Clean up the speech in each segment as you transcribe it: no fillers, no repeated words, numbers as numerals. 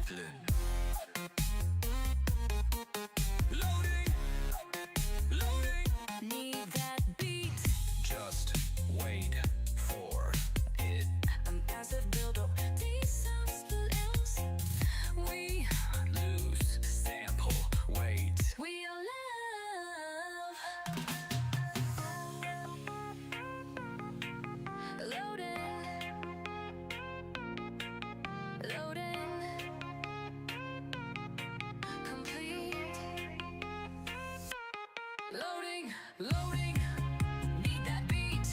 Brooklyn. Loading, loading. Need that beat. Just wait for it. A massive build-up. These sounds else. We Loose sample. Wait. we are love. Loading. Loading. Complete. Loading. Loading. Need that beat.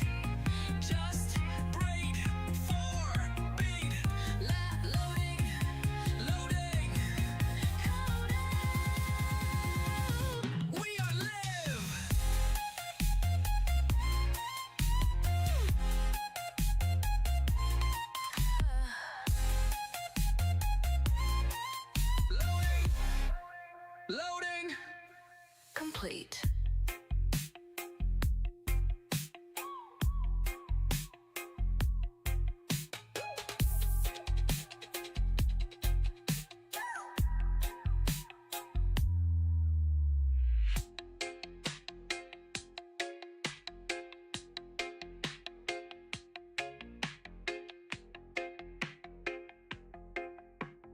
Just wait for beat. Loading. Loading. Loading. We are live. Loading. Loading. Complete.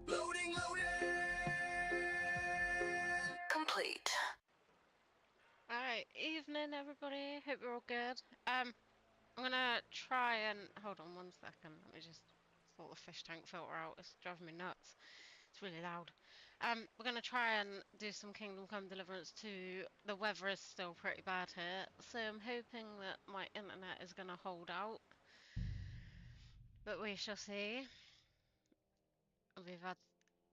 Loading, loading. Complete. Alright, evening everybody, hope you're all good. I'm gonna try and, hold on 1 second, let me just sort the fish tank filter out, it's driving me nuts. It's really loud. We're gonna try and do some Kingdom Come Deliverance 2. The weather is still pretty bad here, so I'm hoping that my internet is gonna hold out. But we shall see. We've had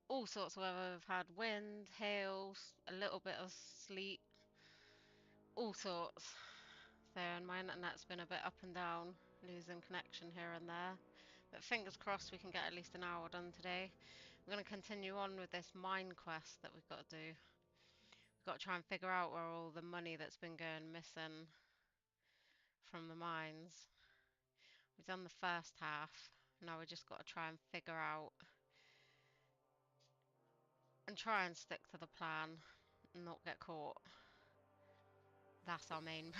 all sorts of weather, we've had wind, hail, a little bit of sleet, all sorts. So, and my internet's been a bit up and down, losing connection here and there. But fingers crossed we can get at least an hour done today. We're going to continue on with this mine quest that we've got to do. We've got to try and figure out where all the money that's been going missing from the mines. We've done the first half. Now we just got to try and figure out and try and stick to the plan and not get caught. That's our main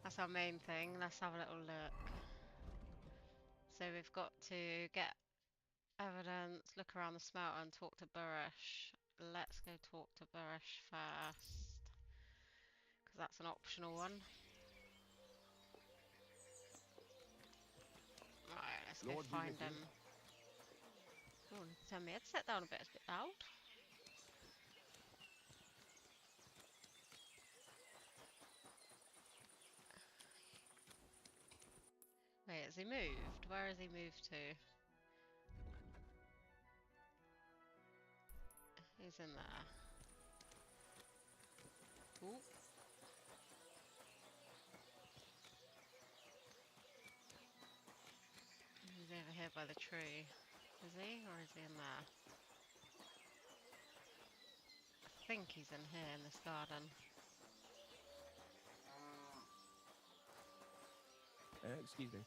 that's our main thing. Let's have a little look. So we've got to get evidence, look around the smelter and talk to Burish. Let's go talk to Burish first, because that's an optional one. Right, let's go find him. Oh, turn my headset down a bit, it's a bit loud. Wait, has he moved? Where has he moved to? He's in there. Ooh. He's over here by the tree. Is he? Or is he in there? I think he's in here in this garden. Excuse me.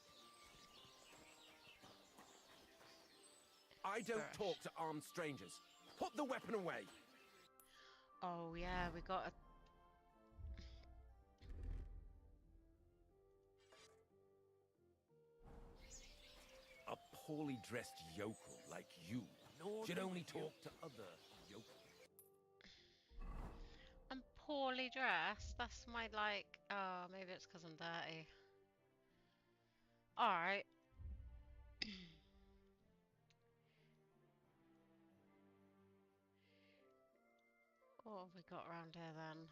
I don't talk to armed strangers. Put the weapon away. Oh yeah, we got A poorly dressed yokel like you should only talk to other yokels. I'm poorly dressed. That's my like. Oh, maybe it's because I'm dirty. All right. What have we got around here then?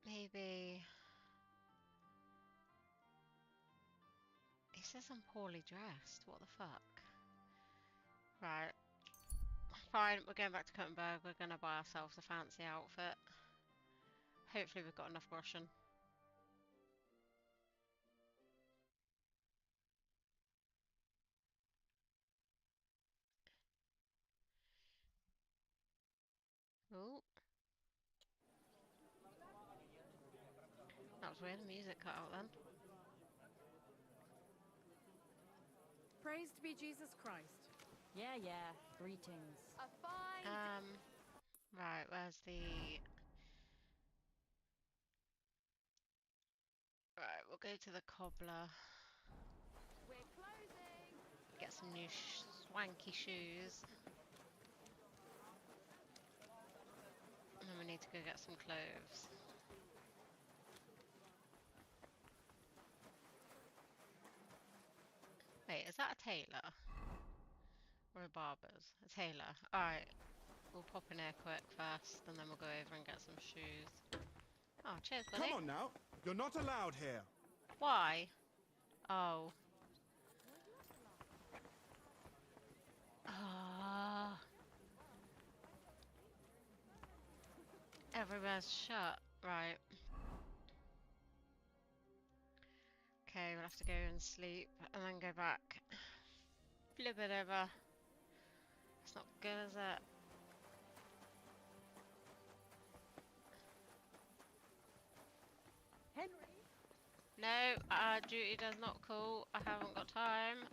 Maybe. He says I'm poorly dressed. What the fuck? Right. Fine, we're going back to Kuttenberg. We're gonna buy ourselves a fancy outfit. Hopefully we've got enough groschen. Oh. That was weird, the music cut out then. Praised be Jesus Christ. Yeah, yeah. Greetings. A fine. Right, where's the... Right, we'll go to the cobbler. We're closing. Get some new swanky shoes. And then we need to go get some clothes. Wait, is that a tailor? Or a barber's? A tailor. Alright, we'll pop in here quick first, and then we'll go over and get some shoes. Oh, cheers, buddy. Come on now. You're not allowed here. Why? Oh. Ah. Everywhere's shut. Right. Okay, we'll have to go and sleep and then go back. Flip it over. It's not good, is it? Henry. No, duty does not call. I haven't got time.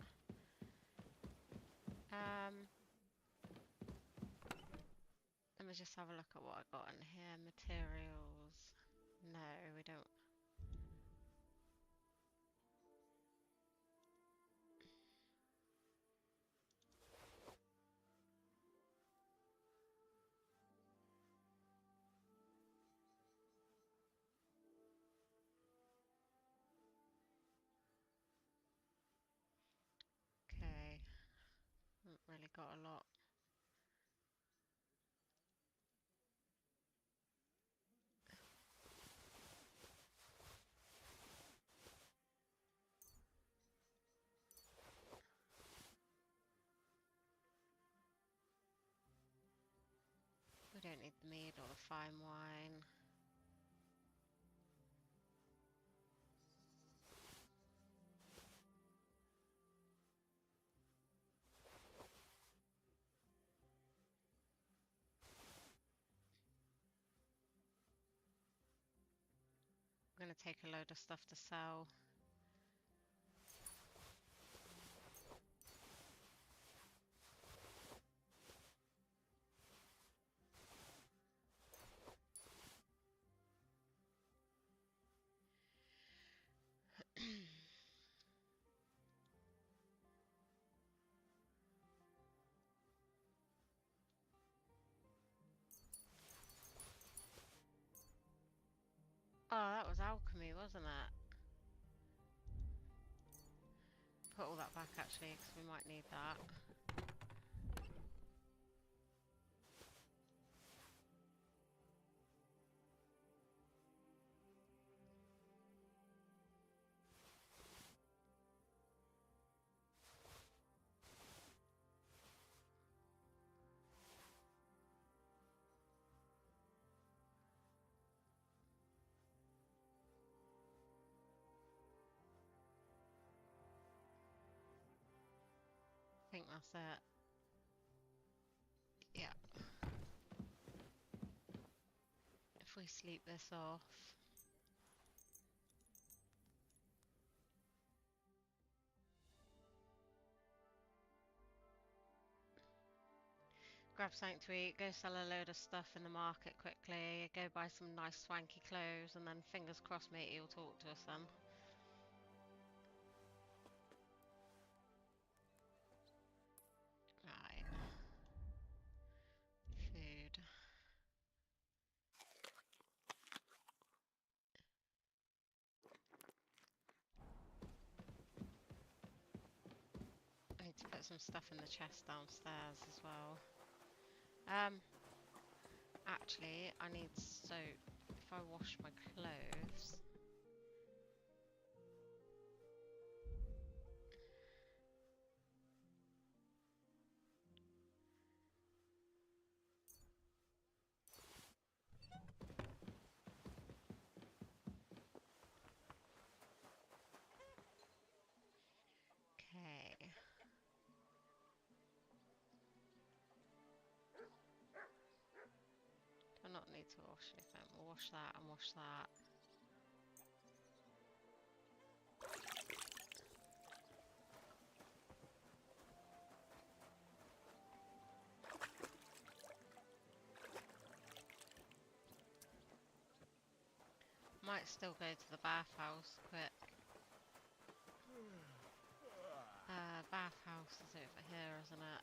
Let me just have a look at what I got in here. Materials. No, we don't. Okay. Haven't really got a lot. We don't need the mead or the fine wine. I'm going to take a load of stuff to sell. Oh, that was alchemy, wasn't it? Put all that back actually, because we might need that. I think that's it. Yeah. If we sleep this off. Grab something to eat, go sell a load of stuff in the market quickly, go buy some nice swanky clothes, and then fingers crossed matey will talk to us then. Right. Food. I need to put some stuff in the chest downstairs as well. Actually, I need soap. If I wash my clothes... Okay. Do I not need to wash anything? We'll wash that and wash that. might still go to the bathhouse quick. Bathhouse is over here, isn't it?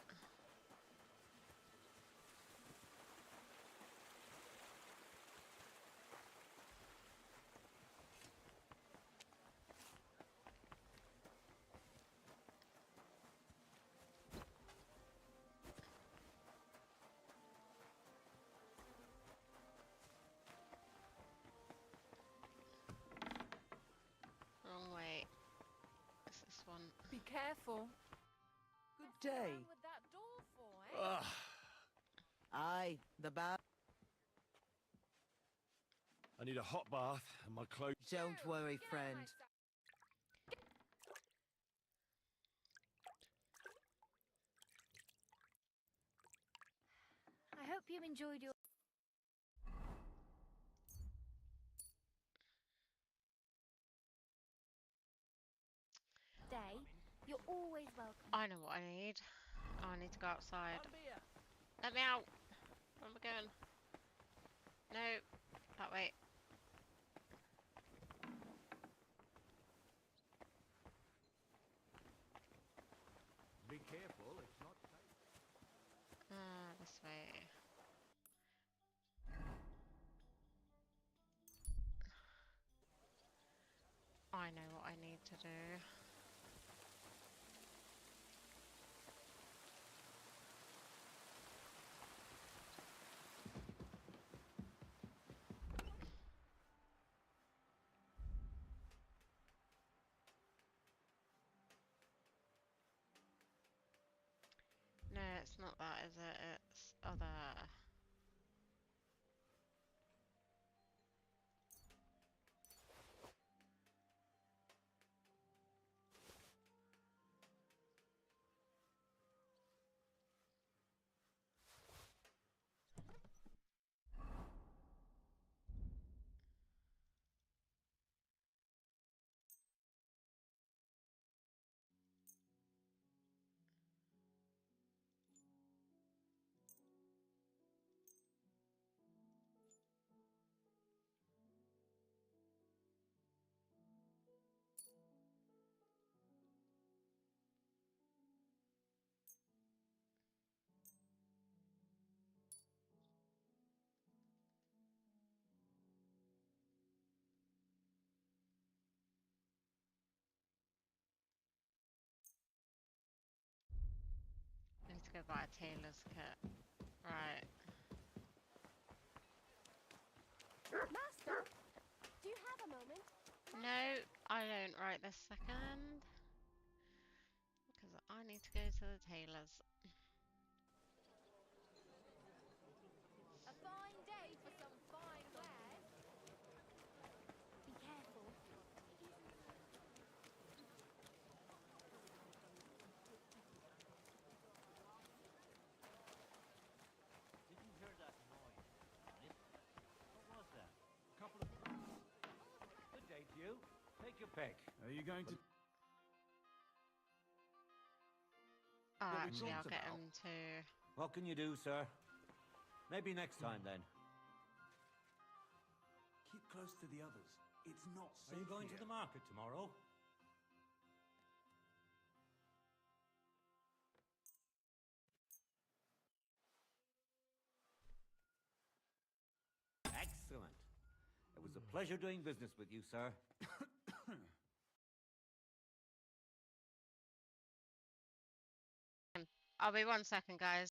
Wrong way. It's this one. Be careful. Good day. With that door for, eh? Aye, the bath. I need a hot bath and my clothes. Don't worry, friend. I hope you enjoyed your day. You're always welcome. I know what I need. Oh, I need to go outside. Let me out. Where am I going? No, that way. Be careful, it's not safe. This way. I know what I need to do. No, it's not that, is it? It's other. I need to go buy a tailor's kit. Right. Master, do you have a moment? No, I don't right this second. Because I need to go to the tailor's. A fine day for some fine wares. Be careful. Did you hear that noise? What was that? Couple of. Good day to you. Take your pick. Are you going to... Oh, What we actually, I'll talked get about. him to. What can you do, sir? Maybe next time then. Keep close to the others. It's not Are safe you going here. to the market tomorrow? Excellent. It was a pleasure doing business with you, sir. I'll be 1 second, guys.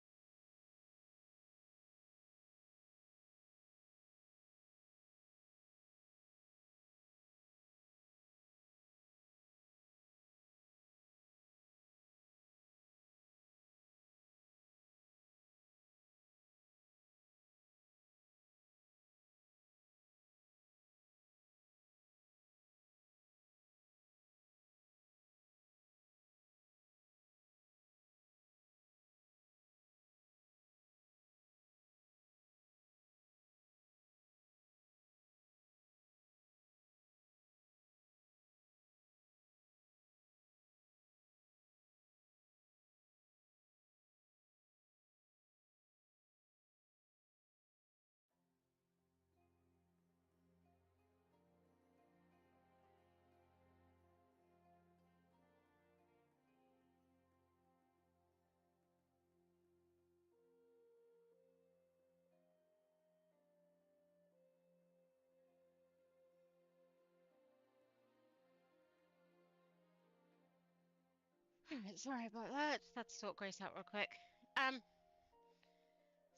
Alright, sorry about that. Just had to sort Grace out real quick. Let's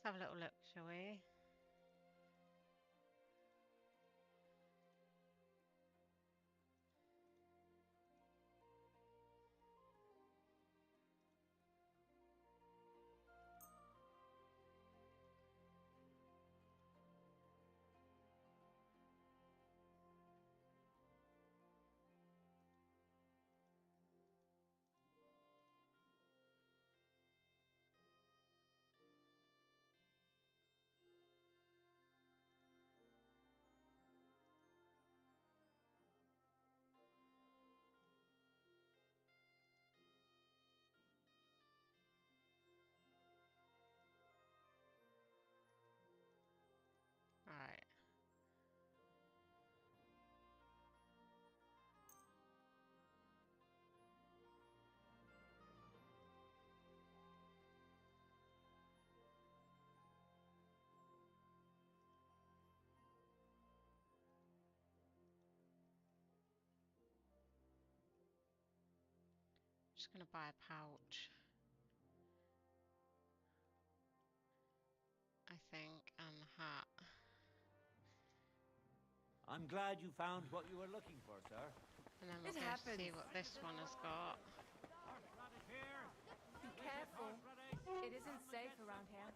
have a little look, shall we? Alright. Just gonna buy a pouch, I think, and a hat. I'm glad you found what you were looking for, sir. And then we'll It go happens. see what this one has got. Horseradish here. Be careful. It isn't safe around here.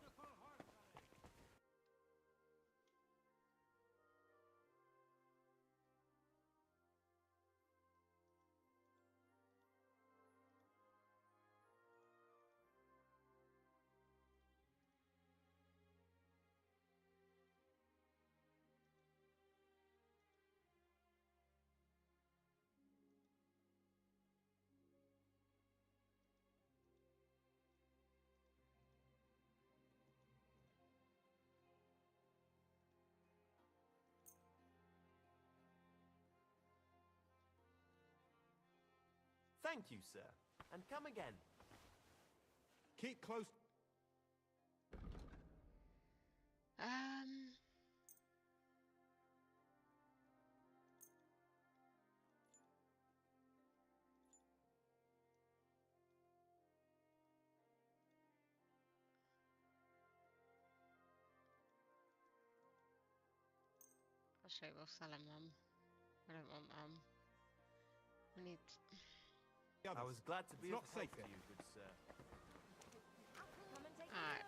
Thank you, sir. And come again. Keep close. Um, Actually, we'll sell him them. I don't want them. We need. I was glad to be It's of not help safe to here. you, good sir. Come and take Alright,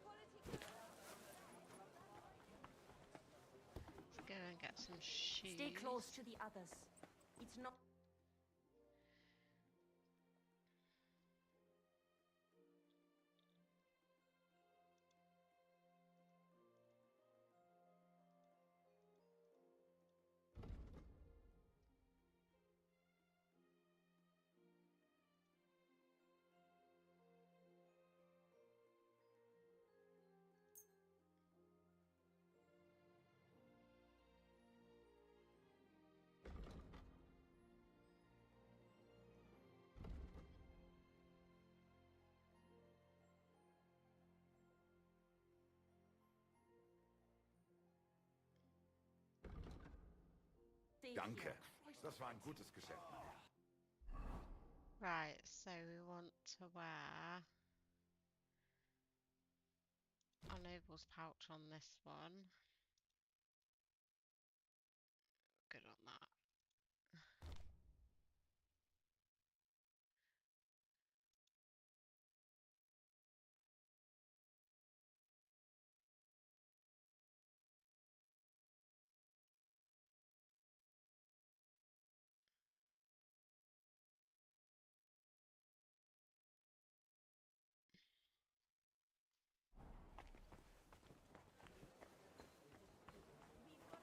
Quality. let's go and get some shoes. Stay close to the others. It's not. Danke. Das war ein gutes Geschäft. Right, so we want to wear our noble's pouch on this one. Good on that.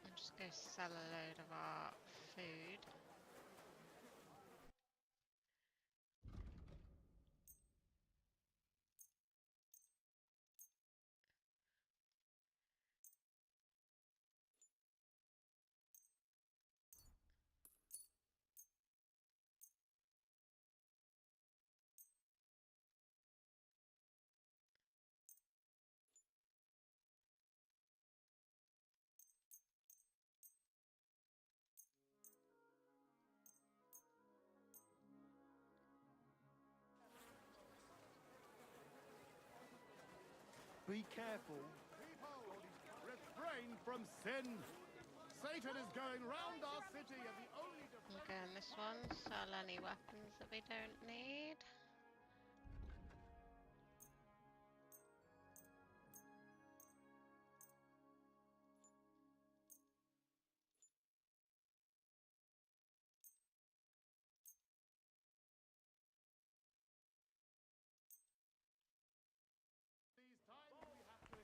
I'm just going to sell a load of our food. Be careful. Refrain from sin. Satan is going round our city and the only Okay, and this one, sell any weapons that we don't need.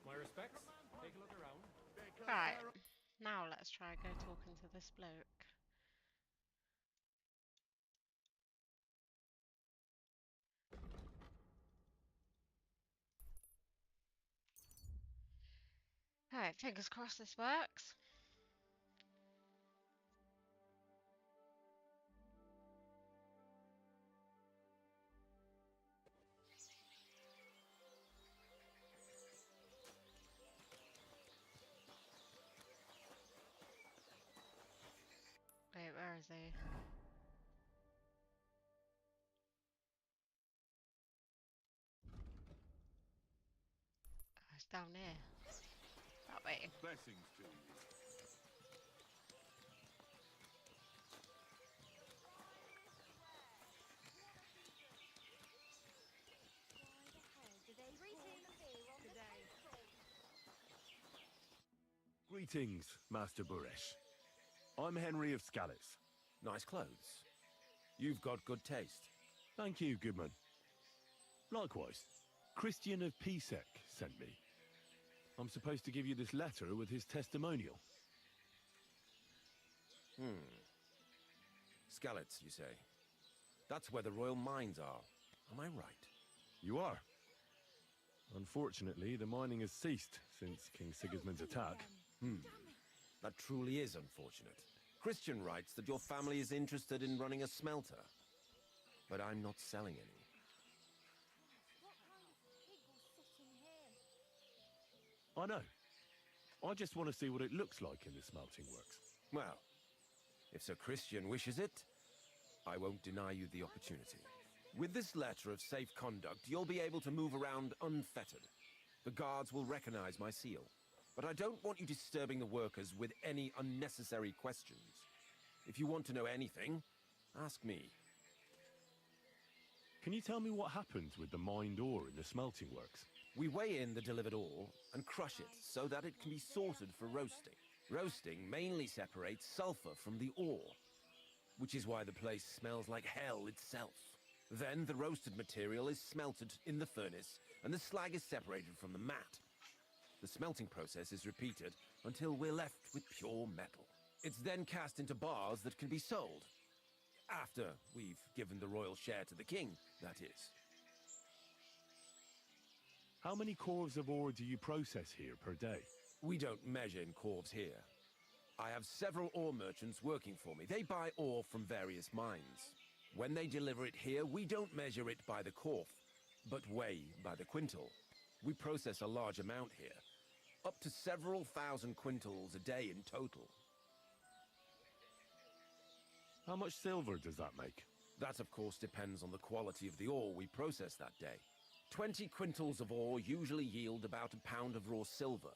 My respects. Take a look around. Right, now let's try go talking to this bloke. Alright, fingers crossed this works. Wait, where is he? Oh, it's down here. That way. blessings to you. Greetings, Master Buresh. I'm Henry of Scallis. Nice clothes. You've got good taste. Thank you, Goodman. Likewise, Christian of Pisek sent me. I'm supposed to give you this letter with his testimonial. Skalitz, you say? That's where the royal mines are. Am I right? You are. Unfortunately, the mining has ceased since King Sigismund's attack. That truly is unfortunate. Christian writes that your family is interested in running a smelter. But I'm not selling any. I know. I just want to see what it looks like in the smelting works. Well, if Sir Christian wishes it, I won't deny you the opportunity. With this letter of safe conduct, you'll be able to move around unfettered. The guards will recognize my seal. But I don't want you disturbing the workers with any unnecessary questions. If you want to know anything, ask me. Can you tell me what happens with the mined ore in the smelting works? We weigh in the delivered ore and crush it so that it can be sorted for roasting. Roasting mainly separates sulfur from the ore, which is why the place smells like hell itself. Then the roasted material is smelted in the furnace and the slag is separated from the matte. The smelting process is repeated until we're left with pure metal. It's then cast into bars that can be sold. After we've given the royal share to the king, that is. How many corves of ore do you process here per day? We don't measure in corves here. I have several ore merchants working for me. They buy ore from various mines. When they deliver it here, we don't measure it by the corf, but weigh by the quintal. We process a large amount here, up to several thousand quintals a day in total. How much silver does that make? That, of course, depends on the quality of the ore we process that day. 20 quintals of ore usually yield about a pound of raw silver.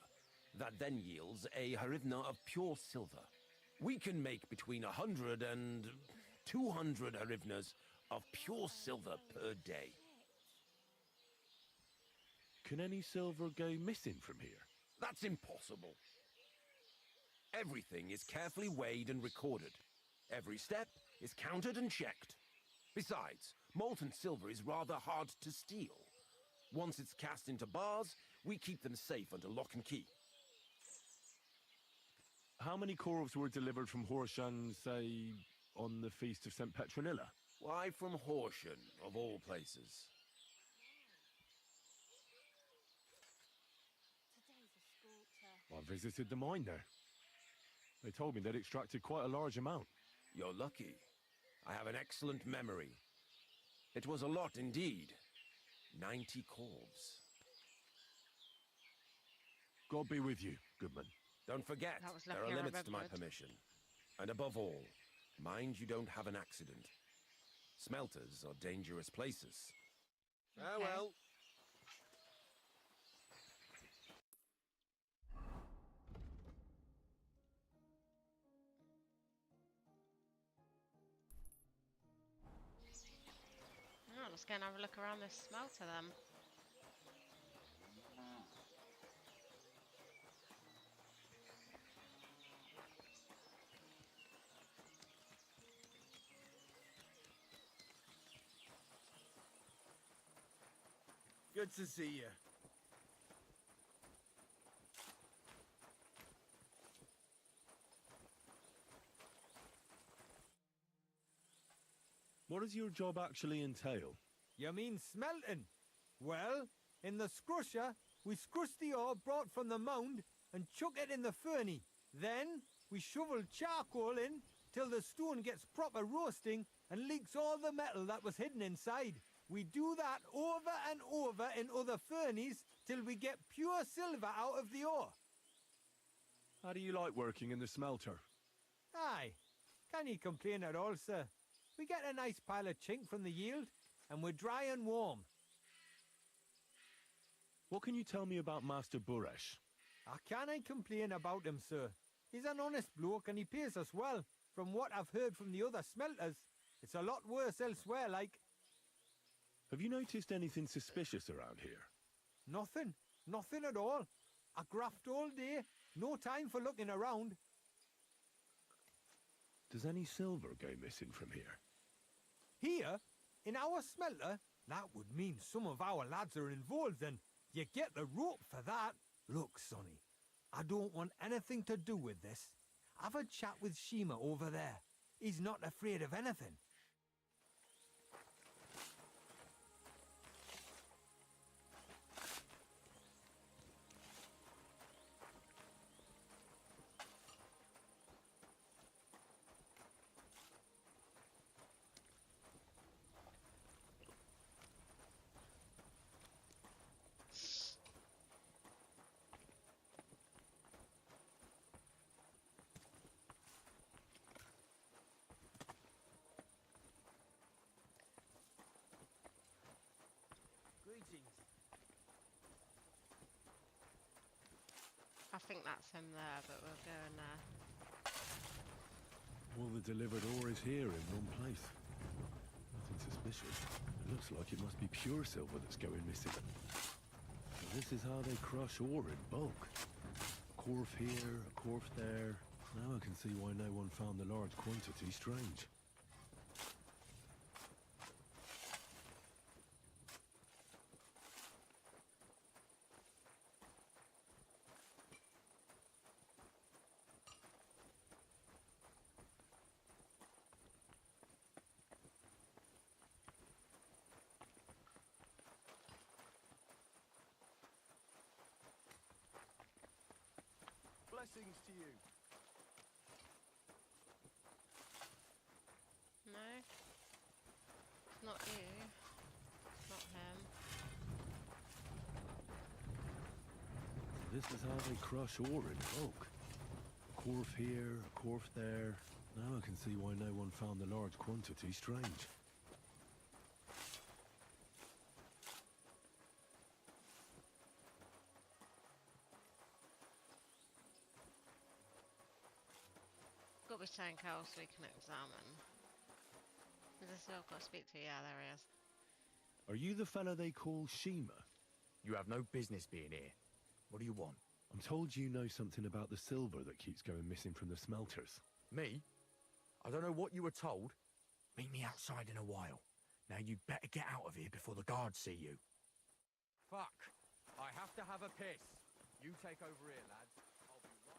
That then yields a hryvnia of pure silver. We can make between 100 and 200 hryvnias of pure silver per day. Can any silver go missing from here? That's impossible. Everything is carefully weighed and recorded. Every step is counted and checked. Besides, molten silver is rather hard to steal. Once it's cast into bars, we keep them safe under lock and key. How many corves were delivered from Horsham, say, on the Feast of St. Petronilla? Why from Horsham, of all places? I visited the mine there. They told me they'd extracted quite a large amount. You're lucky. I have an excellent memory. It was a lot indeed. 90 corves. God be with you, Goodman. Don't forget, That was there lucky are I limits to my remembered. permission. And above all, mind you don't have an accident. Smelters are dangerous places. Okay. Farewell. Let's go and have a look around this smelter then. Good to see you. What does your job actually entail? You mean smelting? Well, in the scrusher, we scrush the ore brought from the mound and chuck it in the furnace. Then, we shovel charcoal in till the stone gets proper roasting and leaks all the metal that was hidden inside. We do that over and over in other furnaces till we get pure silver out of the ore. How do you like working in the smelter? Aye, can you complain at all, sir? We get a nice pile of chink from the yield, and we're dry and warm. What can you tell me about Master Buresh? I can't complain about him, sir. He's an honest bloke and he pays us well. From what I've heard from the other smelters, it's a lot worse elsewhere, like. Have you noticed anything suspicious around here? Nothing. Nothing at all. I graft all day. No time for looking around. Does any silver go missing from here? Here? In our smelter? That would mean some of our lads are involved and you get the rope for that. Look, Sonny, I don't want anything to do with this. Have a chat with Shima over there. He's not afraid of anything. I think that's him there, but we'll go in there. All the delivered ore is here in one place. Nothing suspicious. It looks like it must be pure silver that's going missing. So this is how they crush ore in bulk. A corf here, a corf there. Now I can see why no one found the large quantity strange. Blessings to you. No? It's not you. It's not him. This is how they crush ore in bulk. A corf here, a corf there. Now I can see why no one found the large quantity strange. Got to be something else we can examine. Is this who I've got to speak to? Yeah, there he is. Are you the fella they call Shima? You have no business being here. What do you want? I'm told you know something about the silver that keeps going missing from the smelters. Me? I don't know what you were told. Meet me outside in a while. Now you'd better get out of here before the guards see you. Fuck. I have to have a piss. You take over here, lads. I'll be right.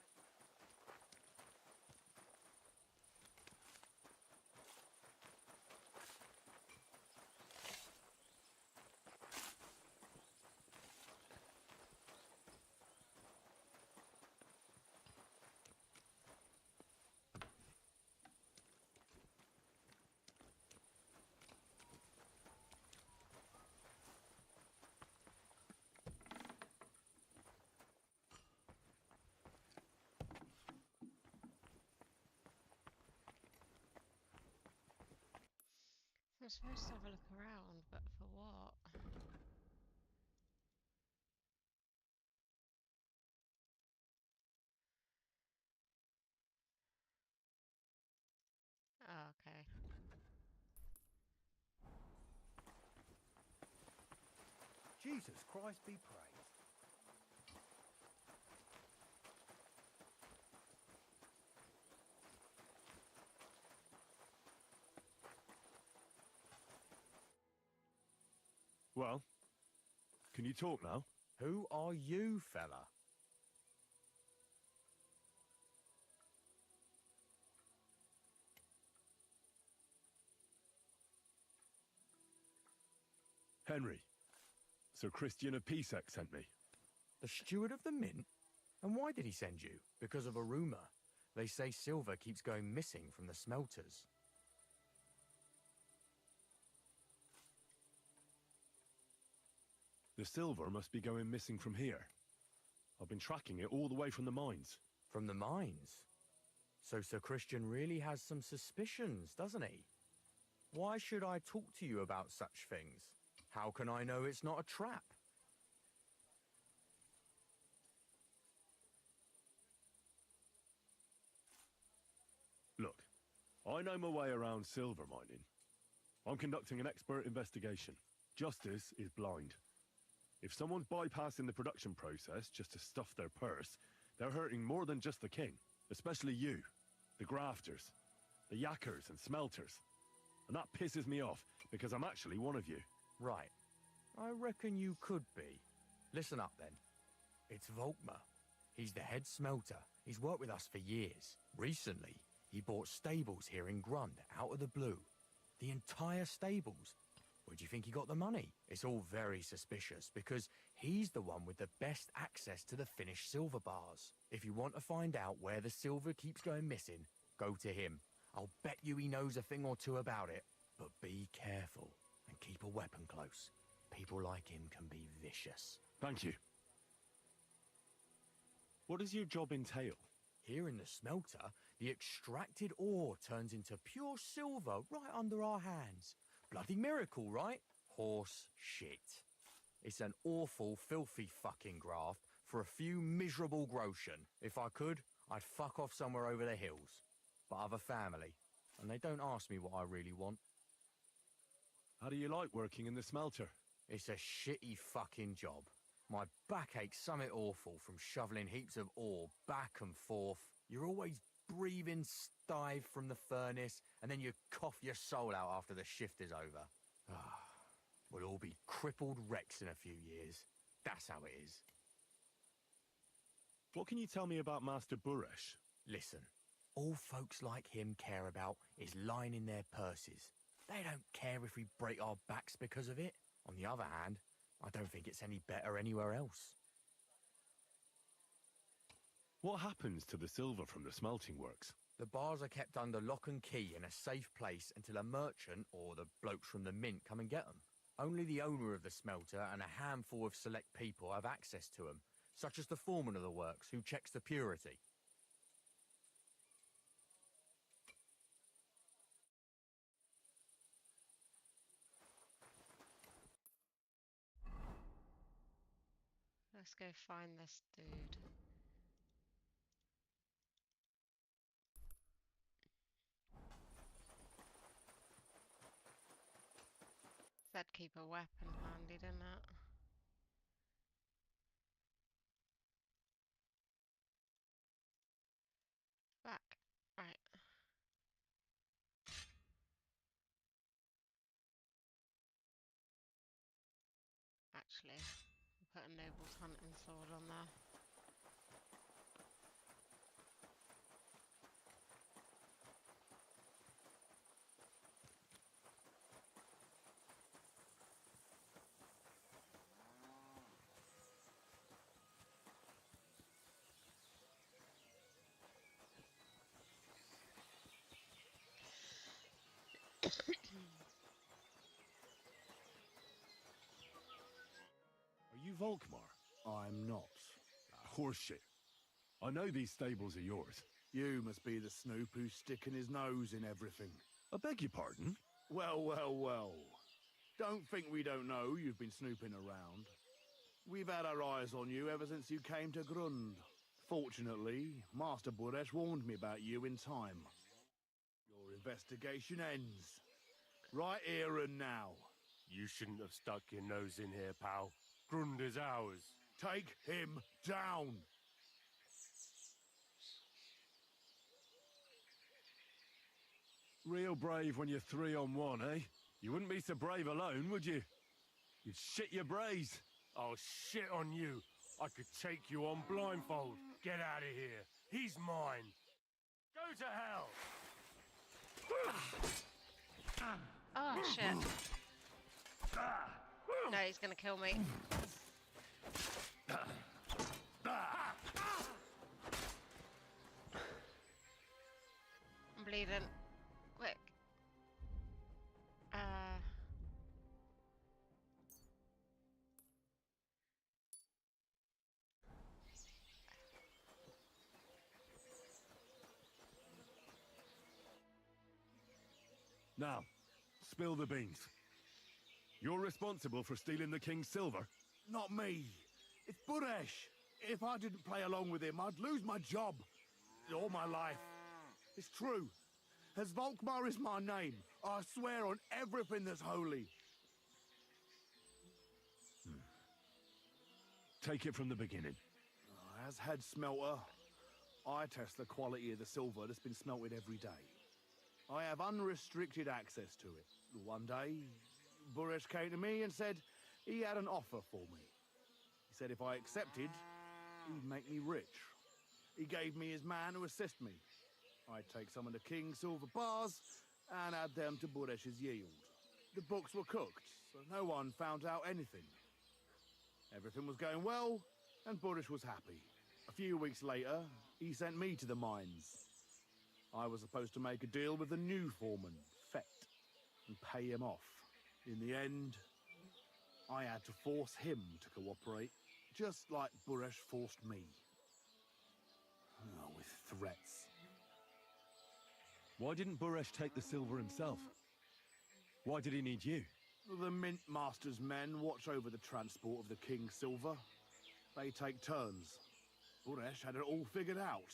I'm supposed to have a look around, but for what? Oh, okay. Jesus Christ be praised. Well, can you talk now? Who are you, fella? Henry. Sir Christian of Pisek sent me. The steward of the mint? And why did he send you? Because of a rumour. They say silver keeps going missing from the smelters. The silver must be going missing from here. I've been tracking it all the way from the mines. From the mines? So Sir Christian really has some suspicions, doesn't he? Why should I talk to you about such things? How can I know it's not a trap? Look, I know my way around silver mining. I'm conducting an expert investigation. Justice is blind. If someone's bypassing the production process just to stuff their purse, they're hurting more than just the king. Especially you, the grafters, the yackers and smelters. And that pisses me off, because I'm actually one of you. Right. I reckon you could be. Listen up, then. It's Volkmar. He's the head smelter. He's worked with us for years. Recently, he bought stables here in Grund, out of the blue. The entire stables. Where do you think he got the money? It's all very suspicious, because he's the one with the best access to the finished silver bars. If you want to find out where the silver keeps going missing, go to him. I'll bet you he knows a thing or two about it. But be careful, and keep a weapon close. People like him can be vicious. Thank you. What does your job entail? Here in the smelter, the extracted ore turns into pure silver right under our hands. Bloody miracle, right? Horse shit. It's an awful, filthy fucking graft for a few miserable groschen. If I could, I'd fuck off somewhere over the hills. But I've a family, and they don't ask me what I really want. How do you like working in the smelter? It's a shitty fucking job. My back aches something awful from shoveling heaps of ore back and forth. You're always breathing stive from the furnace, and then you cough your soul out after the shift is over. We'll all be crippled wrecks in a few years. That's how it is. What can you tell me about Master Buresh? Listen, all folks like him care about is lining their purses. They don't care if we break our backs because of it. On the other hand, I don't think it's any better anywhere else. What happens to the silver from the smelting works? The bars are kept under lock and key in a safe place until a merchant or the blokes from the mint come and get them. Only the owner of the smelter and a handful of select people have access to them, such as the foreman of the works who checks the purity. Let's go find this dude. Said keep a weapon handy, didn't it? Back. Right. Actually, I'll put a noble's hunting sword on there. Are you Volkmar? I'm not. Horseshit. I know these stables are yours. You must be the snoop who's sticking his nose in everything. I beg your pardon? Well, well, well. Don't think we don't know you've been snooping around. We've had our eyes on you ever since you came to Grund. Fortunately, Master Buresh warned me about you in time. Your investigation ends. Right here and now. You shouldn't have stuck your nose in here, pal. Grund is ours. Take him down. Real brave when you're 3 on 1, eh? You wouldn't be so brave alone, would you? You'd shit your brains. I'll shit on you. I could take you on blindfold. Get out of here. He's mine. Go to hell. Oh, shit. No, he's gonna kill me. I'm bleeding. Quick. Now, spill the beans. You're responsible for stealing the king's silver? Not me. It's Buresh. If I didn't play along with him, I'd lose my job. All my life. It's true. As Volkmar is my name, I swear on everything that's holy. Take it from the beginning. As head smelter, I test the quality of the silver that's been smelted every day. I have unrestricted access to it. One day, Buresh came to me and said he had an offer for me. He said if I accepted, he'd make me rich. He gave me his man to assist me. I'd take some of the king's silver bars and add them to Buresh's yield. The books were cooked, so no one found out anything. Everything was going well, and Buresh was happy. A few weeks later, he sent me to the mines. I was supposed to make a deal with the new foreman, Fett, and pay him off. In the end, I had to force him to cooperate, just like Buresh forced me. Oh, with threats. Why didn't Buresh take the silver himself? Why did he need you? The Mint Master's men watch over the transport of the king's silver. They take turns. Buresh had it all figured out.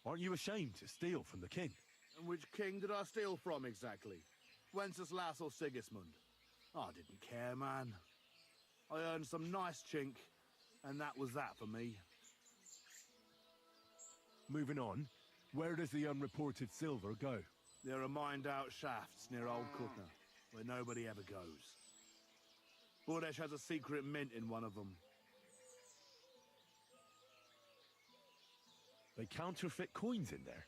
Aren't you ashamed to steal from the king? And which king did I steal from exactly? Wenceslas or Sigismund? I didn't care, man. I earned some nice chink, and that was that for me. Moving on, where does the unreported silver go? There are mined-out shafts near Old Kutna, where nobody ever goes. Buresh has a secret mint in one of them. They counterfeit coins in there?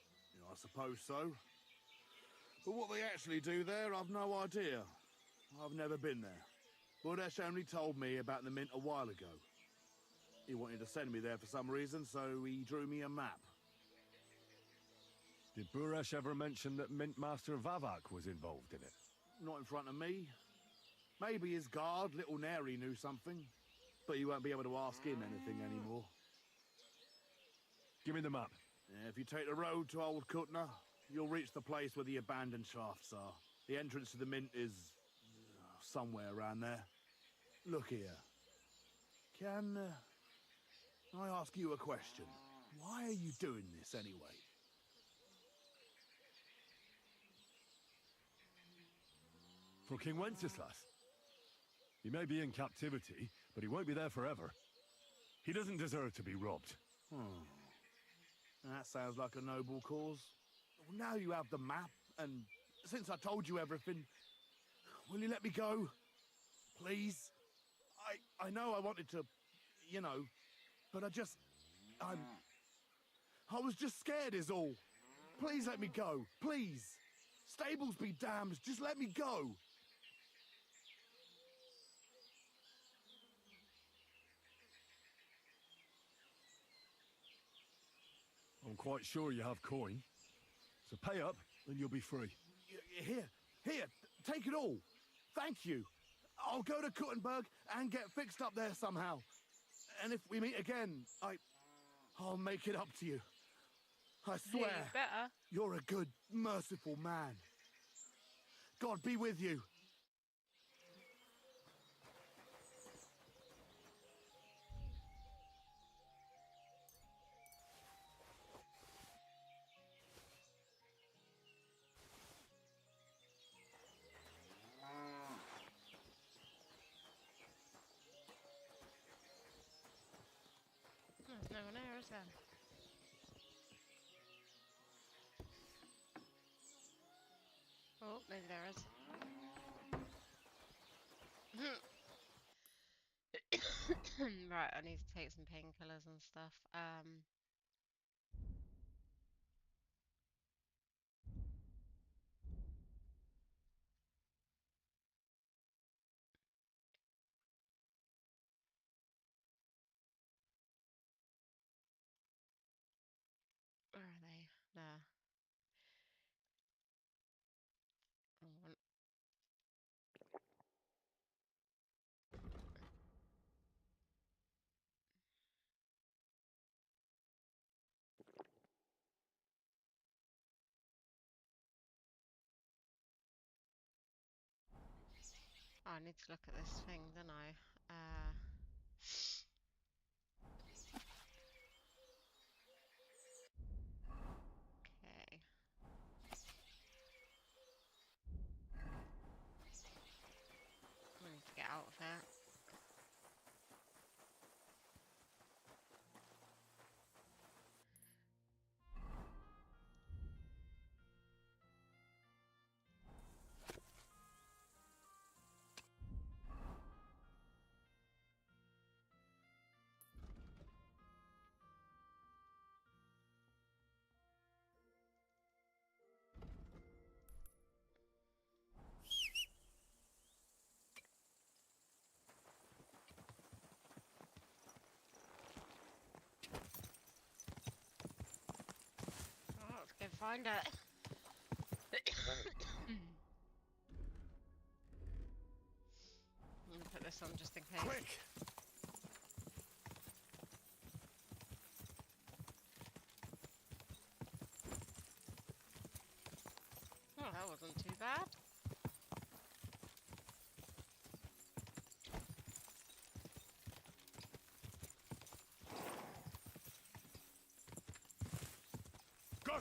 I suppose so. But what they actually do there, I've no idea. I've never been there. Buresh only told me about the mint a while ago. He wanted to send me there for some reason, so he drew me a map. Did Buresh ever mention that Mint Master Vavak was involved in it? Not in front of me. Maybe his guard, Little Neri, knew something. But you won't be able to ask him anything anymore. Give me the map. Yeah, if you take the road to Old Kutna, you'll reach the place where the abandoned shafts are. The entrance to the mint is somewhere around there. Look here. Can I ask you a question? Why are you doing this anyway? For King Wenceslas. He may be in captivity, but he won't be there forever. He doesn't deserve to be robbed. That sounds like a noble cause. Well, now you have the map, and since I told you everything, will you let me go? Please? I know I wanted to, you know, but I was just scared is all. Please let me go, please. Stables be damned, just let me go. I'm quite sure you have coin. So pay up, and you'll be free. Here, take it all. Thank you. I'll go to Kuttenberg and get fixed up there somehow. And if we meet again, I'll make it up to you. I swear. Yeah, you better. You're a good, merciful man. God be with you. Who's that? Oh, maybe there is. Right, I need to take some painkillers and stuff. Where are they? There. I want. Oh, I need to look at this thing, don't I? Okay. I need to get out of here. Oh, let's go find it. I'm gonna put this on just in case. Quick! Oh, that wasn't too bad. Go!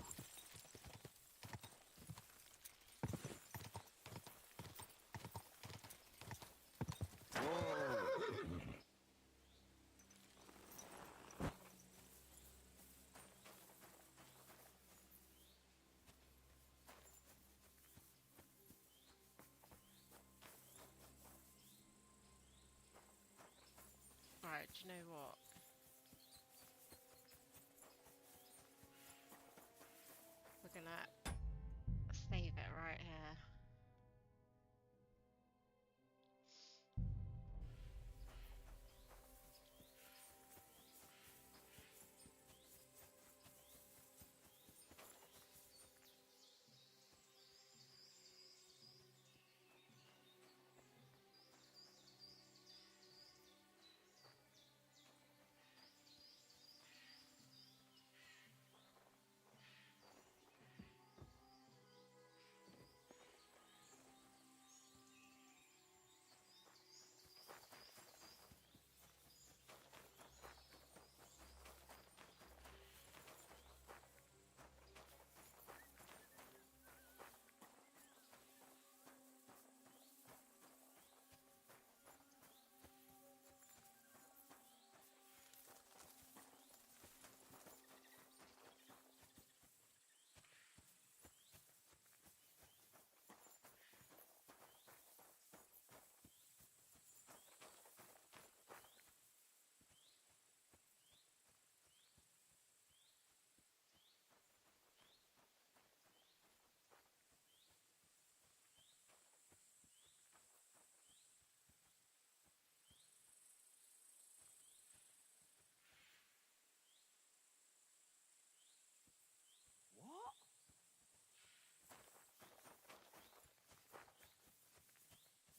Right, do you know what? We're gonna save it right here. What?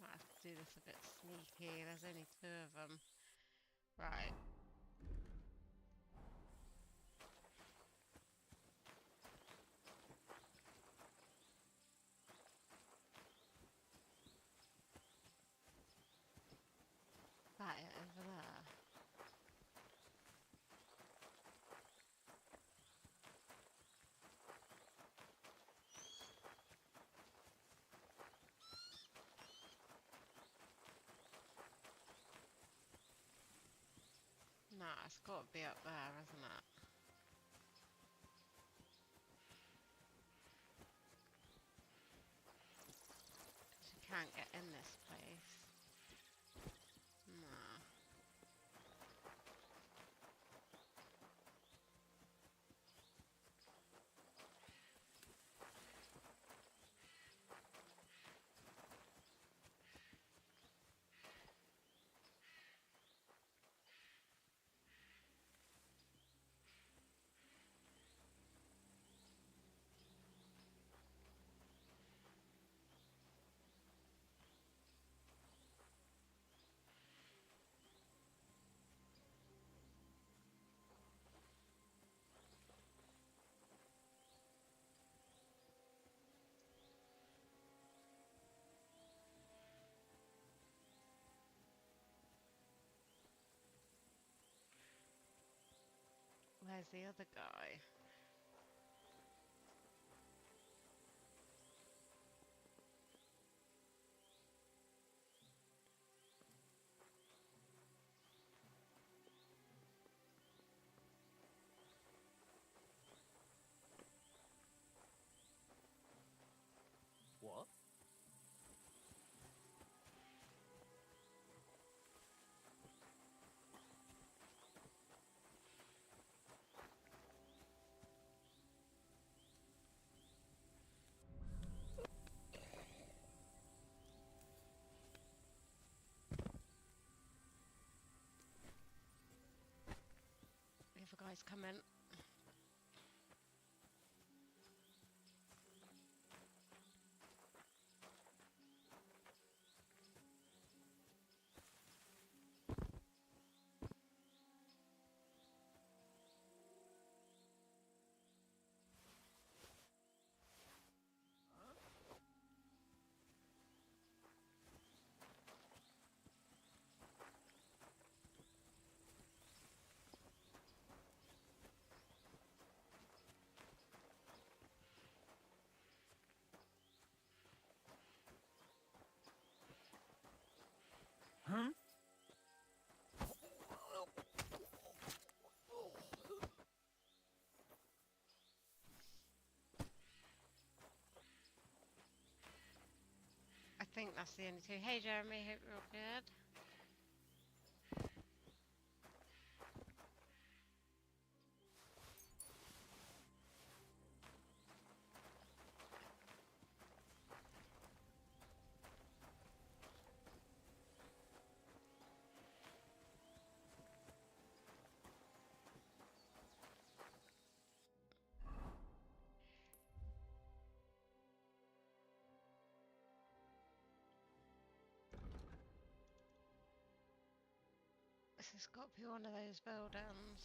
Might have to do this a bit sneaky. There's only two of them. Right. That it over there. Nah, it's got to be up there, hasn't it? can't get in this place. Nah. Where's the other guy? What? The other guy's coming. Huh? I think that's the only two. Hey Jeremy, hope you're all good. This has got to be one of those buildings.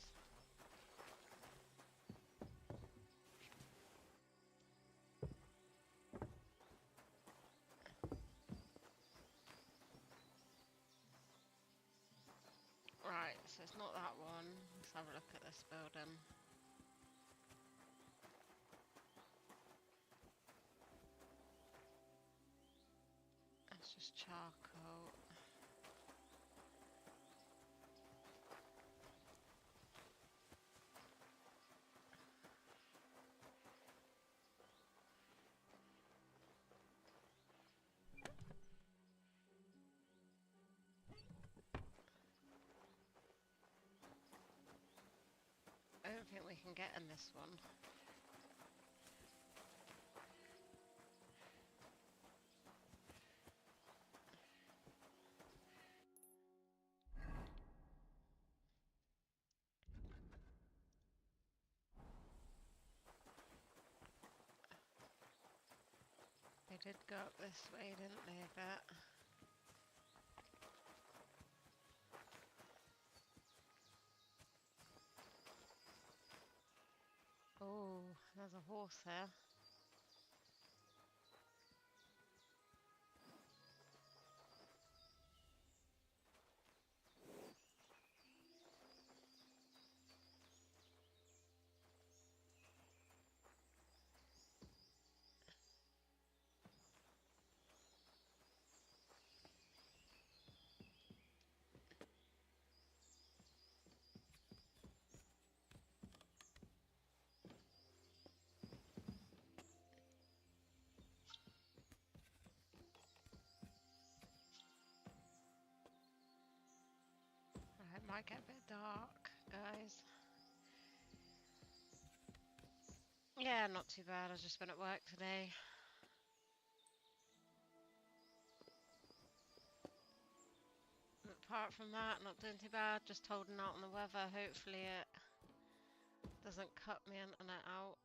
Right, so it's not that one. Let's have a look at this building. That's just charcoal. I don't think we can get in this one. They did go up this way, didn't they, a bit? Oh, there's a horse there. might get a bit dark, guys. Yeah, not too bad. I've just been at work today. Apart from that, not doing too bad. Just holding out on the weather. Hopefully it doesn't cut my internet out.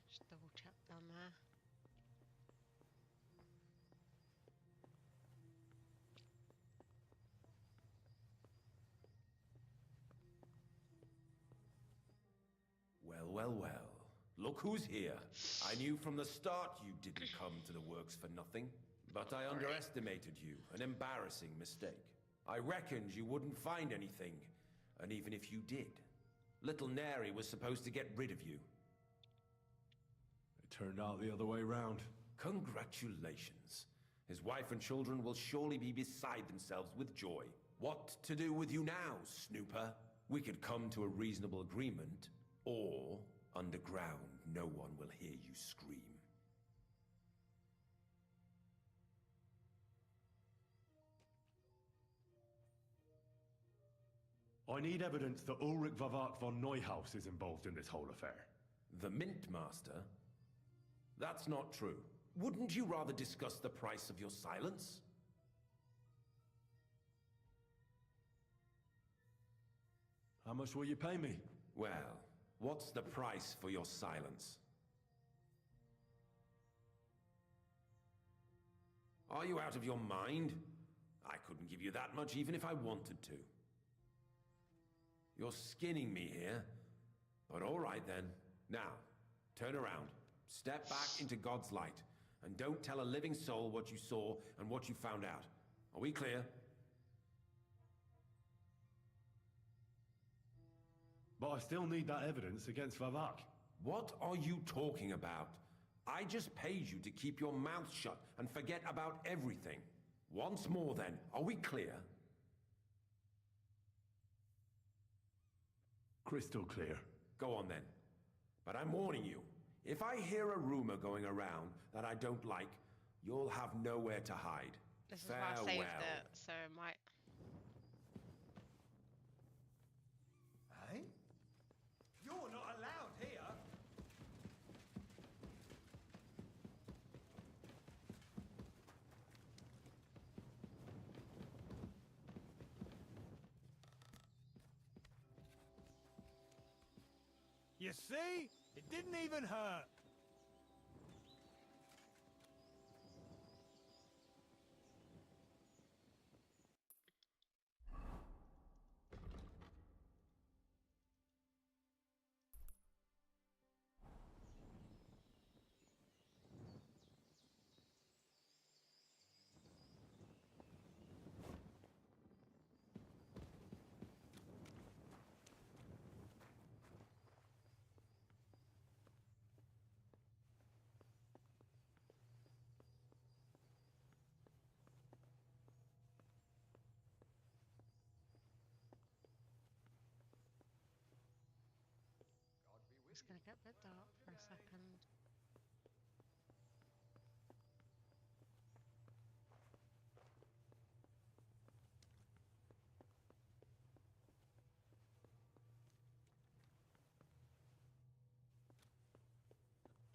Just double check down there. Well, well, well. Look who's here. I knew from the start you didn't come to the works for nothing. But I underestimated you. An embarrassing mistake. I reckoned you wouldn't find anything. And even if you did, little Neri was supposed to get rid of you. It turned out the other way round. Congratulations. His wife and children will surely be beside themselves with joy. What to do with you now, snooper? We could come to a reasonable agreement, or underground no one will hear you scream. I need evidence that Ulrich Vavak von Neuhaus is involved in this whole affair. The Mint Master? That's not true. Wouldn't you rather discuss the price of your silence? How much will you pay me? Well, what's the price for your silence? Are you out of your mind? I couldn't give you that much even if I wanted to. You're skinning me here. But all right then. Now, turn around. Step back into God's light. And don't tell a living soul what you saw and what you found out. Are we clear? But I still need that evidence against Vavak. What are you talking about? I just paid you to keep your mouth shut and forget about everything. Once more then, are we clear? Crystal clear. Go on then. But I'm warning you, if I hear a rumor going around that I don't like, you'll have nowhere to hide. This is why I saved it, so it might... Hey? You're not allowed here! You see? It didn't even hurt. It's gonna get a bit dark for a second.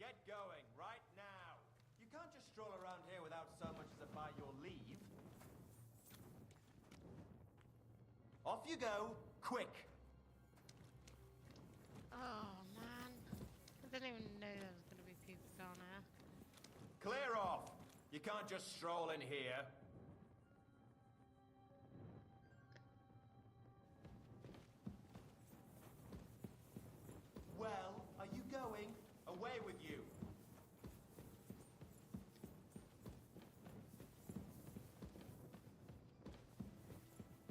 Get going, right now. You can't just stroll around here without so much as a by your leave. Off you go, quick. Oh man, I didn't even know there was gonna be people down there. Clear off. You can't just stroll in here. Well, are you going? Away with you.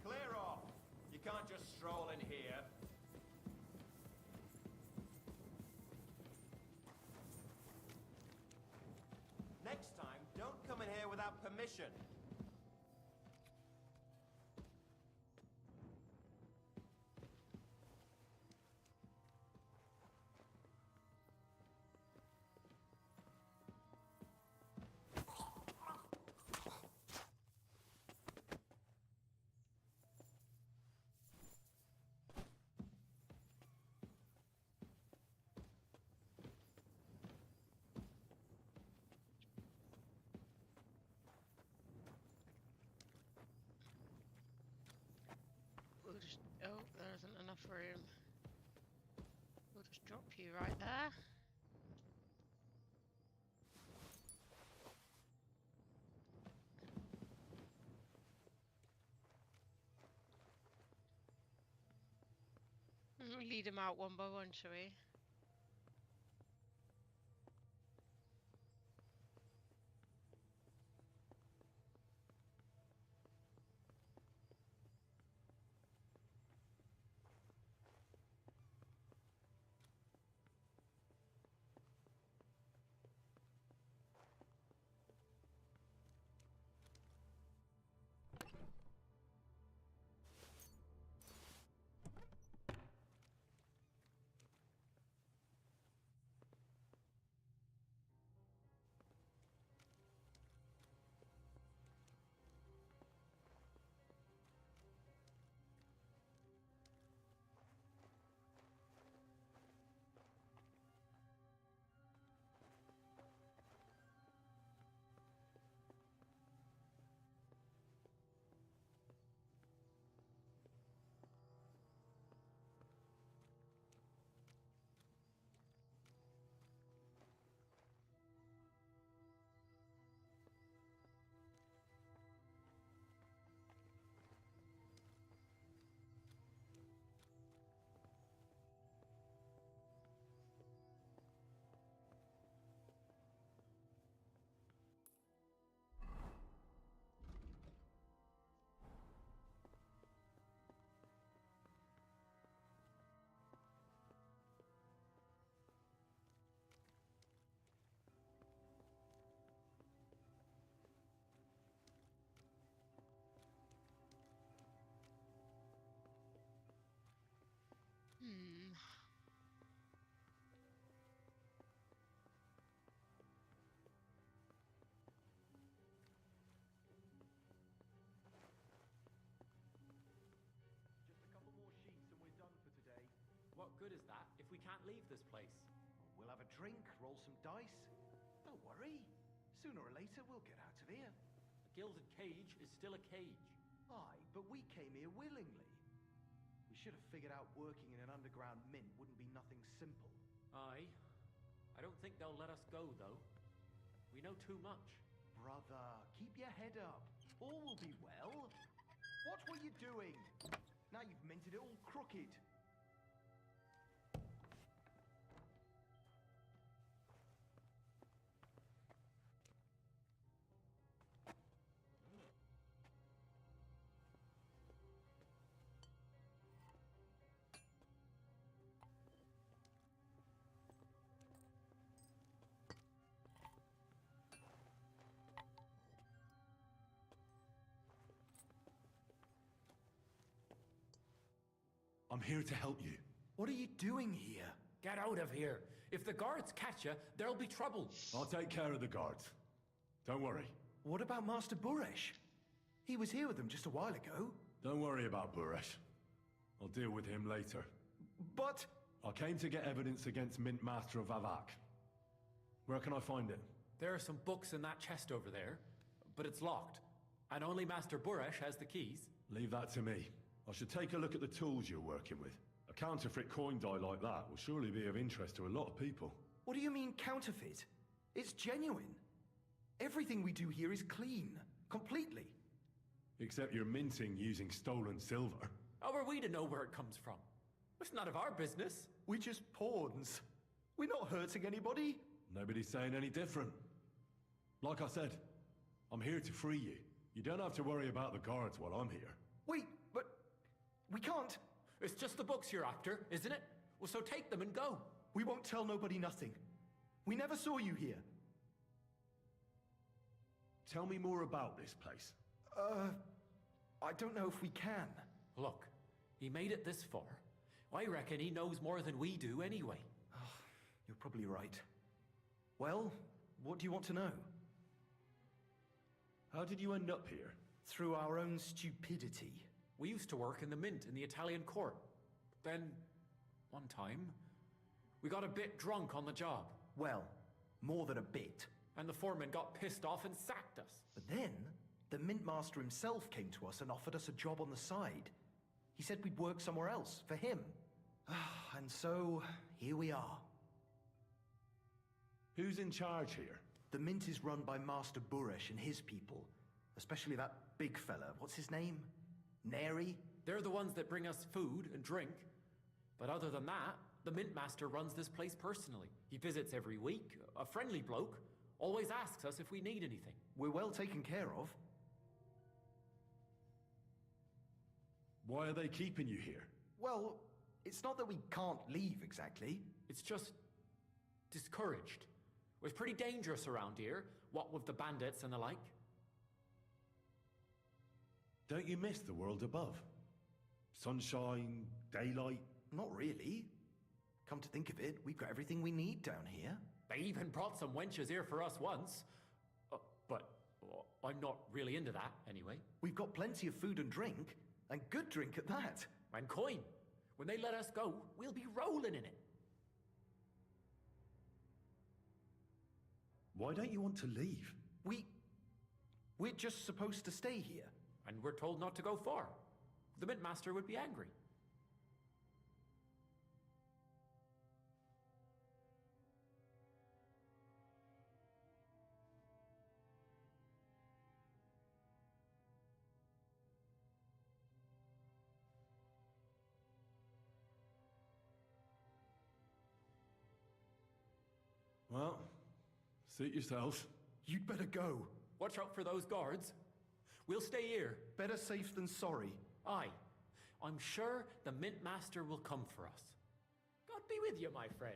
Clear off. You can't just stroll in here. Next time, don't come in here without permission. room. We'll just drop you right there. We lead them out one by one, shall we? Just a couple more sheets and we're done for today. What good is that if we can't leave this place? We'll have a drink, roll some dice. Don't worry. Sooner or later, we'll get out of here. A gilded cage is still a cage. Aye, but we came here willingly. We should have figured out working in an underground mint wouldn't be nothing simple. Aye. I don't think they'll let us go, though. We know too much. Brother, keep your head up. All will be well. Watch what you're doing. Now you've minted it all crooked. I'm here to help you. What are you doing here? Get out of here. If the guards catch you, there'll be trouble. I'll take care of the guards. Don't worry. What about Master Buresh? He was here with them just a while ago. Don't worry about Buresh. I'll deal with him later. But... I came to get evidence against Mint Master of Avak. Where can I find it? There are some books in that chest over there, but it's locked. And only Master Buresh has the keys. Leave that to me. I should take a look at the tools you're working with. A counterfeit coin die like that will surely be of interest to a lot of people. What do you mean counterfeit? It's genuine. Everything we do here is clean. Completely. Except you're minting using stolen silver. How are we to know where it comes from? It's none of our business. We're just pawns. We're not hurting anybody. Nobody's saying any different. Like I said, I'm here to free you. You don't have to worry about the guards while I'm here. Wait, but... we can't. It's just the books you're after, isn't it? Well, so take them and go. We won't tell nobody nothing. We never saw you here. Tell me more about this place. I don't know if we can. Look, he made it this far. I reckon he knows more than we do anyway. You're probably right. Well, what do you want to know? How did you end up here? Through our own stupidity. We used to work in the mint in the Italian court. Then, one time, we got a bit drunk on the job. Well, more than a bit. And the foreman got pissed off and sacked us. But then, the mint master himself came to us and offered us a job on the side. He said we'd work somewhere else, for him. And so, here we are. Who's in charge here? The mint is run by Master Buresh and his people. Especially that big fella. What's his name? Neri? They're the ones that bring us food and drink. But other than that, the mint master runs this place personally. He visits every week, a friendly bloke, always asks us if we need anything. We're well taken care of. Why are they keeping you here? Well, it's not that we can't leave exactly. It's just discouraged. It's pretty dangerous around here, what with the bandits and the like. Don't you miss the world above? Sunshine, daylight? Not really. Come to think of it, we've got everything we need down here. They even brought some wenches here for us once. But I'm not really into that, anyway. We've got plenty of food and drink, and good drink at that. And coin. When they let us go, we'll be rolling in it. Why don't you want to leave? We're just supposed to stay here. And we're told not to go far. The mint master would be angry. Well, suit yourselves. You'd better go. Watch out for those guards. We'll stay here. Better safe than sorry. Aye. I'm sure the mint master will come for us. God be with you, my friend.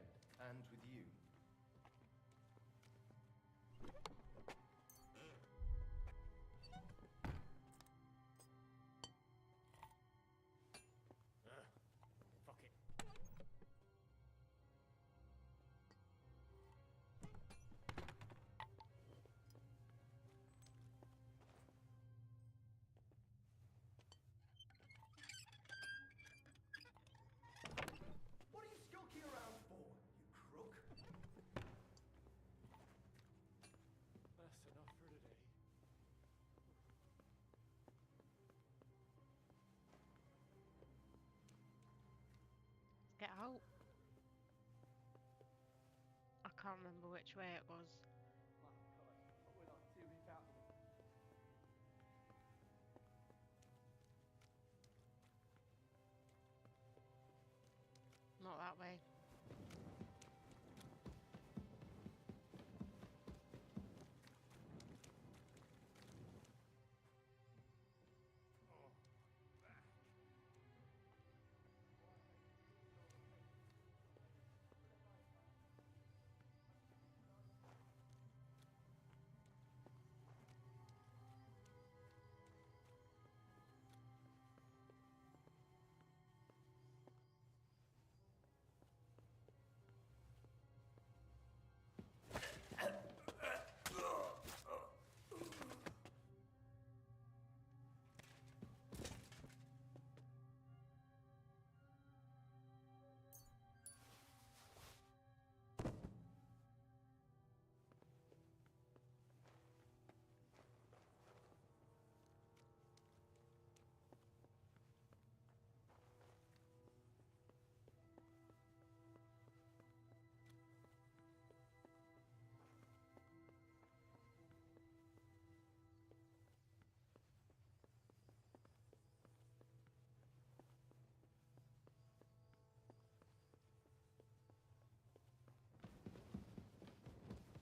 And with you. Fuck it. What are you skulking around for, you crook? That's enough for today. Get out. I can't remember which way it was. Not that way.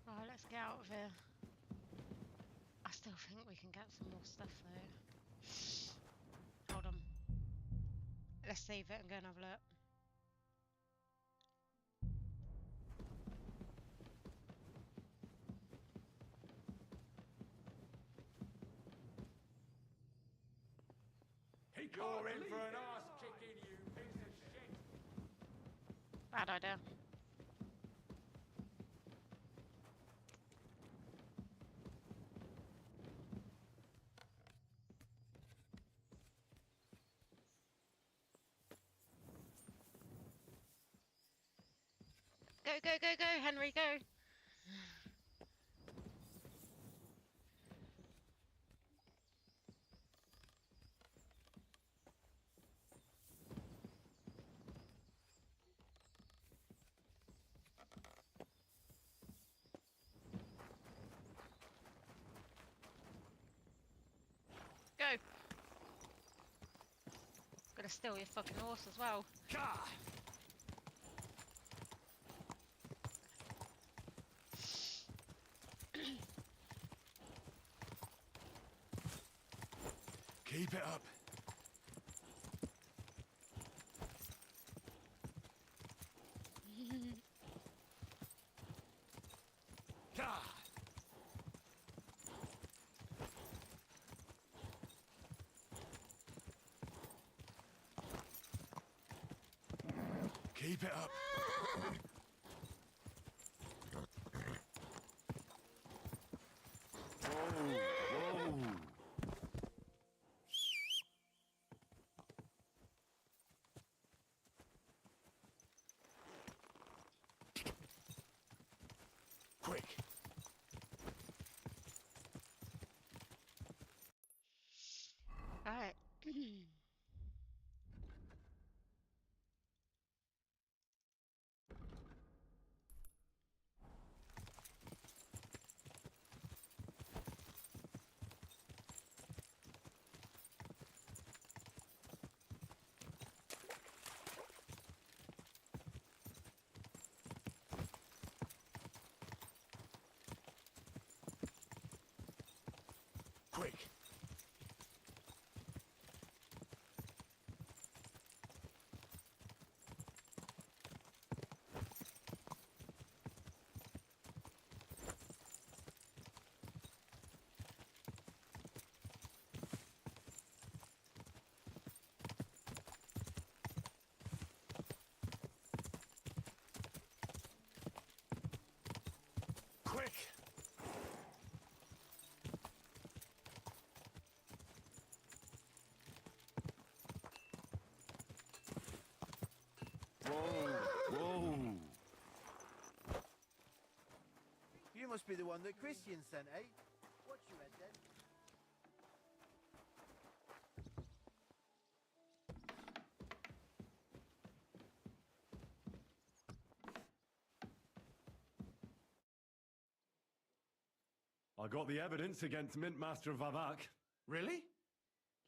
Right, let's get out of here. I still think we can get some more stuff though. Hold on. Let's save it and go and have a look. You're in for an ass kicking, you piece of shit. Bad idea. Go, go, go, go, Henry, go. gonna steal your fucking horse as well. Keep it up. Keep it up. Whoa, whoa. Quick. Alright. Quick. Quick. Whoa, whoa. You must be the one that Christian sent, eh? Watch your head then. I got the evidence against Mintmaster Vavak. Really?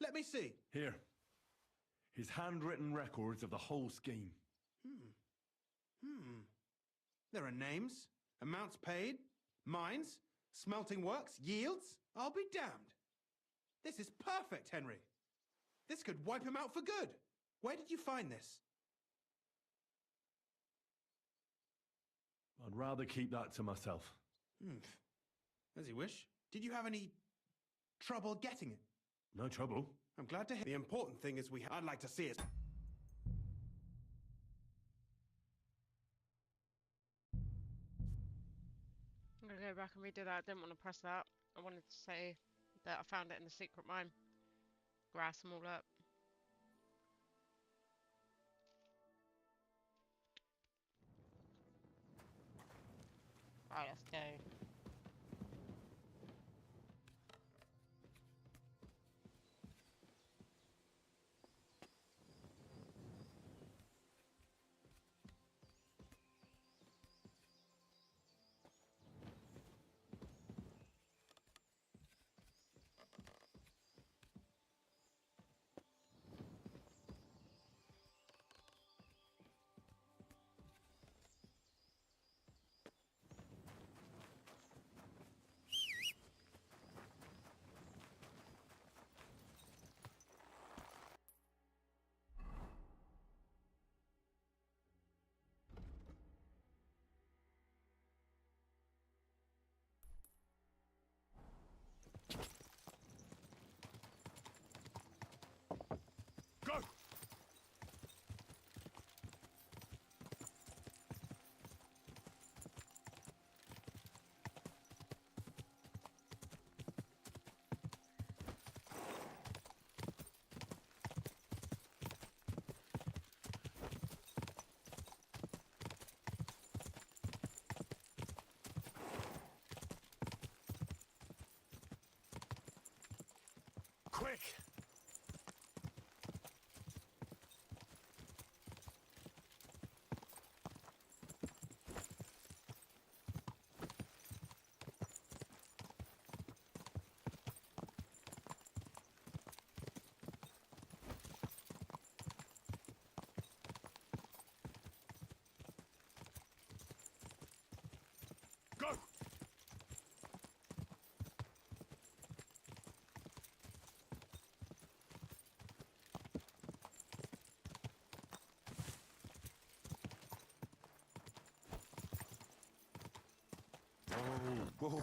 Let me see. Here. His handwritten records of the whole scheme. There are names, amounts paid, mines, smelting works, yields. I'll be damned. This is perfect, Henry. This could wipe him out for good. Where did you find this? I'd rather keep that to myself. As you wish. Did you have any trouble getting it? No trouble. I'm glad to hear. The important thing is I'd like to see it. I'm gonna go back and redo that. I didn't want to press that. I wanted to say that I found it in the secret mine. Grass them all up. Right, let's go. Go! Quick! Whoa.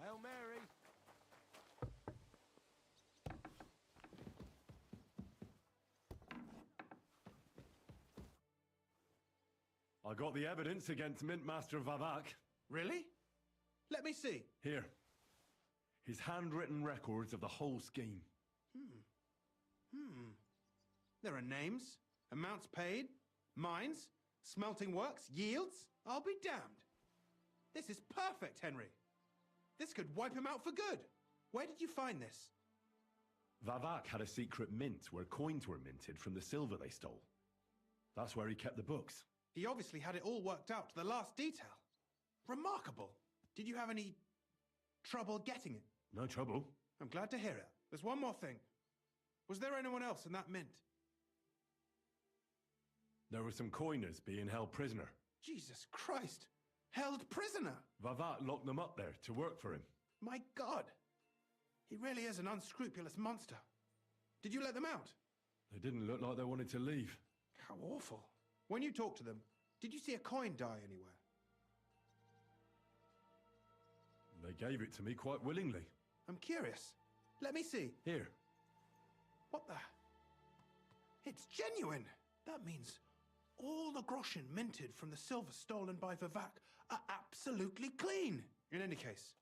Hail Mary! I got the evidence against Mint Master Vavak. Really? Let me see. Here. His handwritten records of the whole scheme. There are names, amounts paid, mines, smelting works, yields. I'll be damned. This is perfect, Henry. This could wipe him out for good. Where did you find this? Vavak had a secret mint where coins were minted from the silver they stole. That's where he kept the books. He obviously had it all worked out to the last detail. Remarkable. Did you have any trouble getting it? No trouble. I'm glad to hear it. There's one more thing. Was there anyone else in that mint? There were some coiners being held prisoner. Jesus Christ! Held prisoner! Vavak locked them up there to work for him. My God! He really is an unscrupulous monster. Did you let them out? They didn't look like they wanted to leave. How awful. When you talked to them, did you see a coin die anywhere? They gave it to me quite willingly. I'm curious. Let me see. Here. What the? It's genuine! That means all the groschen minted from the silver stolen by Vivek are absolutely clean. In any case,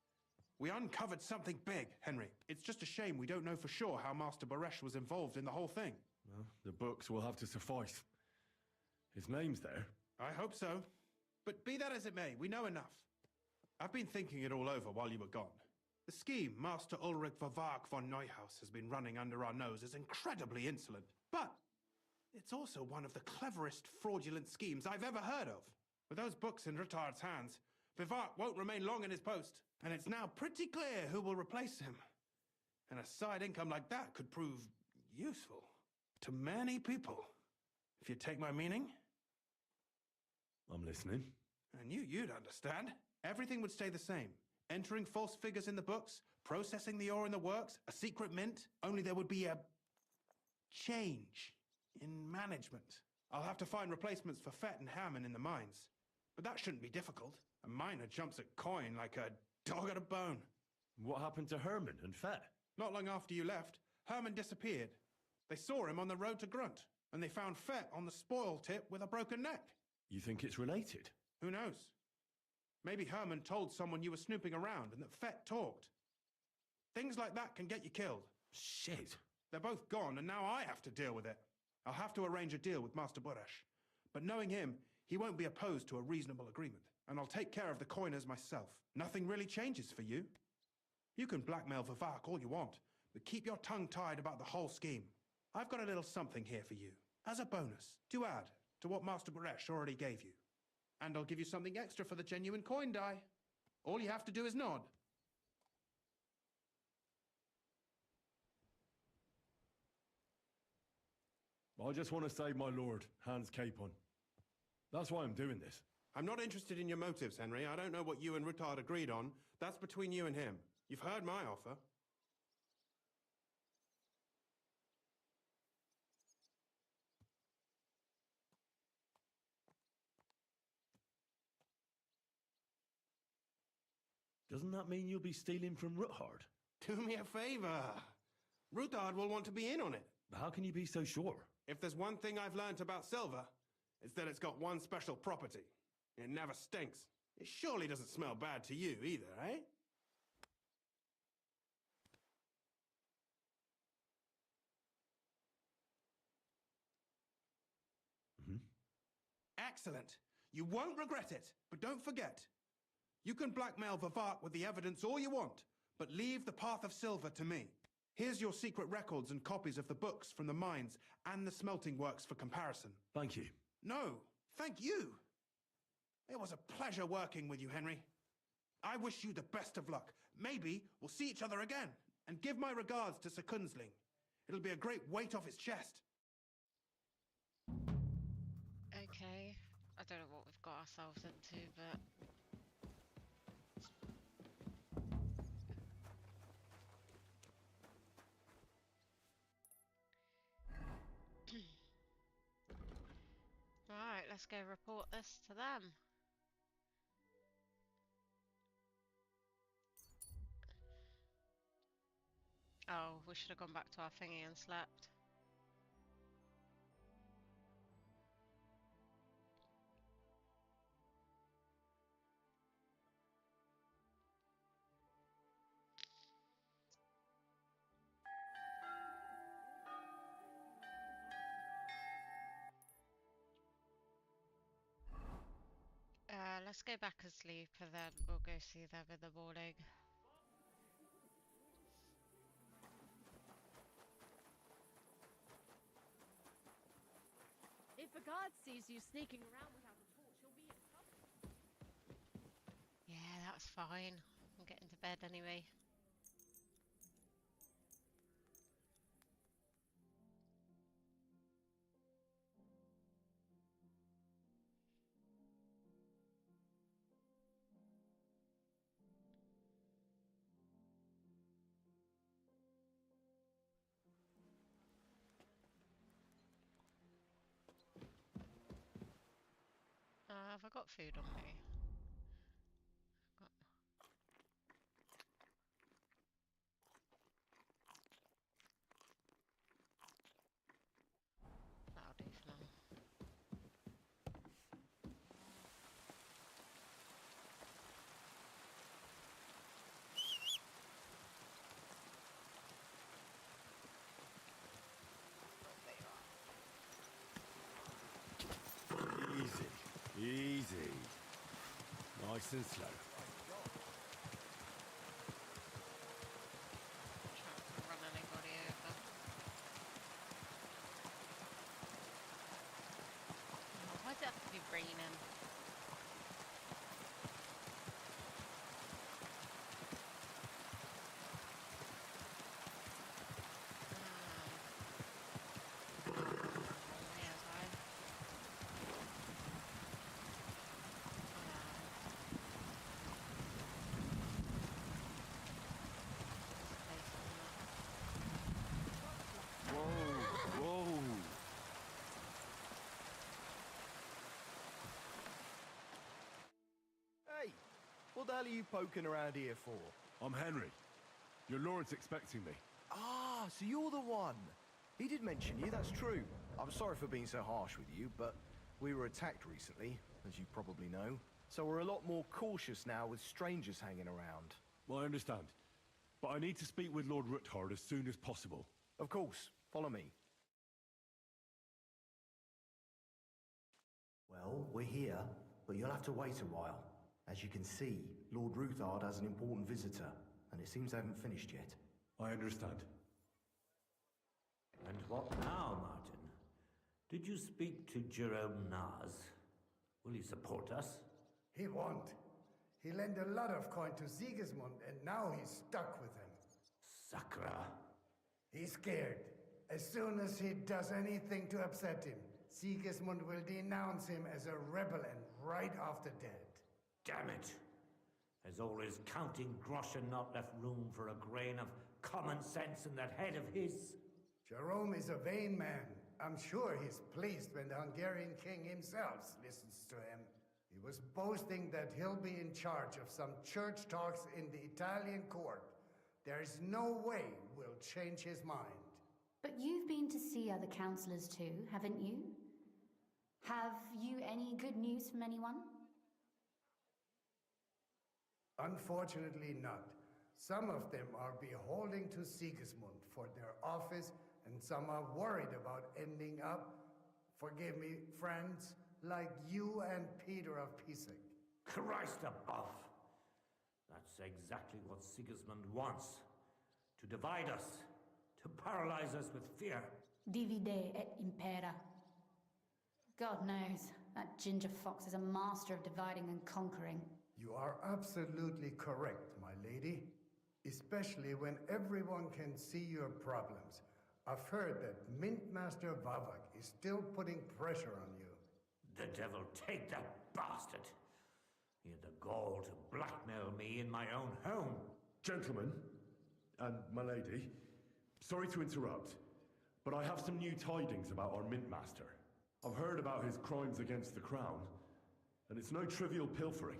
we uncovered something big, Henry. It's just a shame we don't know for sure how Master Baresh was involved in the whole thing. Well, the books will have to suffice. His name's there. I hope so. But be that as it may, we know enough. I've been thinking it all over while you were gone. The scheme Master Ulrich Vavak von Neuhaus has been running under our nose is incredibly insolent. But it's also one of the cleverest fraudulent schemes I've ever heard of. With those books in Rittard's hands, Vivak won't remain long in his post, and it's now pretty clear who will replace him. And a side income like that could prove useful to many people, if you take my meaning. I'm listening. I knew you'd understand. Everything would stay the same. Entering false figures in the books, processing the ore in the works, a secret mint, only there would be a change in management. I'll have to find replacements for Fett and Hammond in the mines. But that shouldn't be difficult. A miner jumps at coin like a dog at a bone. What happened to Herman and Fett? Not long after you left, Herman disappeared. They saw him on the road to Grunt, and they found Fett on the spoil tip with a broken neck. You think it's related? Who knows? Maybe Herman told someone you were snooping around and that Fett talked. Things like that can get you killed. Shit. They're both gone, and now I have to deal with it. I'll have to arrange a deal with Master Boresh. But knowing him, he won't be opposed to a reasonable agreement. And I'll take care of the coiners myself. Nothing really changes for you. You can blackmail Vivak all you want, but keep your tongue tied about the whole scheme. I've got a little something here for you, as a bonus, to add to what Master Boresh already gave you. And I'll give you something extra for the genuine coin die. All you have to do is nod. I just want to save my lord, Hans Capon. That's why I'm doing this. I'm not interested in your motives, Henry. I don't know what you and Rittard agreed on. That's between you and him. You've heard my offer. Doesn't that mean you'll be stealing from Ruthard? Do me a favor. Rittard will want to be in on it. How can you be so sure? If there's one thing I've learnt about silver, it's that it's got one special property. It never stinks. It surely doesn't smell bad to you either, eh? Excellent. You won't regret it. But don't forget, you can blackmail Vivak with the evidence all you want, but leave the path of silver to me. Here's your secret records and copies of the books from the mines and the smelting works for comparison. Thank you. No, thank you. It was a pleasure working with you, Henry. I wish you the best of luck. Maybe we'll see each other again. And give my regards to Sir Kunzling. It'll be a great weight off his chest. Okay. I don't know what we've got ourselves into, but... let's go report this to them. Oh, we should have gone back to our thingy and slept. Let's go back and sleep and then we'll go see them in the morning. If a guard sees you sneaking around without a torch, you'll be in trouble. Yeah, that's fine. I'm getting to bed anyway. Have I got food on me? That'll do for now. Easy, easy. Nice and slow. Trying to run anybody over. Oh, why does it have to be raining? Hey, what the hell are you poking around here for? I'm Henry. Your lord's expecting me. Ah, so you're the one. He did mention you, that's true. I'm sorry for being so harsh with you, but we were attacked recently, as you probably know. So we're a lot more cautious now with strangers hanging around. Well, I understand. But I need to speak with Lord Ruthard as soon as possible. Of course, follow me. Well, we're here, but you'll have to wait a while. As you can see, Lord Ruthard has an important visitor, and it seems they haven't finished yet. I understand. And what now, Martin? Did you speak to Jerome Naz? Will he support us? He won't. He lent a lot of coin to Sigismund, and now he's stuck with him. Sakra. He's scared. As soon as he does anything to upset him, Sigismund will denounce him as a rebel and right off the dead. Damn it! Has all his counting groschen not left room for a grain of common sense in that head of his? Jerome is a vain man. I'm sure he's pleased when the Hungarian king himself listens to him. He was boasting that he'll be in charge of some church talks in the Italian court. There's no way we'll change his mind. But you've been to see other councillors too, haven't you? Have you any good news from anyone? Unfortunately not. Some of them are beholden to Sigismund for their office, and some are worried about ending up, forgive me, friends, like you and Peter of Pisek. Christ above! That's exactly what Sigismund wants. To divide us. To paralyze us with fear. Divide et impera. God knows, that ginger fox is a master of dividing and conquering. You are absolutely correct, my lady. Especially when everyone can see your problems. I've heard that Mintmaster Vavak is still putting pressure on you. The devil take that bastard! He had the gall to blackmail me in my own home. Gentlemen, and my lady, sorry to interrupt, but I have some new tidings about our Mint Master. I've heard about his crimes against the crown, and it's no trivial pilfering.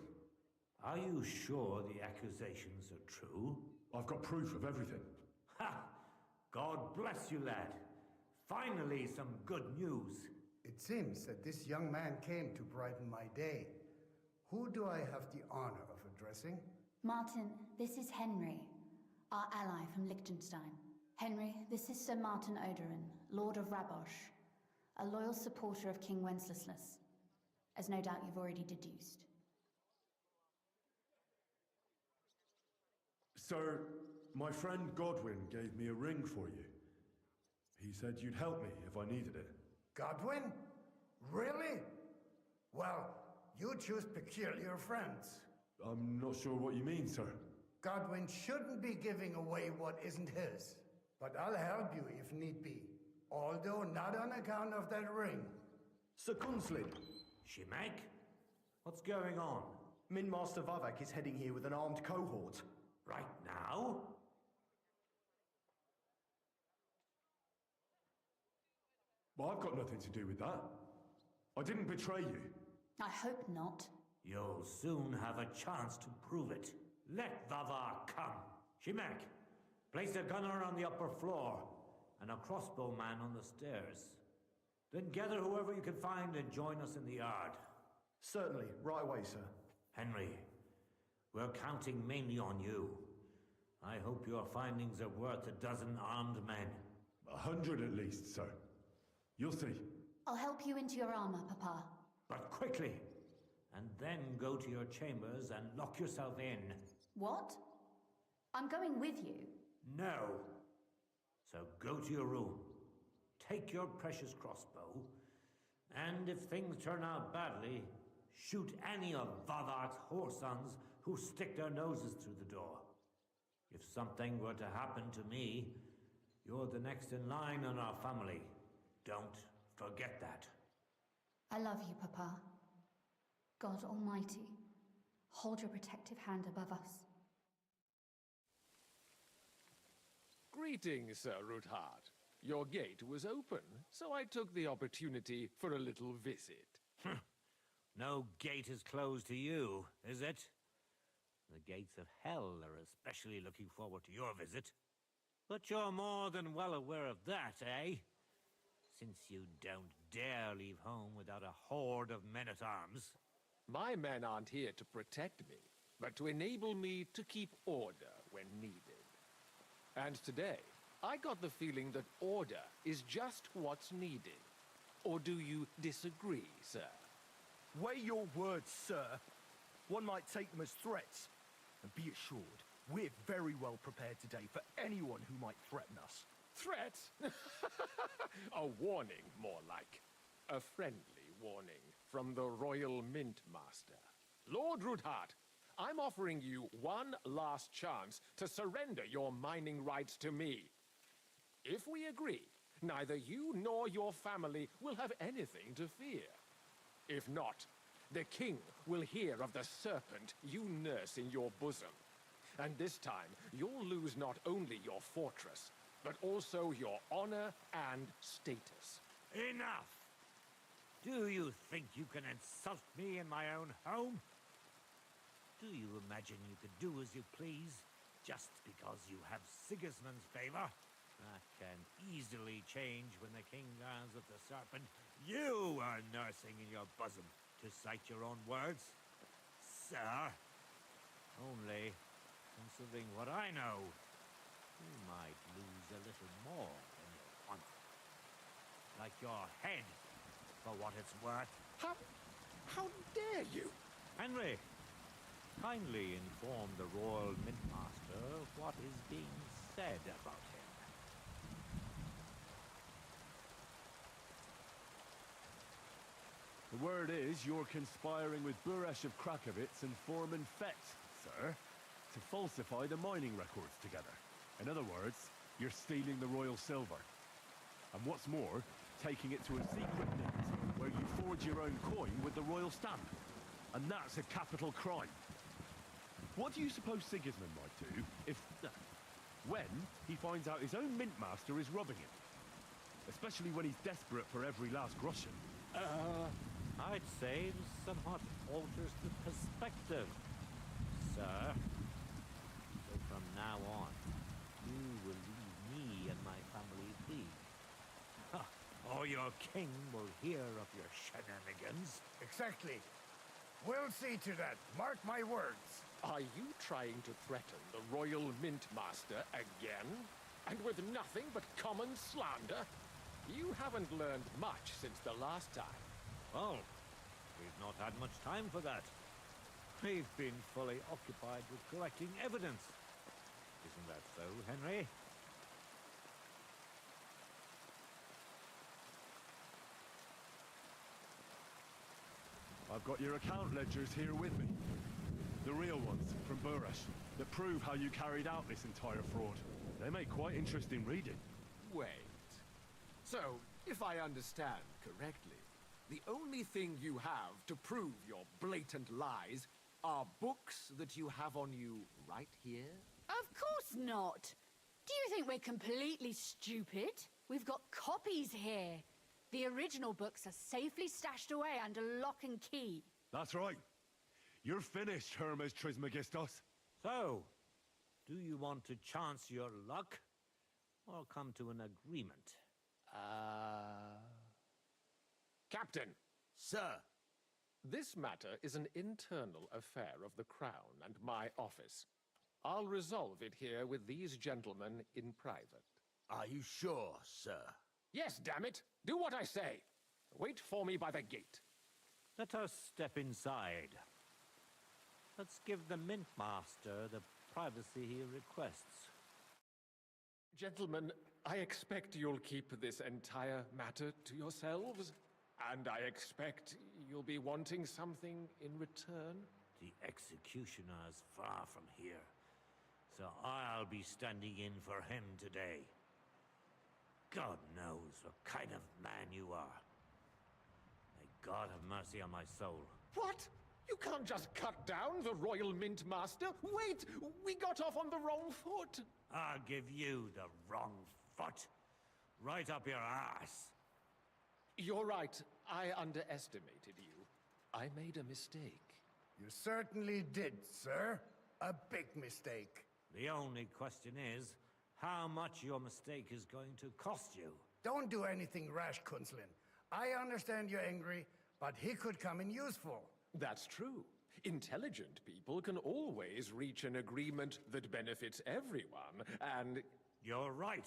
Are you sure the accusations are true? I've got proof of everything. Ha! God bless you, lad. Finally, some good news. It seems that this young man came to brighten my day. Who do I have the honor of addressing? Martin, this is Henry, our ally from Liechtenstein. Henry, this is Sir Martin Odorin, Lord of Rabosh, a loyal supporter of King Wenceslas, as no doubt you've already deduced. Sir, my friend Godwin gave me a ring for you. He said you'd help me if I needed it. Godwin? Really? Well, you choose peculiar friends. I'm not sure what you mean, sir. Godwin shouldn't be giving away what isn't his. But I'll help you if need be. Although not on account of that ring. Sir Gunslin. Shimek? What's going on? Min Master Vavak is heading here with an armed cohort. Right now? Well, I've got nothing to do with that. I didn't betray you. I hope not. You'll soon have a chance to prove it. Let Vavar come. Shimek, place a gunner on the upper floor and a crossbowman on the stairs. Then gather whoever you can find and join us in the yard. Certainly, right away, sir. Henry, we're counting mainly on you. I hope your findings are worth 12 armed men. 100 at least, sir. You'll see. I'll help you into your armor, Papa. But quickly! And then go to your chambers and lock yourself in. What? I'm going with you. No. So go to your room. Take your precious crossbow. And if things turn out badly, shoot any of Vavark's whoresons who stick their noses through the door. If something were to happen to me, you're the next in line in our family. Don't forget that. I love you, Papa. God Almighty, hold your protective hand above us. Greetings, Sir Ruthard. Your gate was open, so I took the opportunity for a little visit. No gate is closed to you, is it? The gates of hell are especially looking forward to your visit. But you're more than well aware of that, eh? Since you don't dare leave home without a horde of men-at-arms. My men aren't here to protect me, but to enable me to keep order when needed. And today, I got the feeling that order is just what's needed. Or do you disagree, sir? Weigh your words, sir. One might take them as threats. And be assured, we're very well prepared today for anyone who might threaten us. Threat? A warning, more like. A friendly warning from the Royal Mint Master. Lord Ruthard, I'm offering you one last chance to surrender your mining rights to me. If we agree, neither you nor your family will have anything to fear. If not, the king will hear of the serpent you nurse in your bosom. And this time, you'll lose not only your fortress, but also your honor and status. Enough! Do you think you can insult me in my own home? Do you imagine you could do as you please, just because you have Sigismund's favor? That can easily change when the king learns of the serpent you are nursing in your bosom, to cite your own words. Sir, only, considering what I know, you might lose a little more than you want. Like your head, for what it's worth. How dare you? Henry, kindly inform the Royal Mint Master of what is being said about him. The word is you're conspiring with Buresh of Krakowitz and Foreman Fett, sir, to falsify the mining records together. In other words, you're stealing the royal silver. And what's more, taking it to a secret mint where you forge your own coin with the royal stamp. And that's a capital crime. What do you suppose Sigismund might do if... when he finds out his own mint master is robbing him? Especially when he's desperate for every last groschen. I'd say this somewhat alters the perspective, sir. So from now on, you will leave me and my family be. Or your king will hear of your shenanigans. Exactly. We'll see to that. Mark my words. Are you trying to threaten the Royal Mint Master again? And with nothing but common slander? You haven't learned much since the last time. Well, we've not had much time for that. We've been fully occupied with collecting evidence. Isn't that so, Henry? I've got your account ledgers here with me. The real ones, from Burresh, that prove how you carried out this entire fraud. They make quite interesting reading. Wait. So, if I understand correctly, the only thing you have to prove your blatant lies are books that you have on you right here? Of course not. Do you think we're completely stupid? We've got copies here. The original books are safely stashed away under lock and key. That's right. You're finished, Hermes Trismegistos. So, do you want to chance your luck? Or come to an agreement? Captain! Sir! This matter is an internal affair of the Crown and my office. I'll resolve it here with these gentlemen in private. Are you sure, sir? Yes, damn it! Do what I say! Wait for me by the gate. Let us step inside. Let's give the Mint Master the privacy he requests. Gentlemen, I expect you'll keep this entire matter to yourselves. And I expect you'll be wanting something in return. The executioner's far from here, so I'll be standing in for him today. God knows what kind of man you are. May God have mercy on my soul. What? You can't just cut down the Royal Mint Master? Wait! We got off on the wrong foot! I'll give you the wrong foot. Right up your ass. You're right. I underestimated you. I made a mistake. You certainly did, sir. A big mistake. The only question is, how much your mistake is going to cost you. Don't do anything rash, Kunslin. I understand you're angry, but he could come in useful. That's true. Intelligent people can always reach an agreement that benefits everyone, and... You're right.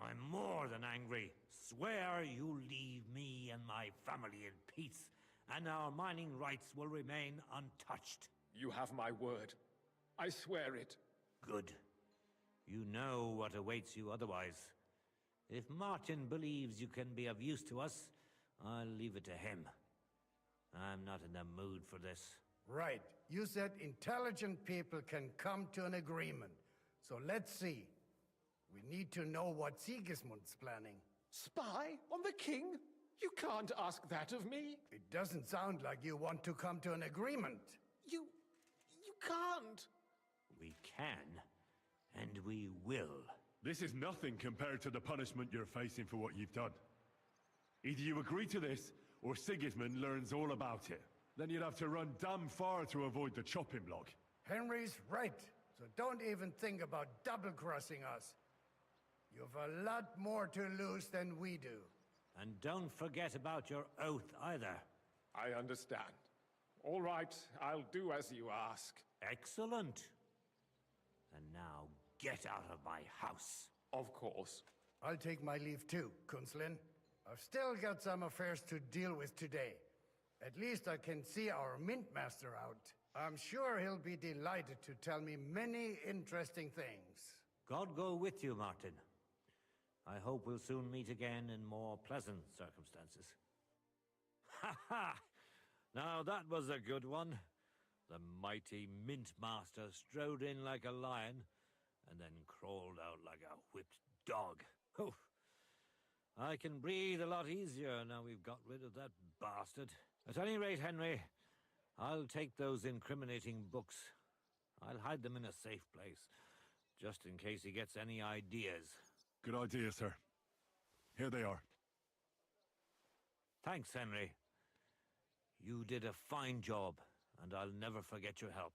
I'm more than angry. Swear you leave me and my family in peace, and our mining rights will remain untouched. You have my word. I swear it. Good. You know what awaits you otherwise. If Martin believes you can be of use to us, I'll leave it to him. I'm not in the mood for this. Right. You said intelligent people can come to an agreement. So let's see. We need to know what Sigismund's planning. Spy on the king? You can't ask that of me. It doesn't sound like you want to come to an agreement. You can't. We can, and we will. This is nothing compared to the punishment you're facing for what you've done. Either you agree to this, or Sigismund learns all about it. Then you'd have to run damn far to avoid the chopping block. Henry's right. So don't even think about double-crossing us. You've a lot more to lose than we do. And don't forget about your oath either. I understand. All right, I'll do as you ask. Excellent. And now get out of my house. Of course. I'll take my leave too, Kunslin. I've still got some affairs to deal with today. At least I can see our Mint Master out. I'm sure he'll be delighted to tell me many interesting things. God go with you, Martin. I hope we'll soon meet again in more pleasant circumstances. Ha ha! Now that was a good one. The mighty Mint Master strode in like a lion, and then crawled out like a whipped dog. Oof. I can breathe a lot easier now we've got rid of that bastard. At any rate, Henry, I'll take those incriminating books. I'll hide them in a safe place, just in case he gets any ideas. Good idea, sir. Here they are. Thanks, Henry. You did a fine job, and I'll never forget your help.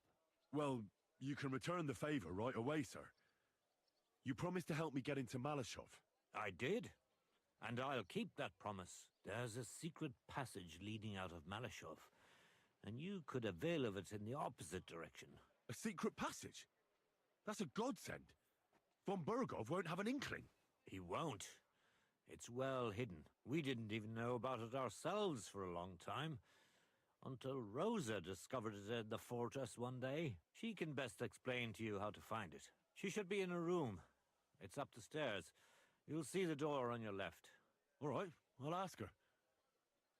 Well, you can return the favor right away, sir. You promised to help me get into Malashov. I did, and I'll keep that promise. There's a secret passage leading out of Malashov, and you could avail of it in the opposite direction. A secret passage? That's a godsend. Von Burgov won't have an inkling. He won't. It's well hidden. We didn't even know about it ourselves for a long time. Until Rosa discovered it in the fortress one day. She can best explain to you how to find it. She should be in a room. It's up the stairs. You'll see the door on your left. All right, I'll ask her.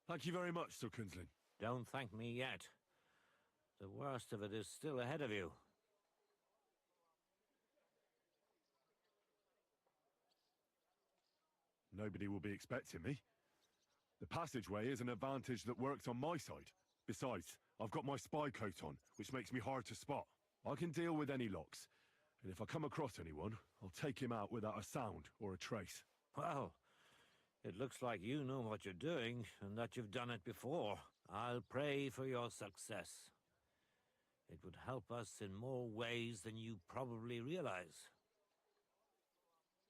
Thank you very much, Sir Kunzlin. Don't thank me yet. The worst of it is still ahead of you. Nobody will be expecting me. The passageway is an advantage that works on my side. Besides, I've got my spy coat on, which makes me hard to spot. I can deal with any locks, and if I come across anyone, I'll take him out without a sound or a trace. Well, it looks like you know what you're doing, and that you've done it before. I'll pray for your success. It would help us in more ways than you probably realize.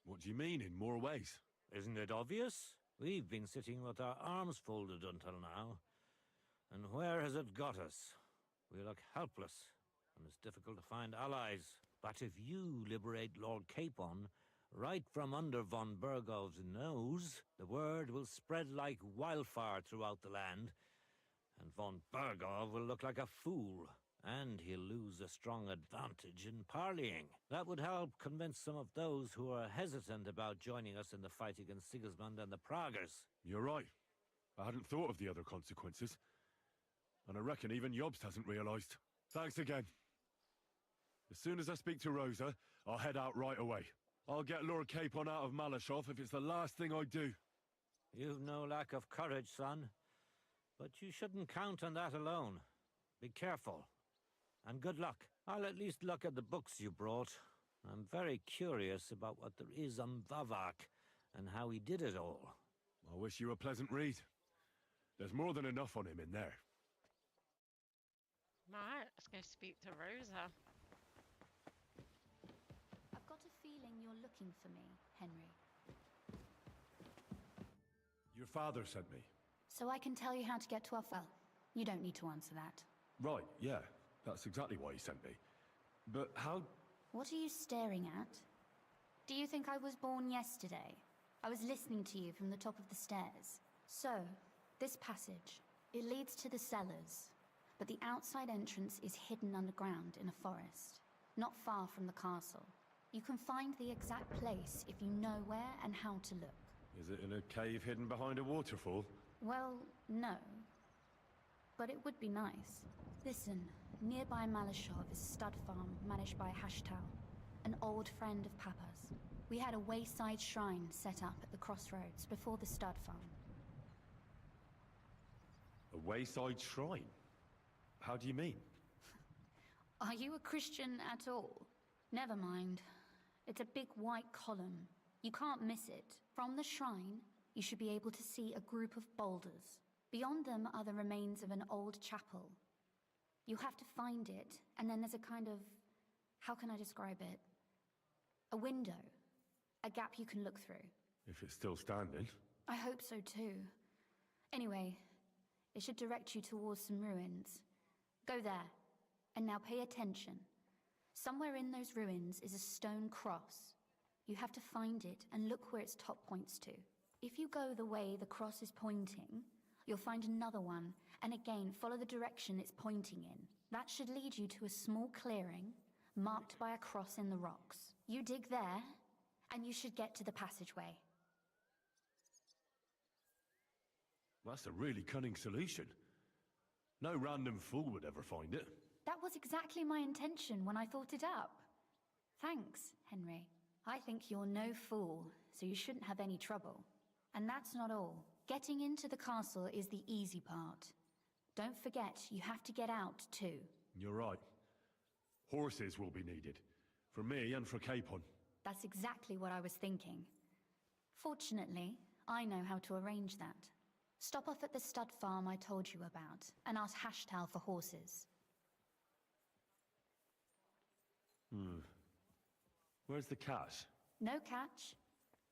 What do you mean, in more ways? Isn't it obvious? We've been sitting with our arms folded until now. And where has it got us? We look helpless, and it's difficult to find allies. But if you liberate Lord Capon, right from under von Burgov's nose, the word will spread like wildfire throughout the land, and von Burgov will look like a fool, and he'll lose a strong advantage in parleying. That would help convince some of those who are hesitant about joining us in the fight against Sigismund and the Praguers. You're right. I hadn't thought of the other consequences. And I reckon even Jobst hasn't realized. Thanks again. As soon as I speak to Rosa, I'll head out right away. I'll get Lord Capon out of Malashov if it's the last thing I do. You've no lack of courage, son. But you shouldn't count on that alone. Be careful. And good luck. I'll at least look at the books you brought. I'm very curious about what there is on Vavak and how he did it all. I wish you a pleasant read. There's more than enough on him in there. Right, let's go speak to Rosa. I've got a feeling you're looking for me, Henry. Your father sent me. So I can tell you how to get to our... Well, you don't need to answer that. Right, yeah. That's exactly why he sent me. But how... What are you staring at? Do you think I was born yesterday? I was listening to you from the top of the stairs. So, this passage, it leads to the cellars. But the outside entrance is hidden underground in a forest, not far from the castle. You can find the exact place if you know where and how to look. Is it in a cave hidden behind a waterfall? Well, no. But it would be nice. Listen, nearby Malashov is a stud farm managed by Hashtal, an old friend of Papa's. We had a wayside shrine set up at the crossroads before the stud farm. A wayside shrine? How do you mean? Are you a Christian at all? Never mind. It's a big white column. You can't miss it. From the shrine, you should be able to see a group of boulders. Beyond them are the remains of an old chapel. You have to find it, and then there's a kind of... how can I describe it? A window. A gap you can look through. If it's still standing. I hope so too. Anyway, it should direct you towards some ruins. Go there, and now pay attention. Somewhere in those ruins is a stone cross. You have to find it and look where its top points to. If you go the way the cross is pointing, you'll find another one, and again follow the direction it's pointing in. That should lead you to a small clearing, marked by a cross in the rocks. You dig there, and you should get to the passageway. That's a really cunning solution. No random fool would ever find it. That was exactly my intention when I thought it up. Thanks, Henry. I think you're no fool, so you shouldn't have any trouble. And that's not all. Getting into the castle is the easy part. Don't forget, you have to get out too. You're right. Horses will be needed. For me and for Capon. That's exactly what I was thinking. Fortunately, I know how to arrange that. Stop off at the stud farm I told you about and ask Hashtal for horses. Where's the cash? No catch.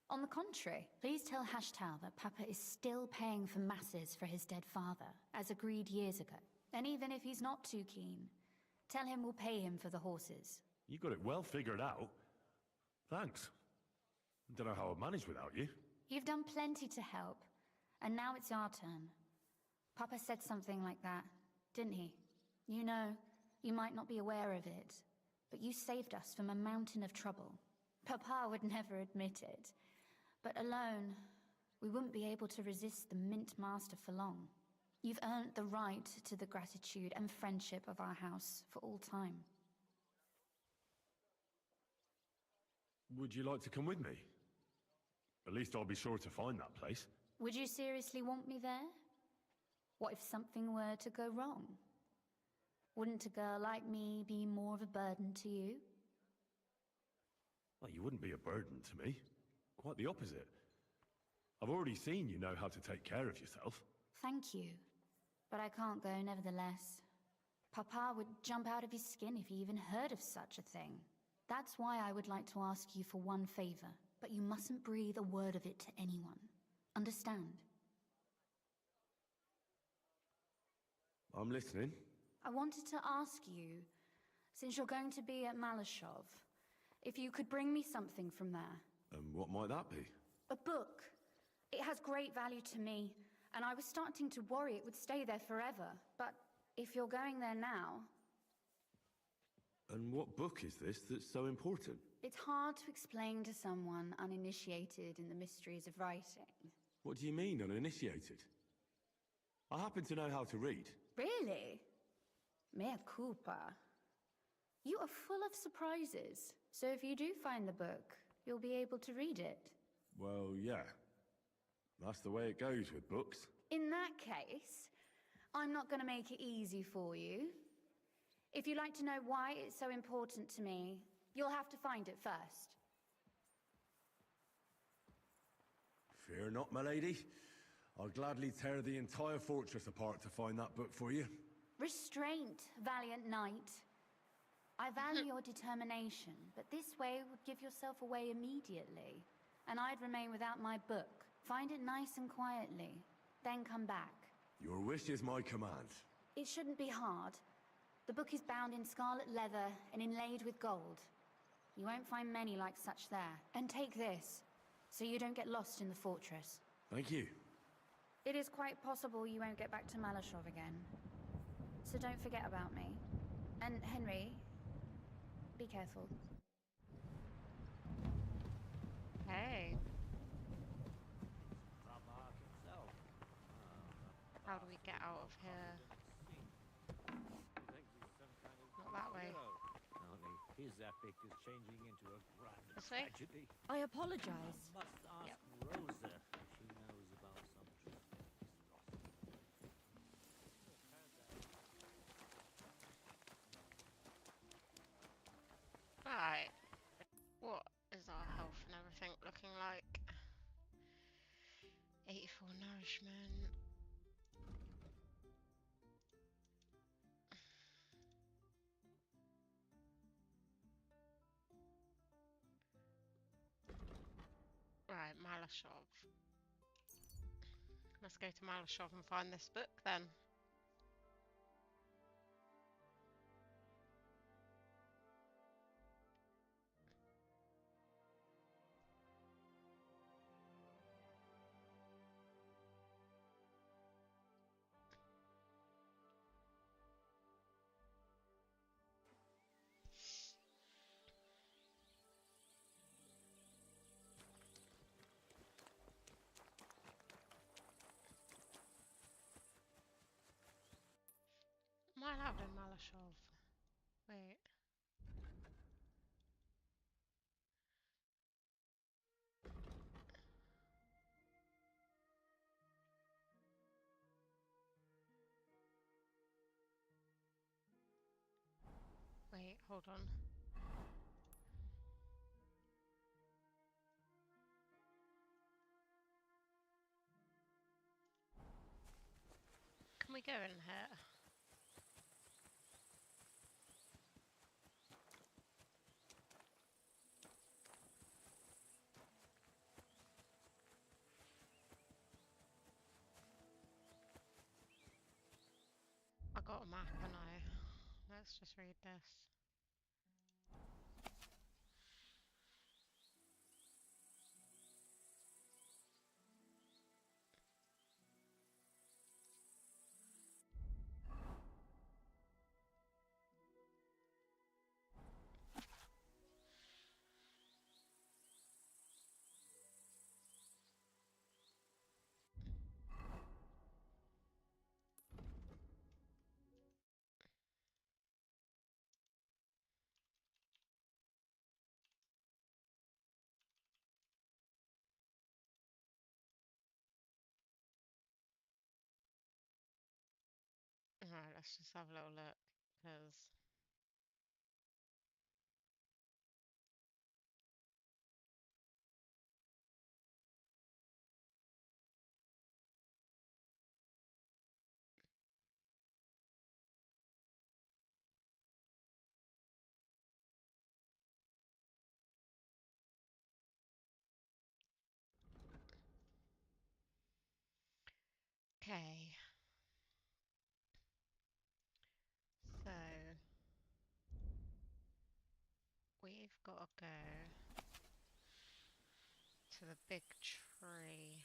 On the contrary, please tell Hashtal that Papa is still paying for masses for his dead father, as agreed years ago. And even if he's not too keen, tell him we'll pay him for the horses. You got it well figured out. Thanks. Don't know how I'd manage without you. You've done plenty to help, and now it's our turn. Papa said something like that, didn't he? You know, you might not be aware of it, but you saved us from a mountain of trouble. Papa would never admit it, but alone, we wouldn't be able to resist the Mint Master for long. You've earned the right to the gratitude and friendship of our house for all time. Would you like to come with me? At least I'll be sure to find that place. Would you seriously want me there? What if something were to go wrong? Wouldn't a girl like me be more of a burden to you? Well, you wouldn't be a burden to me. Quite the opposite. I've already seen you know how to take care of yourself. Thank you. But I can't go nevertheless. Papa would jump out of his skin if he even heard of such a thing. That's why I would like to ask you for one favor, but you mustn't breathe a word of it to anyone. Understand? I'm listening. I wanted to ask you, since you're going to be at Malashov, if you could bring me something from there. And what might that be? A book. It has great value to me, and I was starting to worry it would stay there forever. But if you're going there now... And what book is this that's so important? It's hard to explain to someone uninitiated in the mysteries of writing. What do you mean, uninitiated? I happen to know how to read. Really? Mea culpa. You are full of surprises. So if you do find the book, you'll be able to read it. Well, yeah. That's the way it goes with books. In that case, I'm not going to make it easy for you. If you'd like to know why it's so important to me, you'll have to find it first. Fear not, my lady. I'll gladly tear the entire fortress apart to find that book for you. Restraint, valiant knight. I value your determination, but this way would give yourself away immediately, and I'd remain without my book. Find it nice and quietly, then come back. Your wish is my command. It shouldn't be hard. The book is bound in scarlet leather and inlaid with gold. You won't find many like such there. And take this, so you don't get lost in the fortress. Thank you. It is quite possible you won't get back to Malashov again. So don't forget about me. And Henry, be careful. Hey. How do we get out of here? Not that way. His epic is changing into a grand This way? tragedy. I apologize. Must ask Rosa if she knows about some truth. Right. What is our health and everything looking like? 84 nourishment. Right, Malashov. Let's go to Malashov and find this book then. Am I allowed in Malashov? Wait. Wait, hold on. we going here? I got a map and let's just read this. Alright, let's just have a little look, because... Okay. So... we've got to go to the big tree.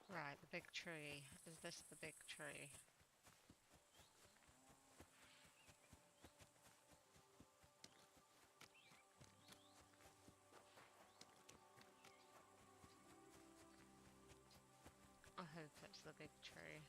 Right, the big tree. Is this the big tree? I hope it's the big tree.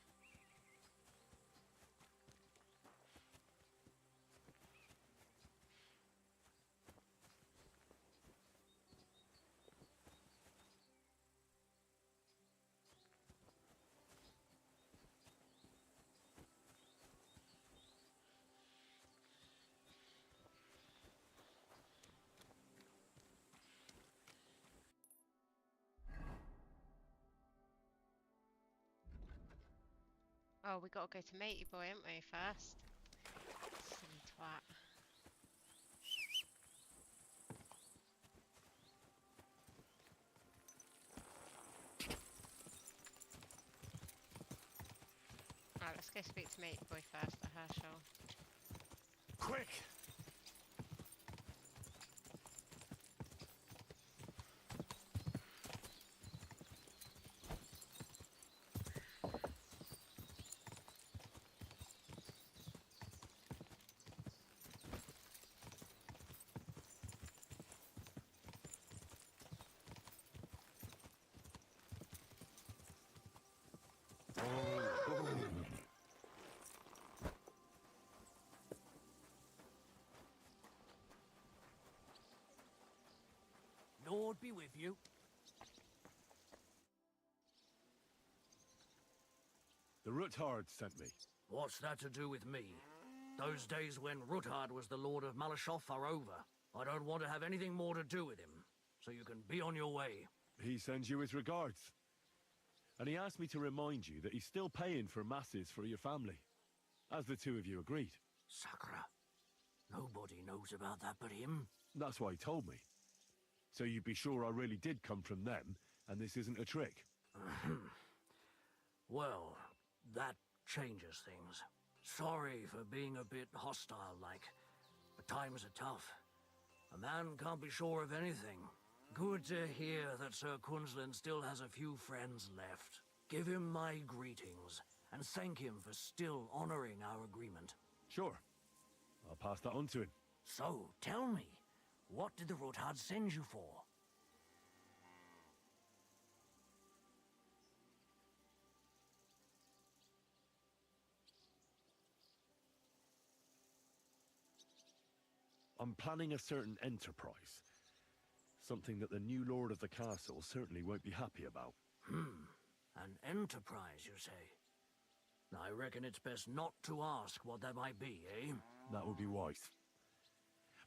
Oh, we gotta go to Matey Boy, haven't we, first? Silly twat. Alright, let's go speak to Matey Boy first at Herschel. Quick! Lord be with you. The Ruthard sent me. What's that to do with me? Those days when Ruthard was the Lord of Malashoff are over. I don't want to have anything more to do with him, so you can be on your way. He sends you his regards. And he asked me to remind you that he's still paying for masses for your family, as the two of you agreed. Sakra. Nobody knows about that but him. That's why he told me. So you'd be sure I really did come from them, and this isn't a trick. Well, that changes things. Sorry for being a bit hostile-like, but times are tough. A man can't be sure of anything. Good to hear that Sir Quinlan still has a few friends left. Give him my greetings, and thank him for still honoring our agreement. Sure. I'll pass that on to him. So, tell me, what did the Ruthard send you for? I'm planning a certain enterprise. Something that the new lord of the castle certainly won't be happy about. An enterprise, you say? I reckon it's best not to ask what that might be, eh? That would be wise.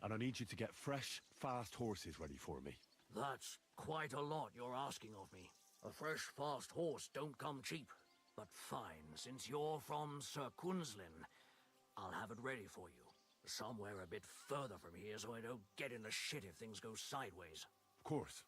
and I need you to get fresh, fast horses ready for me. That's quite a lot you're asking of me. A fresh, fast horse don't come cheap. But fine, since you're from Sir Quinslin, I'll have it ready for you. Somewhere a bit further from here so I don't get in the shit if things go sideways. Of course.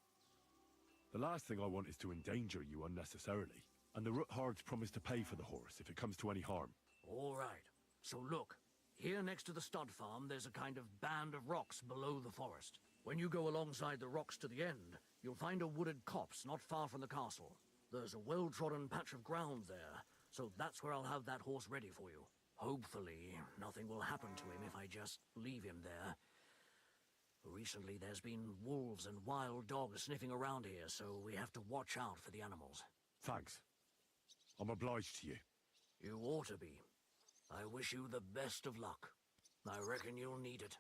The last thing I want is to endanger you unnecessarily. And the Roothards promise to pay for the horse if it comes to any harm. All right. So look, here next to the stud farm, there's a kind of band of rocks below the forest. When you go alongside the rocks to the end, you'll find a wooded copse not far from the castle. There's a well-trodden patch of ground there, so that's where I'll have that horse ready for you. Hopefully, nothing will happen to him if I just leave him there. Recently, there's been wolves and wild dogs sniffing around here, so we have to watch out for the animals. Thanks. I'm obliged to you. You ought to be. I wish you the best of luck. I reckon you'll need it.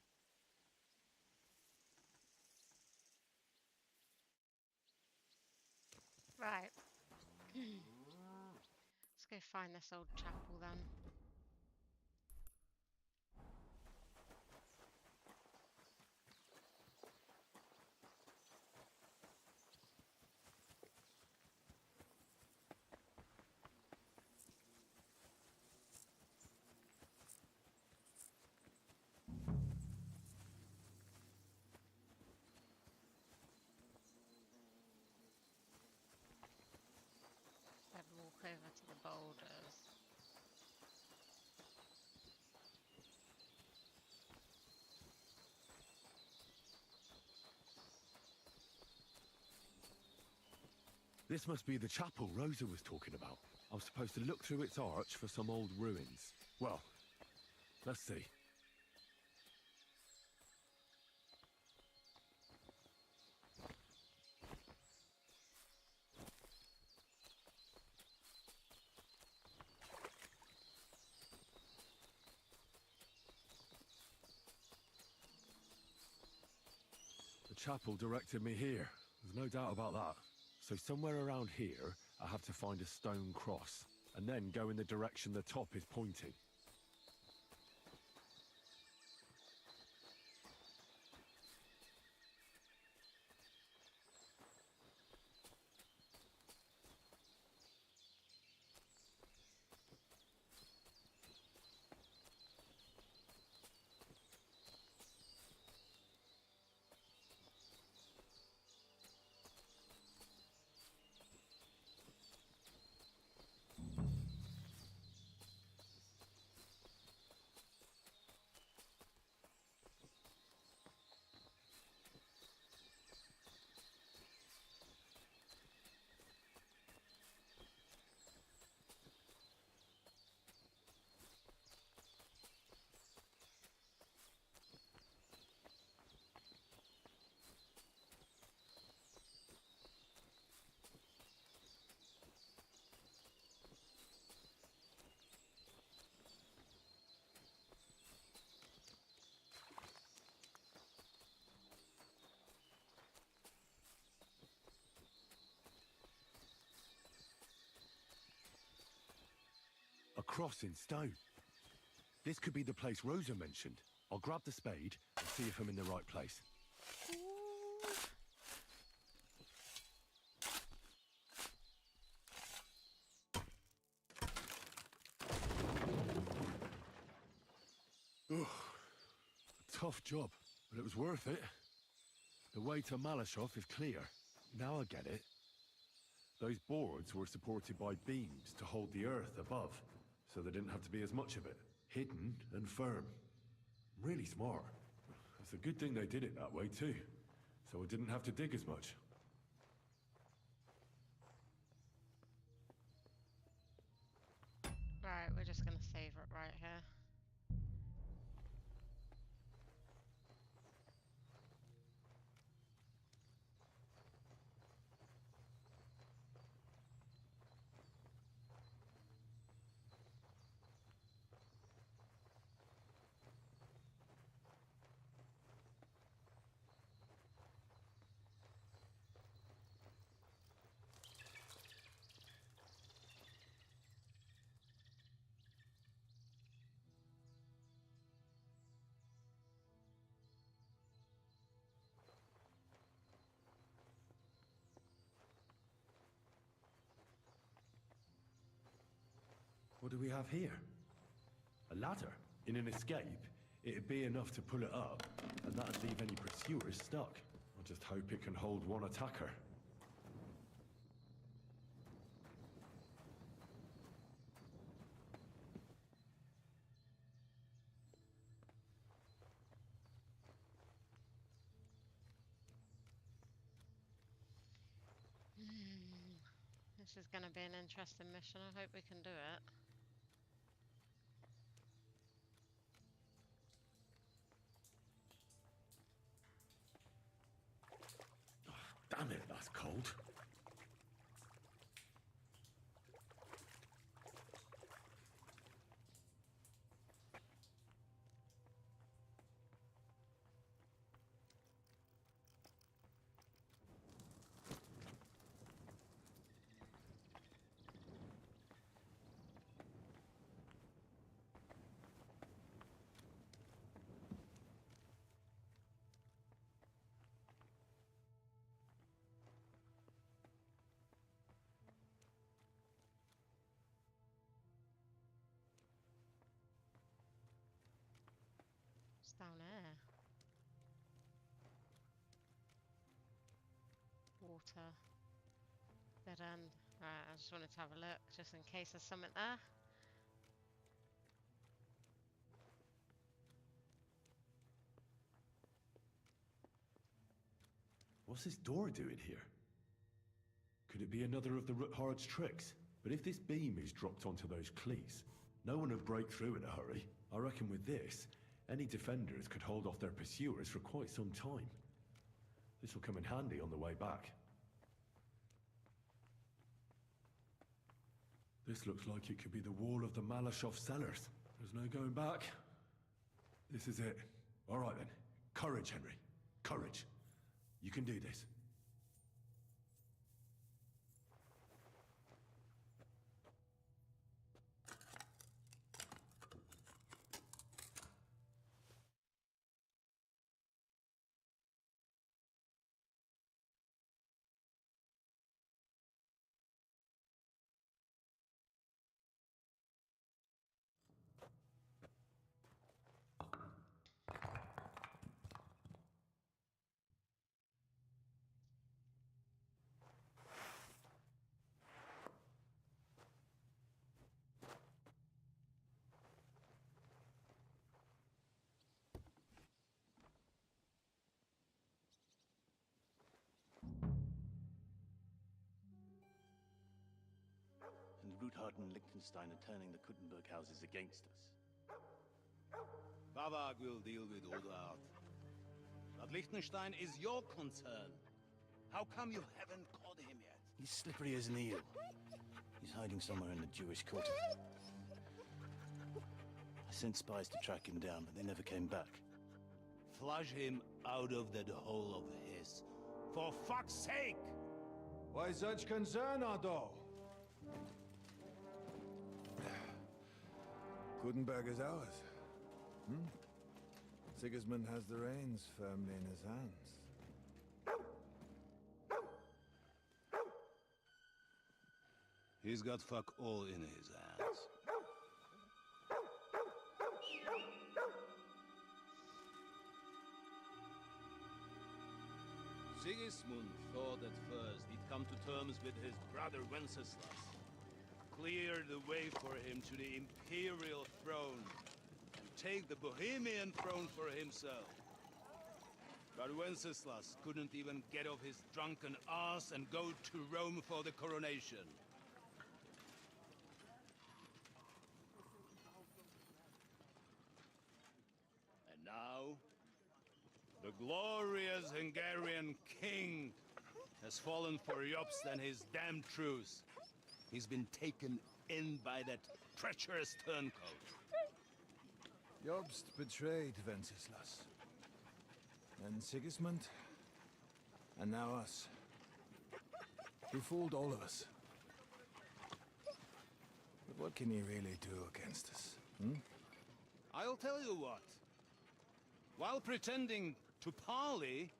Right. Let's go find this old chapel then. I'd walk over to the boulders. This must be the chapel Rosa was talking about. I'm supposed to look through its arch for some old ruins. Well, let's see. The chapel directed me here. There's no doubt about that. So somewhere around here, I have to find a stone cross, and then go in the direction the top is pointing. A cross in stone. This could be the place Rosa mentioned. I'll grab the spade and see if I'm in the right place. Ugh. A tough job, but it was worth it. The way to Malashov is clear. Now I get it. Those boards were supported by beams to hold the earth above, so there didn't have to be as much of it. Hidden and firm. Really smart. It's a good thing they did it that way too, so I didn't have to dig as much. Right, we're just gonna save it right here. What do we have here? A ladder? In an escape, it'd be enough to pull it up, and that'd leave any pursuers stuck. I just hope it can hold one attacker. This is going to be an interesting mission. I hope we can do it. Damn it, that's cold. It's down here. Water. Dead end. Right, I just wanted to have a look, just in case there's something there. What's this door doing here? Could it be another of the Ruthard's tricks? But if this beam is dropped onto those cleats, no one would break through in a hurry. I reckon with this, any defenders could hold off their pursuers for quite some time. This will come in handy on the way back. This looks like it could be the wall of the Malashov cellars. There's no going back. This is it. All right then. Courage, Henry. Courage. You can do this. And Ruthard and Liechtenstein are turning the Kuttenberg houses against us. Bavag will deal with Ruthard. But Liechtenstein is your concern. How come you haven't caught him yet? He's slippery as an eel. He's hiding somewhere in the Jewish quarter. I sent spies to track him down, but they never came back. Flush him out of that hole of his. For fuck's sake! Why such concern, Otto? Kuttenberg is ours. Sigismund has the reins firmly in his hands. He's got fuck all in his hands. Sigismund thought at first he'd come to terms with his brother Wenceslas. Clear the way for him to the imperial throne and take the Bohemian throne for himself. But Wenceslas couldn't even get off his drunken ass and go to Rome for the coronation. And now, the glorious Hungarian king has fallen for Jobst and his damned truce. He's been taken in by that treacherous turncoat. Jobst betrayed Wenceslas. And Sigismund. And now us. He fooled all of us. But what can he really do against us? I'll tell you what. While pretending to parley,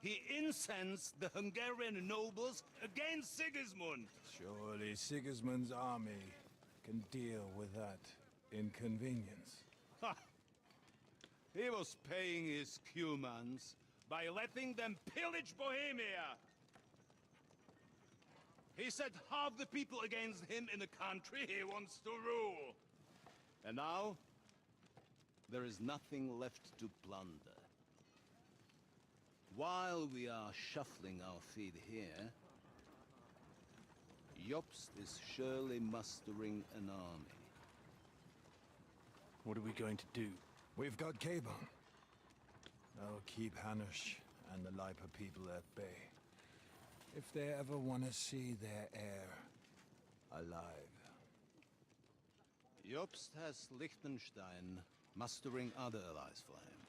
he incensed the Hungarian nobles against Sigismund. Surely Sigismund's army can deal with that inconvenience. Ha! He was paying his humans by letting them pillage Bohemia. He set half the people against him in the country he wants to rule. And now, there is nothing left to plunder. While we are shuffling our feet here, Jobst is surely mustering an army. What are we going to do? We've got Cabon. I'll keep Hanush and the Lipa people at bay. If they ever want to see their heir alive. Jobst has Liechtenstein mustering other allies for him.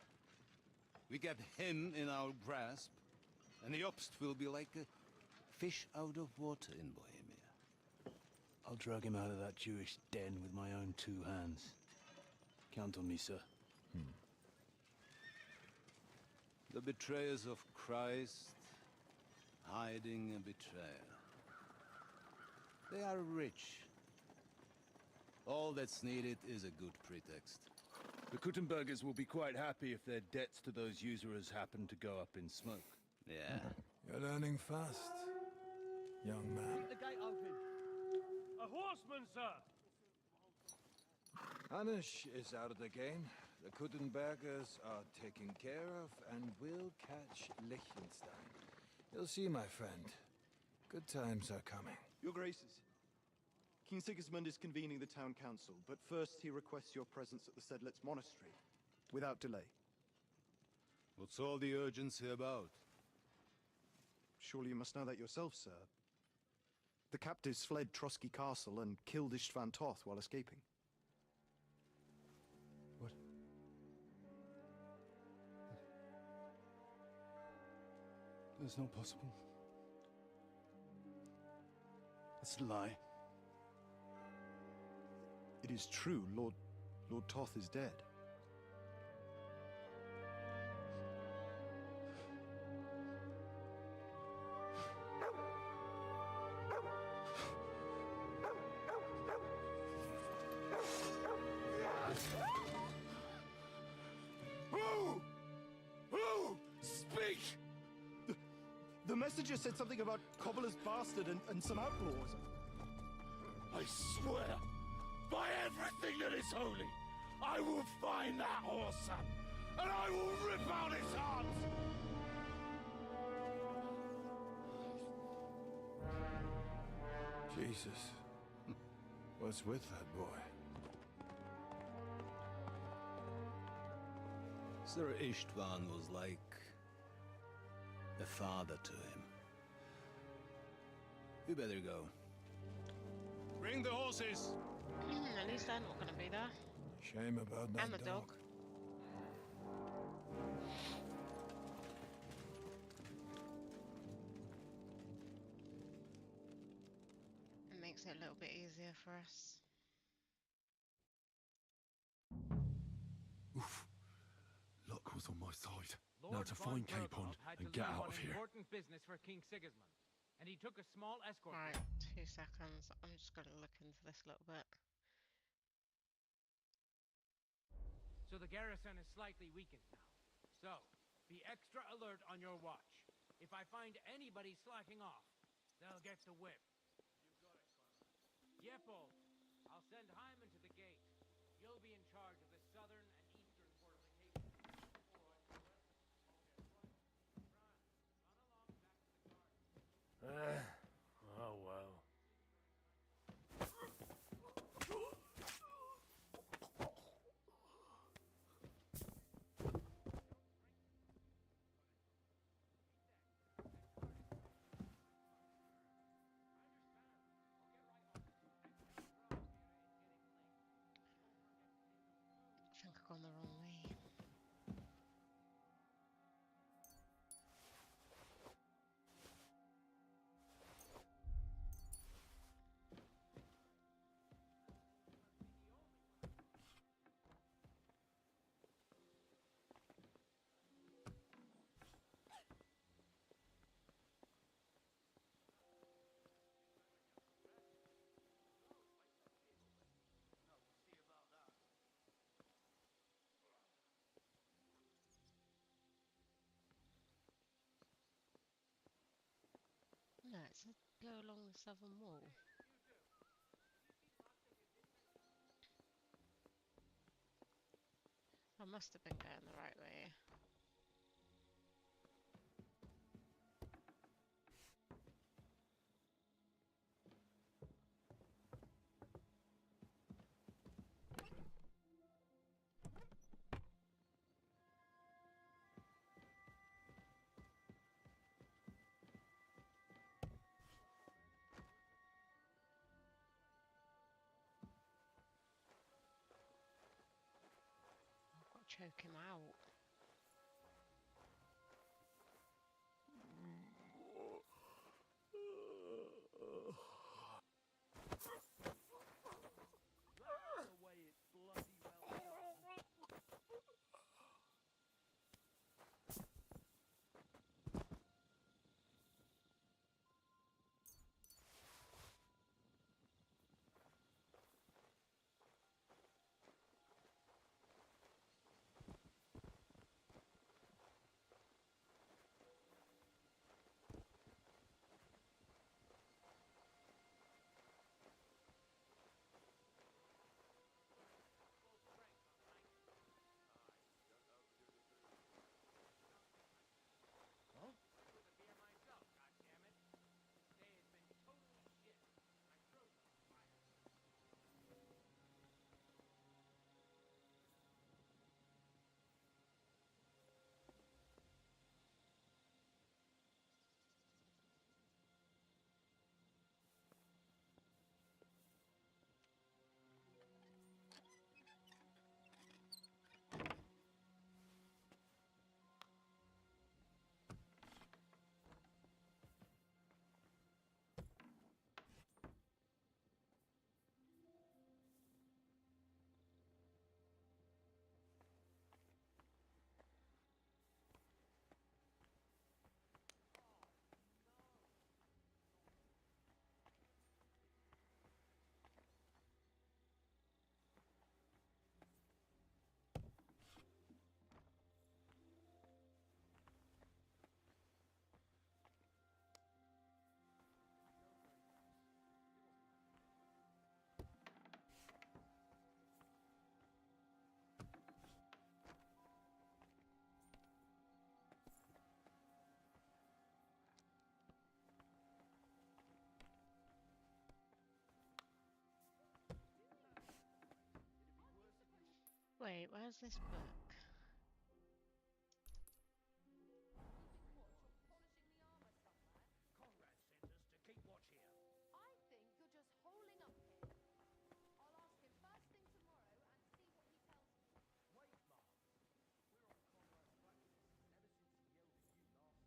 We get him in our grasp, and Jobst will be like a fish out of water in Bohemia. I'll drag him out of that Jewish den with my own 2 hands. Count on me, sir. The betrayers of Christ, hiding a betrayal. They are rich. All that's needed is a good pretext. The Kuttenbergers will be quite happy if their debts to those usurers happen to go up in smoke. Yeah. You're learning fast, young man. Keep the gate open. A horseman, sir! Hanush is out of the game. The Kuttenbergers are taken care of, and we'll catch Liechtenstein. You'll see, my friend. Good times are coming. Your Graces, King Sigismund is convening the town council, but first he requests your presence at the Sedlitz monastery, without delay. What's all the urgency about? Surely you must know that yourself, sir. The captives fled Trotsky Castle and killed Istvan Toth while escaping. What? That's not possible. That's a lie. It is true, Lord Toth is dead. Who? Speak! The messenger said something about Cobbler's bastard and some outlaws. I swear, by everything that is holy, I will find that whoreson, and I will rip out his heart! Jesus. What's with that boy? Sir Istvan was like a father to him. You better go. Bring the horses! At least they're not going to be there. Shame about that And the dog. It makes it a little bit easier for us. Oof. Luck was on my side. Now to find Capon and get out of here. Important business for King Sigismund, and he took a small escort. Right, 2 seconds. I'm just going to look into this a little bit. So the garrison is slightly weakened now. So, be extra alert on your watch. If I find anybody slacking off, they'll get the whip. Yepo, I'll send Hyman to the gate. You'll be in charge of the southern and eastern fortifications. Oh well. I think I've gone the wrong way. Right, so go along the southern wall. I must have been going the right way. I've got to choke him out. Wait, where's this book? Conrad sent us to keep watch here. I think you're just holding up here. I'll ask him first thing tomorrow and see what he tells me. Wait, Mark. We're on Conrad's practice ever since he yelled at you last time. I reckon you are too. So what do you say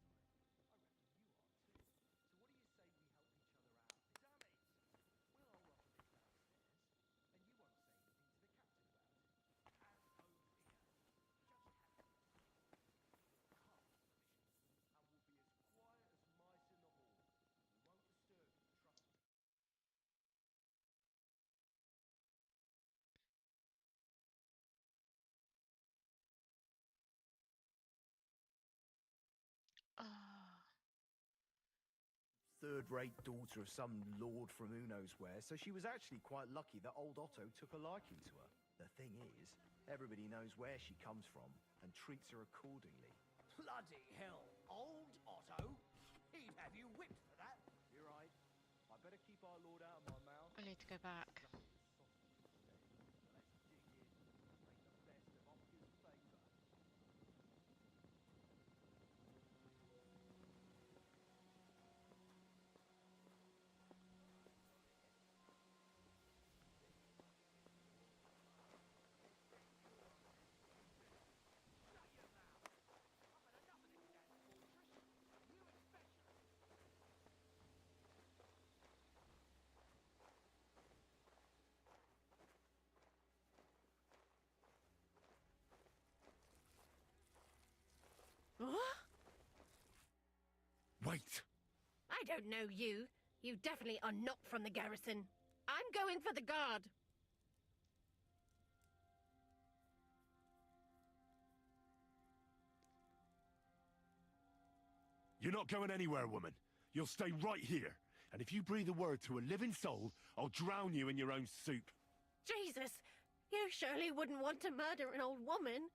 we help each other out a bit? Damn it! We'll hole up a bit downstairs, and you won't say anything to the captain about it. Have no fear. Just have to listen. He will come with permission. And we'll be as quiet as mice in the hall. We won't disturb you, trust me. Ah. Third-rate daughter of some lord from who knows where, so she was actually quite lucky that old Otto took a liking to her. The thing is, everybody knows where she comes from and treats her accordingly. Bloody hell, old Otto? He'd have you whipped for that. You're right. I better keep our lord out of my mouth. I need to go back. Let's dig in and make the best of Otto's favour. Wait! I don't know you. You definitely are not from the garrison. I'm going for the guard. You're not going anywhere, woman. You'll stay right here. And if you breathe a word to a living soul, I'll drown you in your own soup. Jesus! You surely wouldn't want to murder an old woman.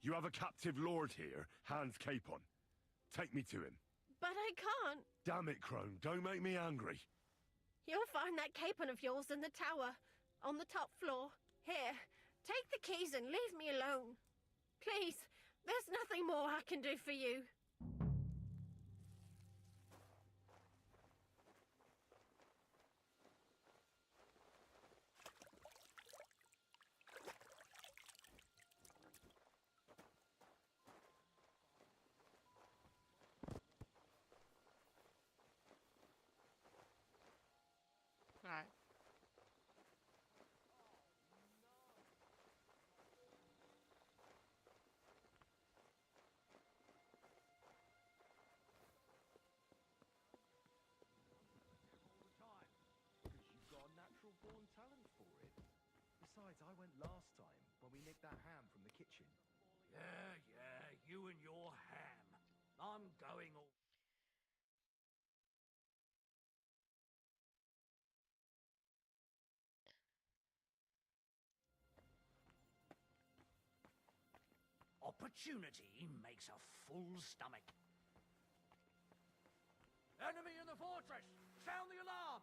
You have a captive lord here, Hans Capon. Take me to him. But I can't. Damn it, Crone, don't make me angry. You'll find that capon of yours in the tower, on the top floor. Here, take the keys and leave me alone. Please, there's nothing more I can do for you. Right. Because you've got a natural born talent for it. Besides, I went last time when we nicked that ham from the kitchen. Yeah, you and your ham. I'm going all... Opportunity makes a full stomach. Enemy in the fortress! Sound the alarm!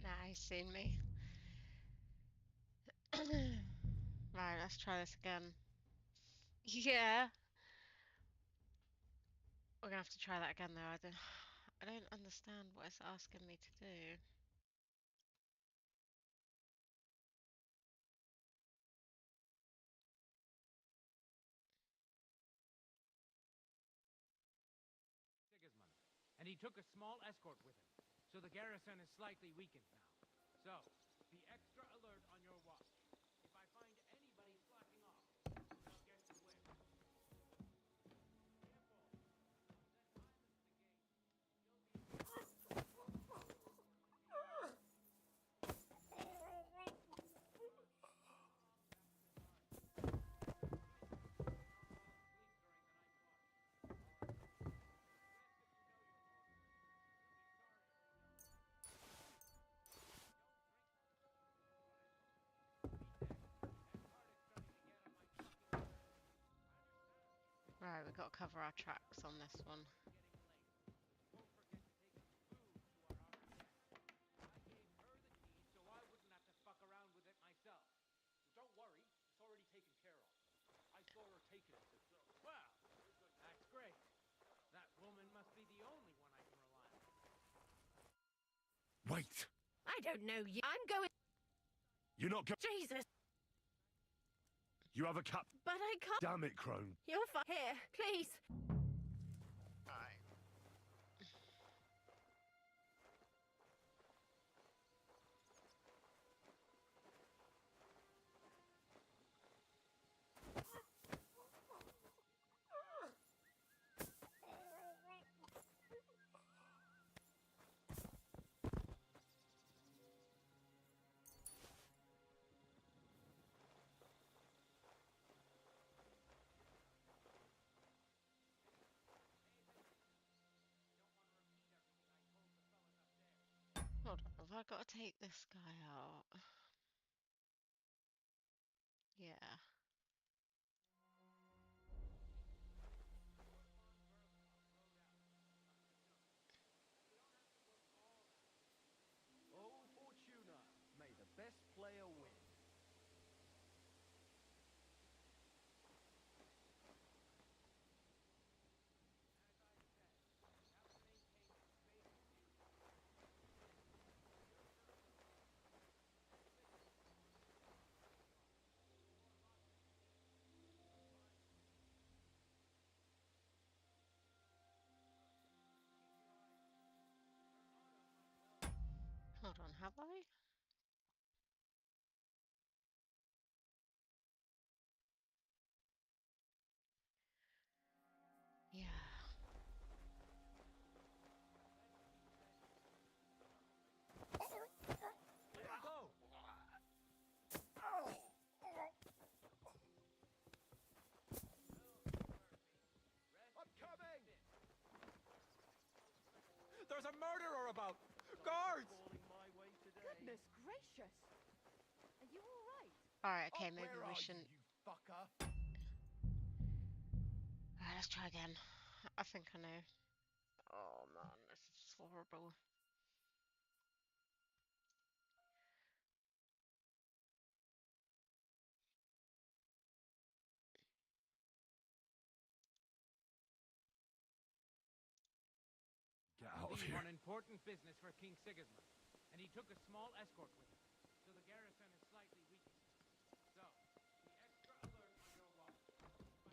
Nah, he's seen me. Right, let's try this again. Yeah. We're gonna have to try that again though. I don't understand what it's asking me to do. Sigismund, and he took a small escort with him, so the garrison is slightly weakened now. So, be extra alert on your watch. If I find anybody slacking off, they'll get the whip. Right, we've got to cover our tracks on this one. So I wouldn't have to fuck around with it myself. Don't worry, it's already taken care of. I saw her taking it. Well, that's great. That woman must be the only one I can rely on. Wait! I don't know you. I'm going... You're not go- Jesus! You have a cap- But I can't... Damn it, Crone. You're here, please. Alright. Hold on, have I got to take this guy out? Yeah. Oh, Fortuna, may the best player win. Hold on, have I? Yeah. Go! a murderer about! Guards! Goodness gracious! Are you all right? Alright, okay, maybe Where we are shouldn't. you, fucker? Alright, let's try again. I think I know. Oh man, this is horrible. Get I out of believe here. on important business for King Sigismund, and he took a small escort with him, so the garrison is slightly weakened. So, be extra alert on your watch. If I find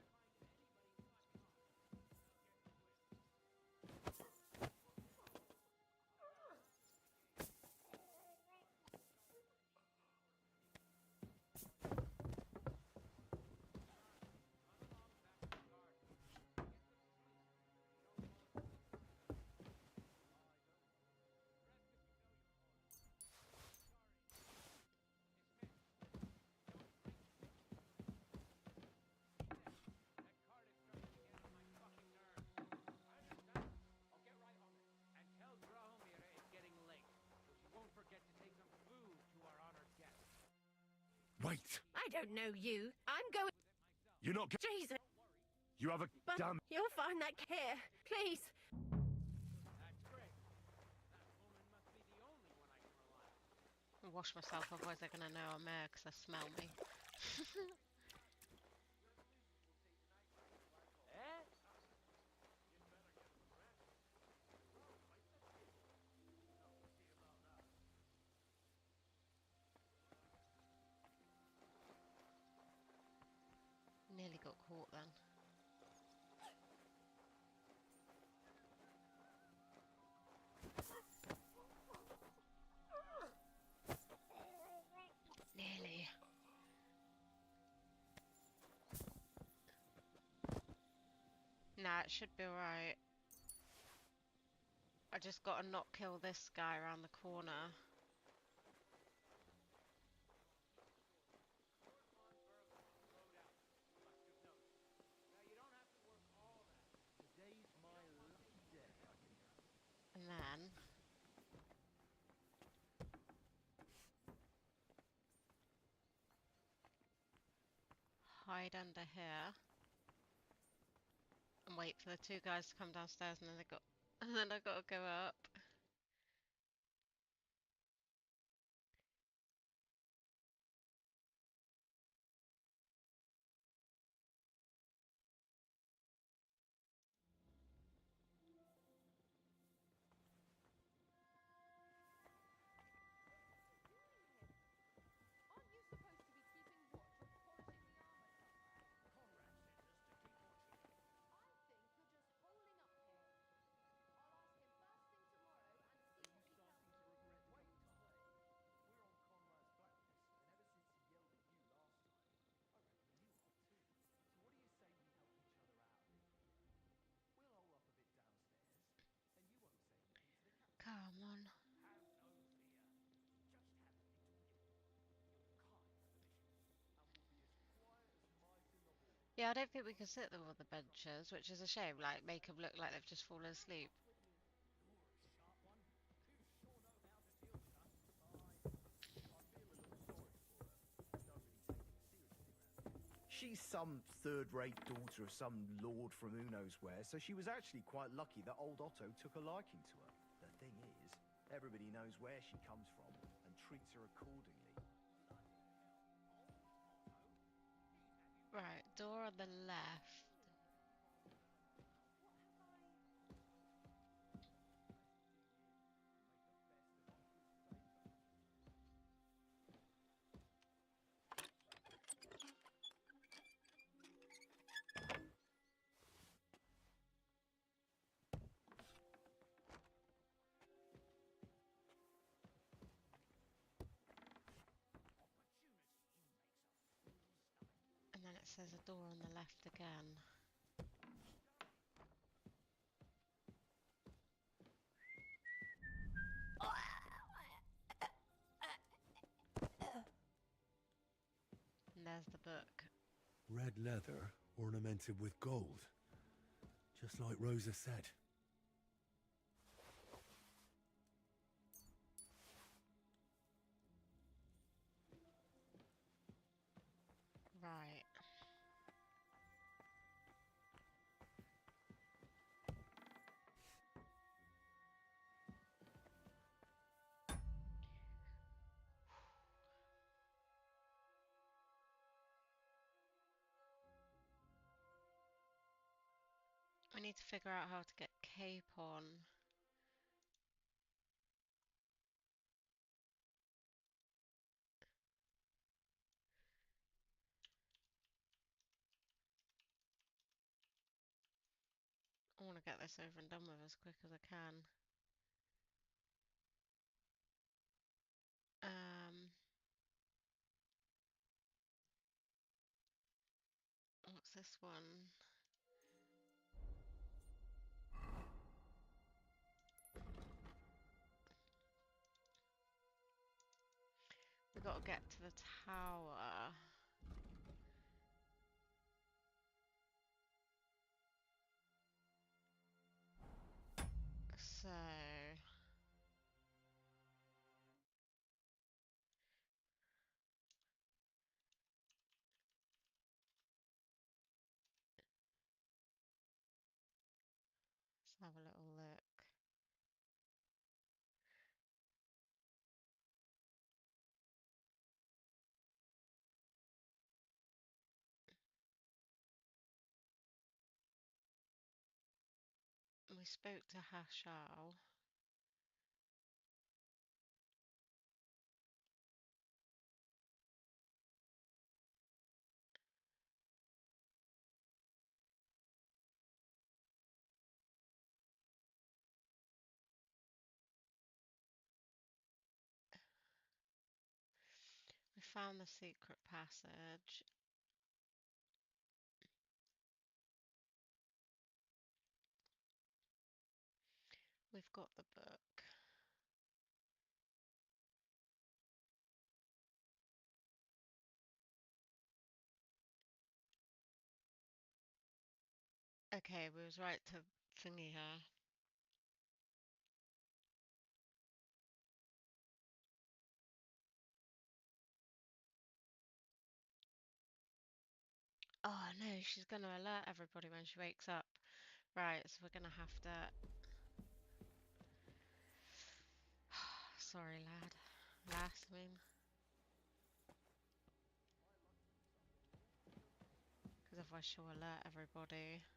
anybody slacking off, I'll get to it. And tell Drahomir it's getting late, so she won't forget to take some food to our honored guests. Wait! I don't know you. I'm going. You're not Jesus. You have a But damn... you'll find that here. Please. That's great. That woman must be the only one I can rely on. I'll wash myself, otherwise they're gonna know I'm there because they smell me. Eh? Nearly got caught then. Nearly. Nah, it should be alright. I just gotta not kill this guy around the corner. And then hide under here and wait for the two guys to come downstairs, and then I gotta go up. Aren't you supposed to be keeping watch or polishing the armor somewhere? I think you're just holding up here. I'll ask him first thing tomorrow and see what he tells me. Come on. Yeah, I don't think we can sit them on the benches, which is a shame. Like, make them look like they've just fallen asleep. She's some third-rate daughter of some lord from who knows where, so she was actually quite lucky that old Otto took a liking to her. The thing is, everybody knows where she comes from and treats her accordingly. Right, door on the left. And then it says a door on the left again. And there's the book. Red leather ornamented with gold. Just like Rosa said. Right. We need to figure out how to get Cape on. I want to get this over and done with as quick as I can. What's this one? We got to get to the tower. So let's have a little look. We spoke to Hashao. We found the secret passage. We've got the book. Okay, we was right to thingy her. Oh no, she's going to alert everybody when she wakes up. Right, so we're going to have to... Sorry, lad. Lass, I mean. Because otherwise she'll alert everybody.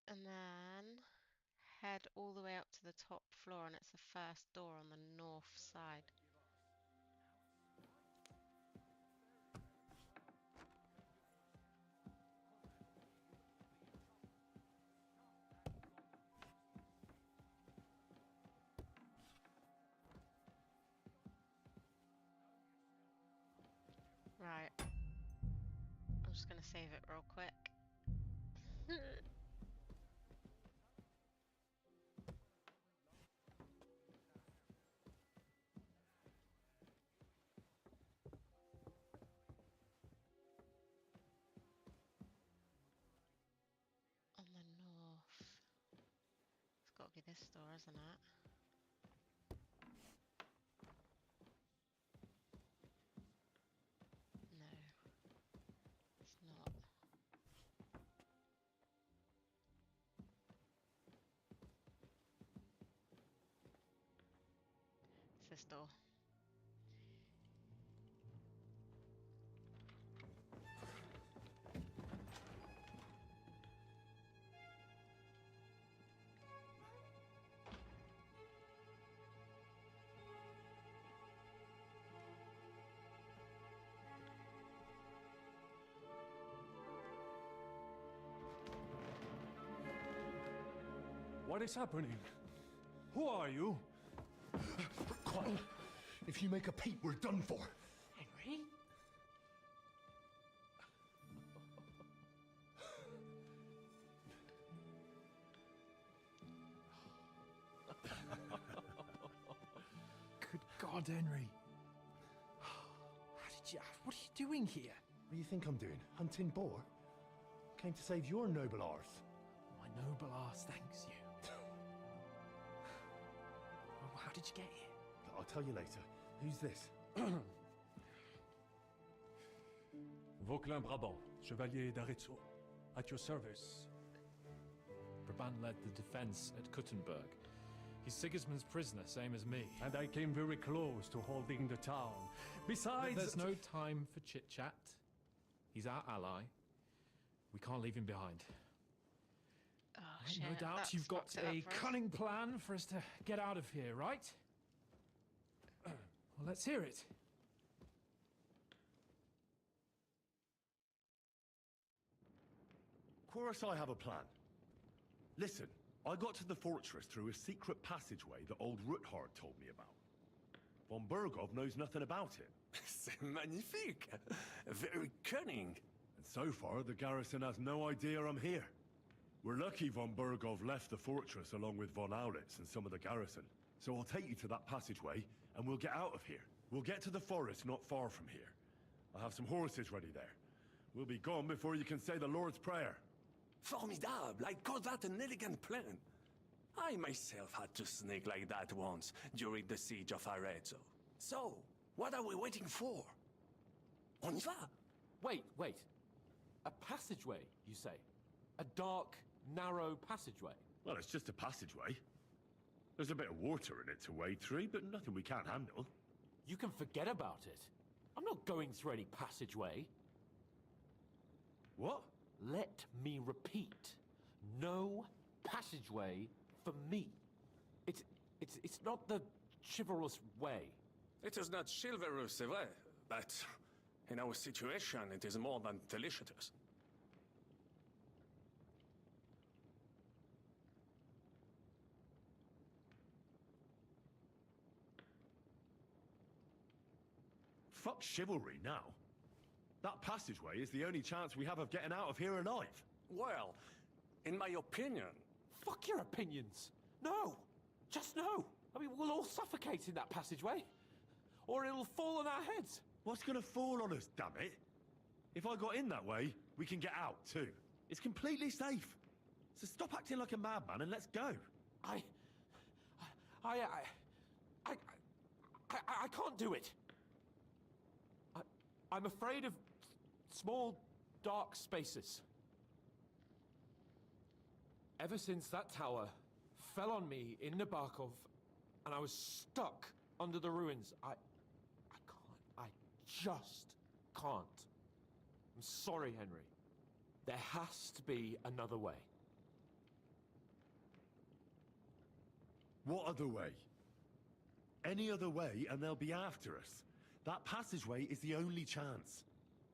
And then head all the way up to the top floor, and it's the first door on the north side. Right. I'm just going to save it real quick. On the north. It's got to be this door, isn't it? No, it's not. It's this door. What is happening? Who are you? Quiet. If you make a peep, we're done for. Henry? Good God, Henry. What are you doing here? What do you think I'm doing? Hunting boar? Came to save your noble arse. My noble arse thanks you. Well, how did you get here? I'll tell you later. Who's this? Vauquelin Brabant, Chevalier d'Arezzo. At your service. Brabant led the defense at Kuttenberg. He's Sigismund's prisoner, same as me. And I came very close to holding the town. Besides... There's no time for chit-chat. He's our ally. We can't leave him behind. Oh, No doubt you've got a cunning plan for us to get out of here, right? Well, let's hear it. Of course I have a plan. Listen, I got to the fortress through a secret passageway that old Ruthard told me about. Von Burgov knows nothing about it. C'est magnifique! Very cunning. And so far, the garrison has no idea I'm here. We're lucky Von Burgov left the fortress along with Von Aulitz and some of the garrison. So I'll take you to that passageway, and we'll get out of here. We'll get to the forest not far from here. I have some horses ready there. We'll be gone before you can say the Lord's Prayer. Formidable! I call that an elegant plan. I myself had to sneak like that once during the siege of Arezzo. So, what are we waiting for? On y va! Wait. A passageway, you say? A dark, narrow passageway? Well, it's just a passageway. There's a bit of water in it to wade through, but nothing we can't handle. You can forget about it. I'm not going through any passageway. What? Let me repeat. No passageway for me. It's not the chivalrous way. It is not chivalrous, c'est vrai, but in our situation, it is more than delicious. Fuck chivalry now. That passageway is the only chance we have of getting out of here alive. Well, in my opinion... Fuck your opinions. No. Just no. I mean, we'll all suffocate in that passageway. Or it'll fall on our heads. What's gonna fall on us, damn it? If I got in that way, we can get out, too. It's completely safe. So stop acting like a madman and let's go. I can't do it. I'm afraid of small, dark spaces. Ever since that tower fell on me in Nabokov, and I was stuck under the ruins, I just can't. I'm sorry, Henry. There has to be another way. What other way? Any other way and they'll be after us. That passageway is the only chance.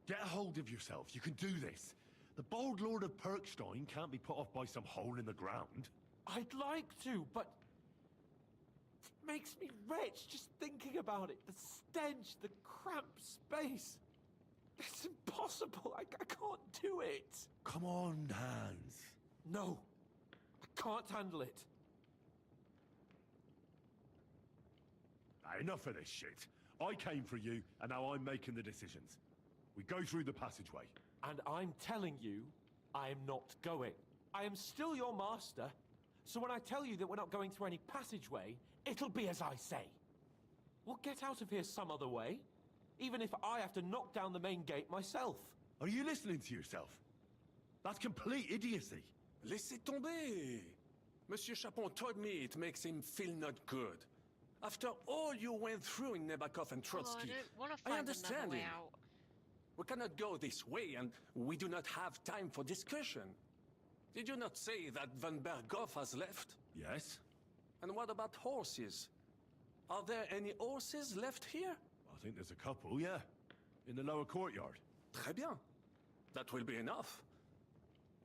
Get a hold of yourself. You can do this. The bold Lord of Perkstein can't be put off by some hole in the ground. I'd like to, but it makes me wretched just thinking about it. The stench, the cramped space. It's impossible. I can't do it. Come on, Hans. No, I can't handle it. Enough of this shit. I came for you, and now I'm making the decisions. We go through the passageway. And I'm telling you, I am not going. I am still your master, so when I tell you that we're not going through any passageway, it'll be as I say. We'll get out of here some other way, even if I have to knock down the main gate myself. Are you listening to yourself? That's complete idiocy. Laissez tomber. Monsieur Chapon told me it makes him feel not good. After all you went through in Nabokov and Trotsky, I don't want to find understand another way him. out. We cannot go this way, and we do not have time for discussion. Did you not say that Van Berghoff has left? Yes. And what about horses? Are there any horses left here? I think there's a couple, yeah. In the lower courtyard. Très bien. That will be enough.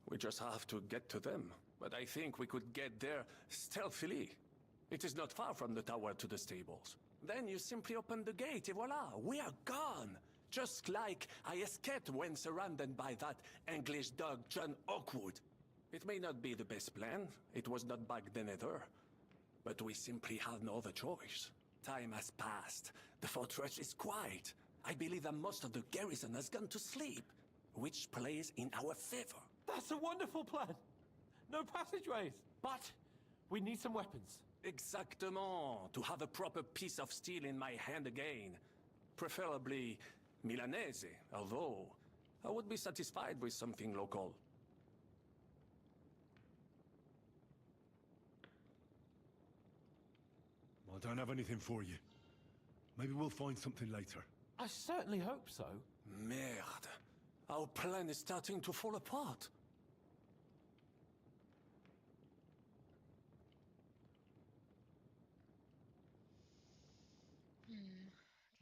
We just have to get to them. But I think we could get there stealthily. It is not far from the tower to the stables. Then you simply open the gate, et voila, we are gone! Just like I escaped when surrounded by that English dog John Oakwood. It may not be the best plan, it was not back then either. But we simply had no other choice. Time has passed, the fortress is quiet. I believe that most of the garrison has gone to sleep, which plays in our favor. That's a wonderful plan! No passageways! But we need some weapons. Exactement, to have a proper piece of steel in my hand again. Preferably Milanese, although I would be satisfied with something local. I don't have anything for you. Maybe we'll find something later. I certainly hope so. Merde. Our plan is starting to fall apart.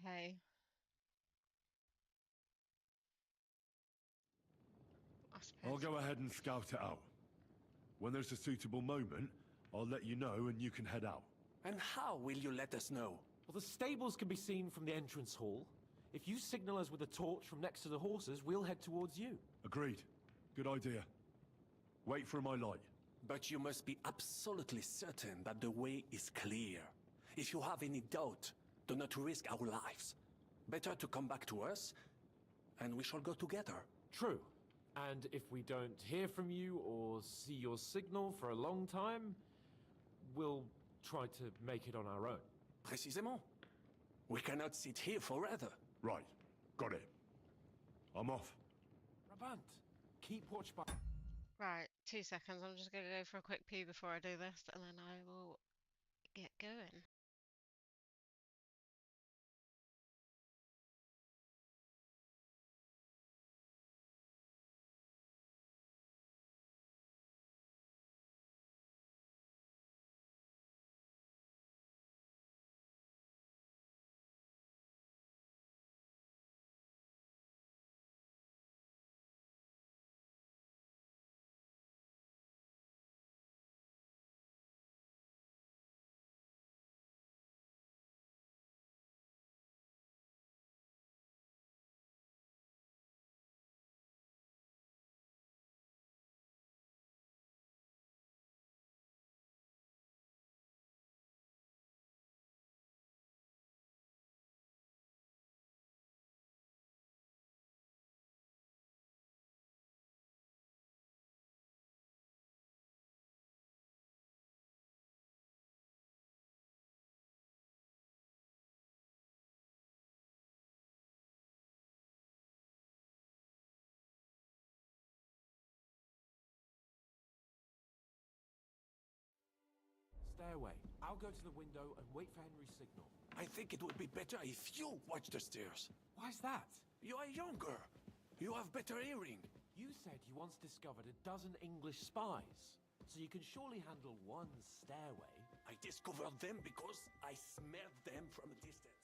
Okay. I'll go ahead and scout it out. When there's a suitable moment, I'll let you know and you can head out. And how will you let us know? Well, the stables can be seen from the entrance hall. If you signal us with a torch from next to the horses, we'll head towards you. Agreed. Good idea. Wait for my light. But you must be absolutely certain that the way is clear. If you have any doubt, do not risk our lives. Better to come back to us, and we shall go together. True. And if we don't hear from you or see your signal for a long time, we'll try to make it on our own. Précisément. We cannot sit here forever. Right. Got it. I'm off. Brabant, keep watch by... Right, 2 seconds. I'm just going to go for a quick pee before I do this, and then I will get going. Stay away. I'll go to the window and wait for Henry's signal. I think it would be better if you watch the stairs. Why's that? You are younger. You have better hearing. You said you once discovered a dozen English spies. So you can surely handle one stairway. I discovered them because I smelled them from a distance.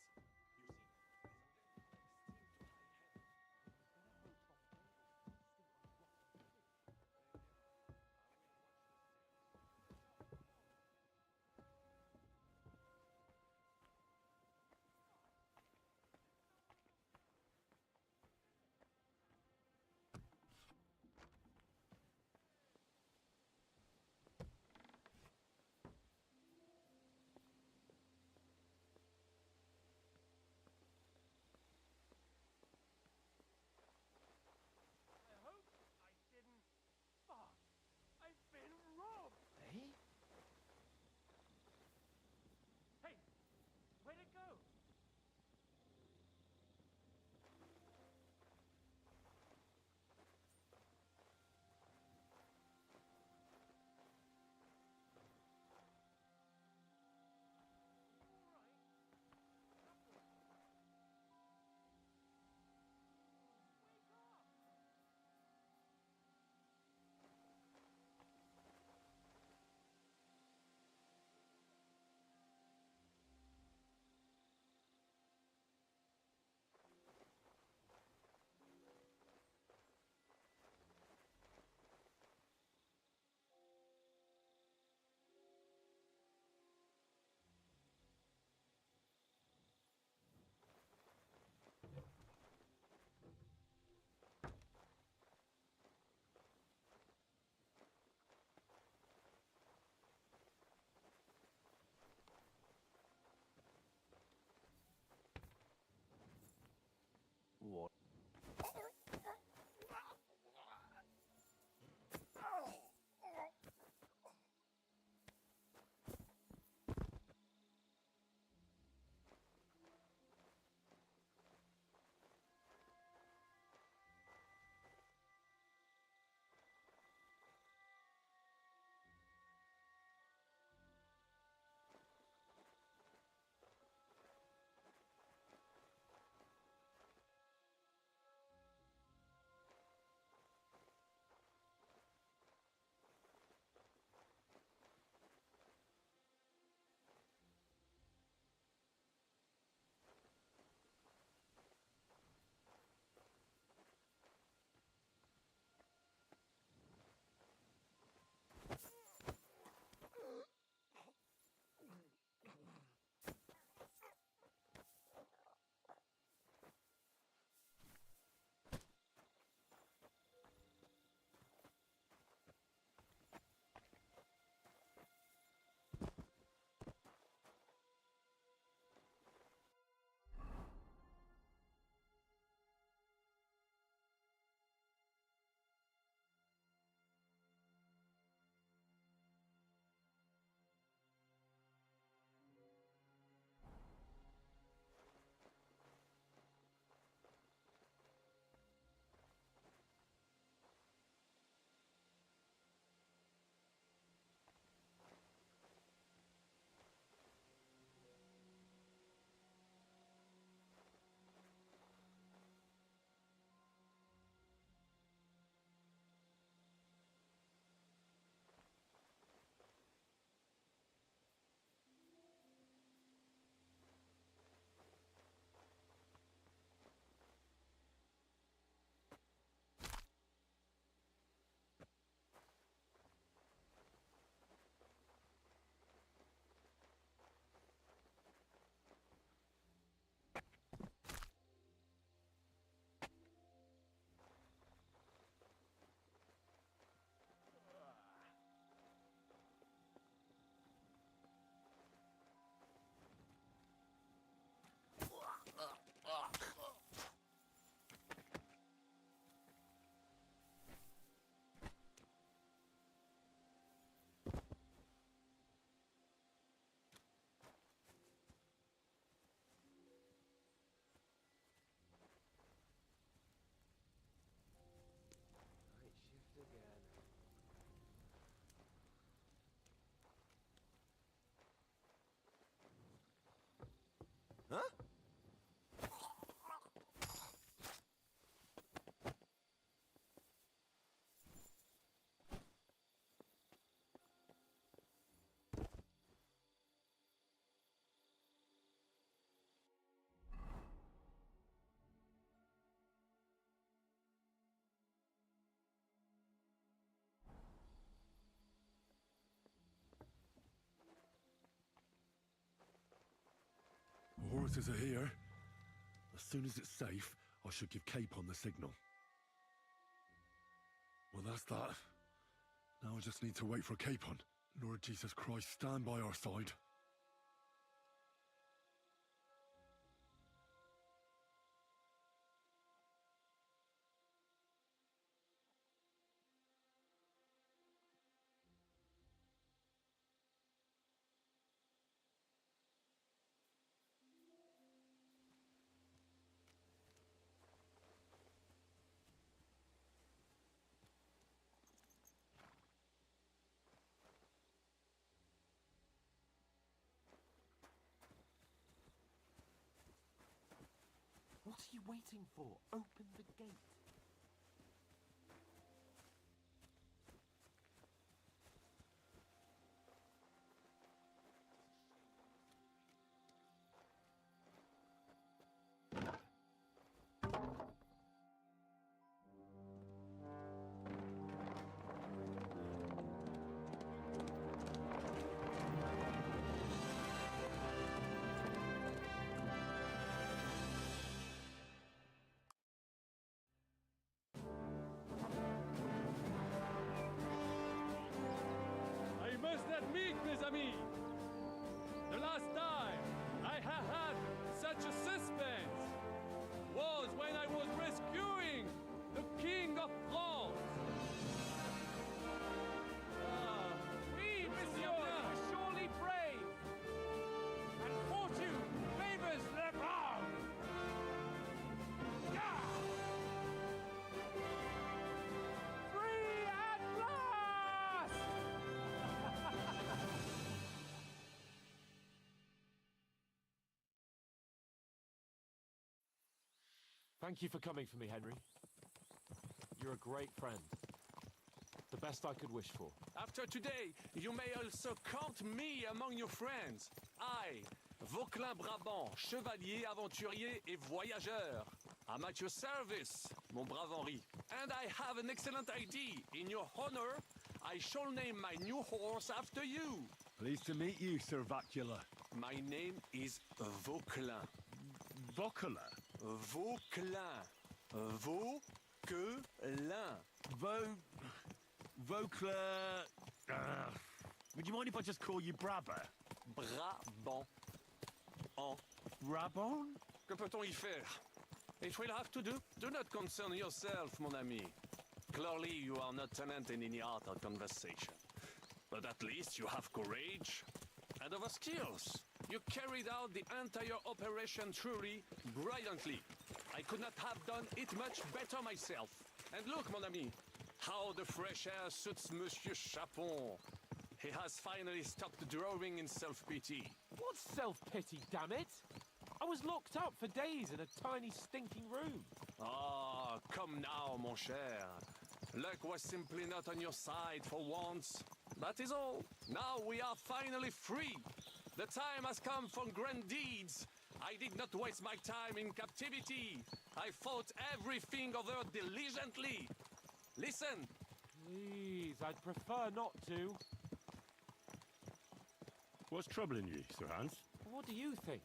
horses are here. As soon as it's safe, I should give Capon the signal. Well, that's that. Now I just need to wait for Capon. Lord Jesus Christ, stand by our side. What are you waiting for? Open the gate. I must admit, mes amis, the last time I had such a suspense was when I was rescuing the King of France. We, monsieur, are surely brave, and fortune favors the brave. Free at last! Thank you for coming for me, Henry. You're a great friend. The best I could wish for. After today, you may also count me among your friends. I, Vauquelin Brabant, chevalier, aventurier et voyageur. I'm at your service, mon brave Henri. And I have an excellent idea. In your honor, I shall name my new horse after you. Pleased to meet you, Sir Vacula. My name is Vauquelin. Vauquelin? Vauquelin. Vauquelin. Vauquelin... would you mind if I just call you Brabber? Brabant. En. Brabant? Que peut-on y faire? It will have to do. Do not concern yourself, mon ami. Clearly, you are not talent in any art or conversation. But at least you have courage and other skills. You carried out the entire operation truly brilliantly. I could not have done it much better myself. And look, mon ami, how the fresh air suits Monsieur Chapon. He has finally stopped drawing in self-pity. What self-pity, damn it? I was locked up for days in a tiny stinking room. Ah, come now, mon cher. Luck was simply not on your side for once. That is all. Now we are finally free. The time has come for grand deeds. I did not waste my time in captivity. I fought everything over diligently. Listen. Please, I'd prefer not to. What's troubling you, Sir Hans? What do you think?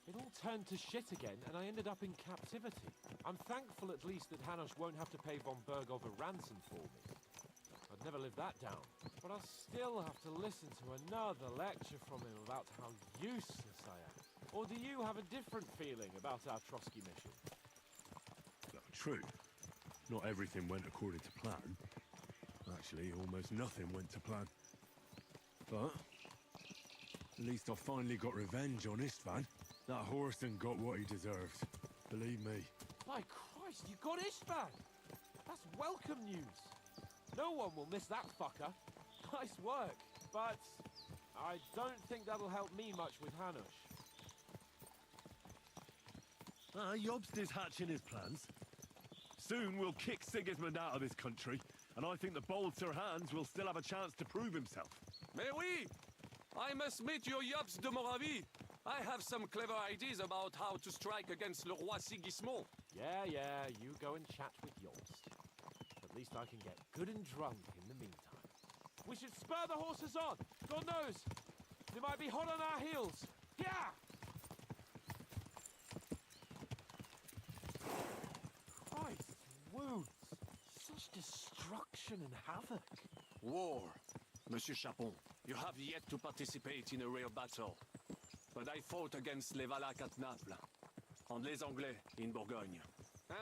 It all turned to shit again, and I ended up in captivity. I'm thankful at least that Hanush won't have to pay von Bergov a ransom for me. I'd never live that down. But I'll still have to listen to another lecture from him about how useless I am. Or do you have a different feeling about our Trotsky mission? True. Not everything went according to plan. Actually, almost nothing went to plan. But at least I finally got revenge on Istvan. That Horson got what he deserved. Believe me. My Christ, you got Istvan! That's welcome news. No one will miss that fucker. Nice work. But I don't think that'll help me much with Hanush. Jobst is hatching his plans. Soon we'll kick Sigismund out of this country, and I think the bold Sir Hans will still have a chance to prove himself. Mais oui! I must meet your Jobst de Moravie. I have some clever ideas about how to strike against Le Roi Sigismund. Yeah, you go and chat with Jobst. At least I can get good and drunk in the meantime. We should spur the horses on! God knows! They might be hot on our heels! Yeah! destruction and havoc. War. Monsieur Chapon, you have yet to participate in a real battle. But I fought against les Valaques at Naples, and les Anglais in Bourgogne.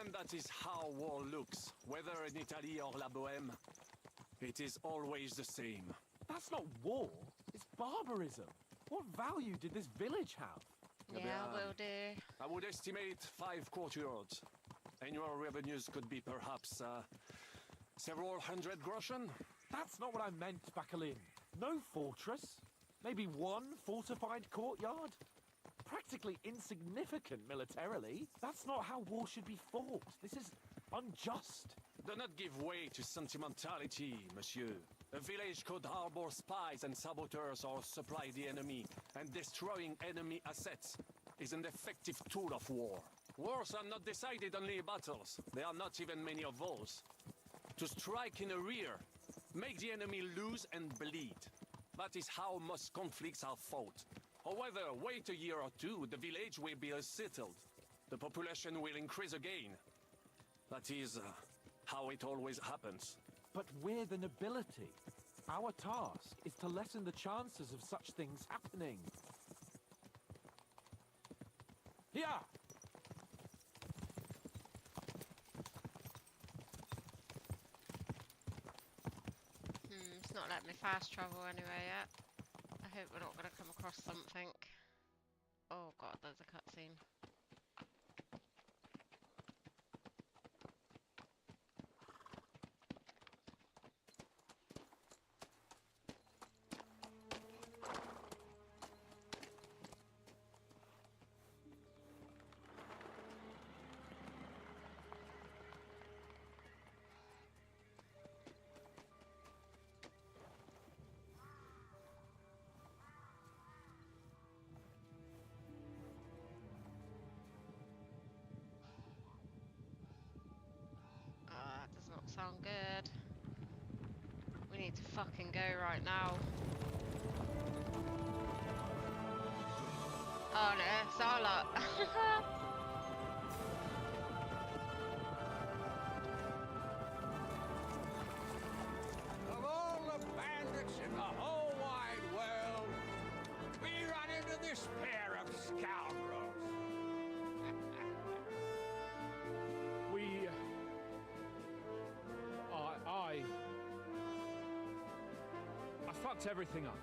And that is how war looks, whether in Italy or La Bohème. It is always the same. That's not war, it's barbarism. What value did this village have? Yeah, will do. I would estimate 5 courtyards. Annual revenues could be perhaps several hundred groschen. That's not what I meant, Bacalin. No fortress. Maybe one fortified courtyard. Practically insignificant militarily. That's not how war should be fought. This is unjust. Do not give way to sentimentality, monsieur. A village could harbor spies and saboteurs or supply the enemy, and destroying enemy assets is an effective tool of war. Wars are not decided only in battles. There are not even many of those. To strike in the rear, make the enemy lose and bleed. That is how most conflicts are fought. However, wait a year or two, the village will be settled. The population will increase again. That is how it always happens. But we're the nobility. Our task is to lessen the chances of such things happening. Here! It's not letting me fast travel anyway yet. I hope we're not going to come across something. Oh god, there's a cutscene. Does not sound good. We need to fucking go right now. Oh no, it's our lot. Of all the bandits in the whole wide world, we run into this pair of scoundrels. I fucked everything up.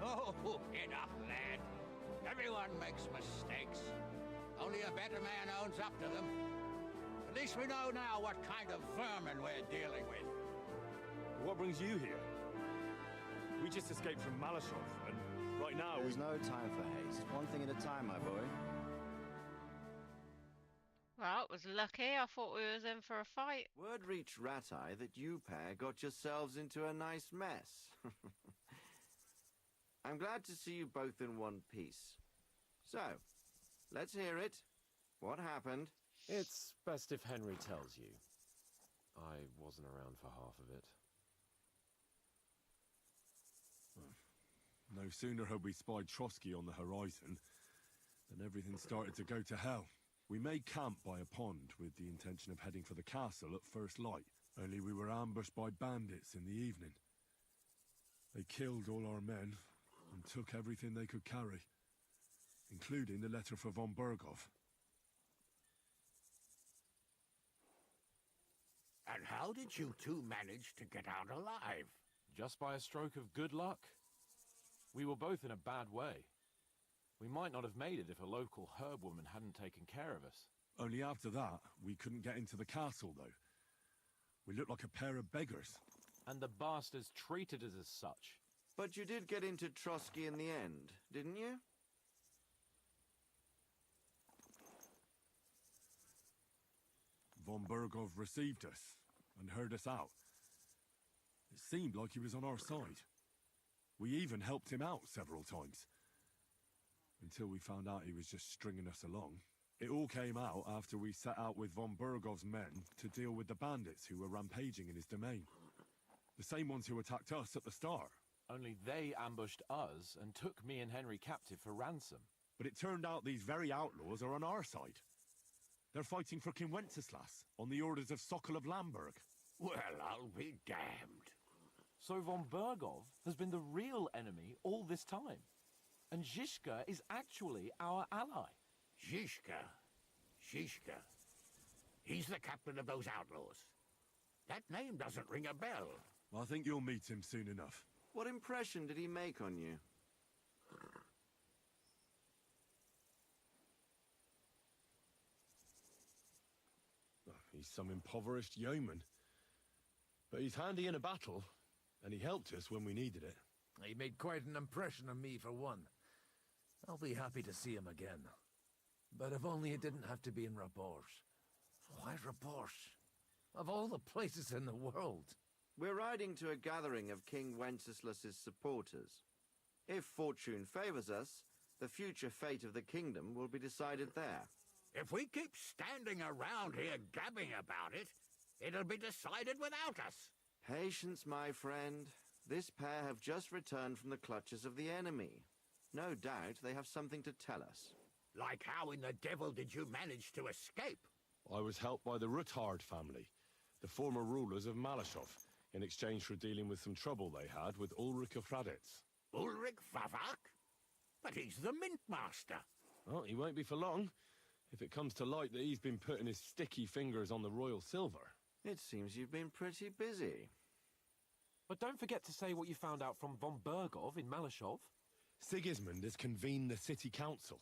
Oh, enough, lad. Everyone makes mistakes. Only a better man owns up to them. At least we know now what kind of vermin we're dealing with. What brings you here? We just escaped from Malashov, and right now There's no time for haste. One thing at a time, my boy. Well, it was lucky. I thought we was in for a fight. Word reached Rat-Eye that you pair got yourselves into a nice mess. I'm glad to see you both in one piece. So, let's hear it. What happened? It's best if Henry tells you. I wasn't around for half of it. No sooner had we spied Trotsky on the horizon than everything started to go to hell. We made camp by a pond with the intention of heading for the castle at first light, only we were ambushed by bandits in the evening. They killed all our men and took everything they could carry, including the letter for von Berghoff. And how did you two manage to get out alive? Just by a stroke of good luck. We were both in a bad way. We might not have made it if a local herb woman hadn't taken care of us. Only after that, we couldn't get into the castle, though. We looked like a pair of beggars. And the bastards treated us as such. But you did get into Trotsky in the end, didn't you? Von Berghoff received us and heard us out. It seemed like he was on our side. We even helped him out several times. Until we found out he was just stringing us along. It all came out after we set out with von Berghoff's men to deal with the bandits who were rampaging in his domain. The same ones who attacked us at the start. Only they ambushed us and took me and Henry captive for ransom. But it turned out these very outlaws are on our side. They're fighting for King Wenceslas on the orders of Sokol of Lamberg. Well, I'll be damned. So von Bergov has been the real enemy all this time. And Zhishka is actually our ally. Zhishka? Zhishka? He's the captain of those outlaws. That name doesn't ring a bell. I think you'll meet him soon enough. What impression did he make on you? He's some impoverished yeoman. But he's handy in a battle, and he helped us when we needed it. He made quite an impression on me, for one. I'll be happy to see him again. But if only it didn't have to be in Rabosh. Why Rabosh? Of all the places in the world. We're riding to a gathering of King Wenceslas's supporters. If fortune favors us, the future fate of the kingdom will be decided there. If we keep standing around here gabbing about it, it'll be decided without us. Patience, my friend. This pair have just returned from the clutches of the enemy. No doubt they have something to tell us. Like how in the devil did you manage to escape? I was helped by the Ruthard family, the former rulers of Malashov, in exchange for dealing with some trouble they had with Ulrich of Raditz. Ulrich Favak? But he's the mint master. Well, he won't be for long, if it comes to light that he's been putting his sticky fingers on the royal silver. It seems you've been pretty busy. But don't forget to say what you found out from von Bergov in Malashov. Sigismund has convened the city council.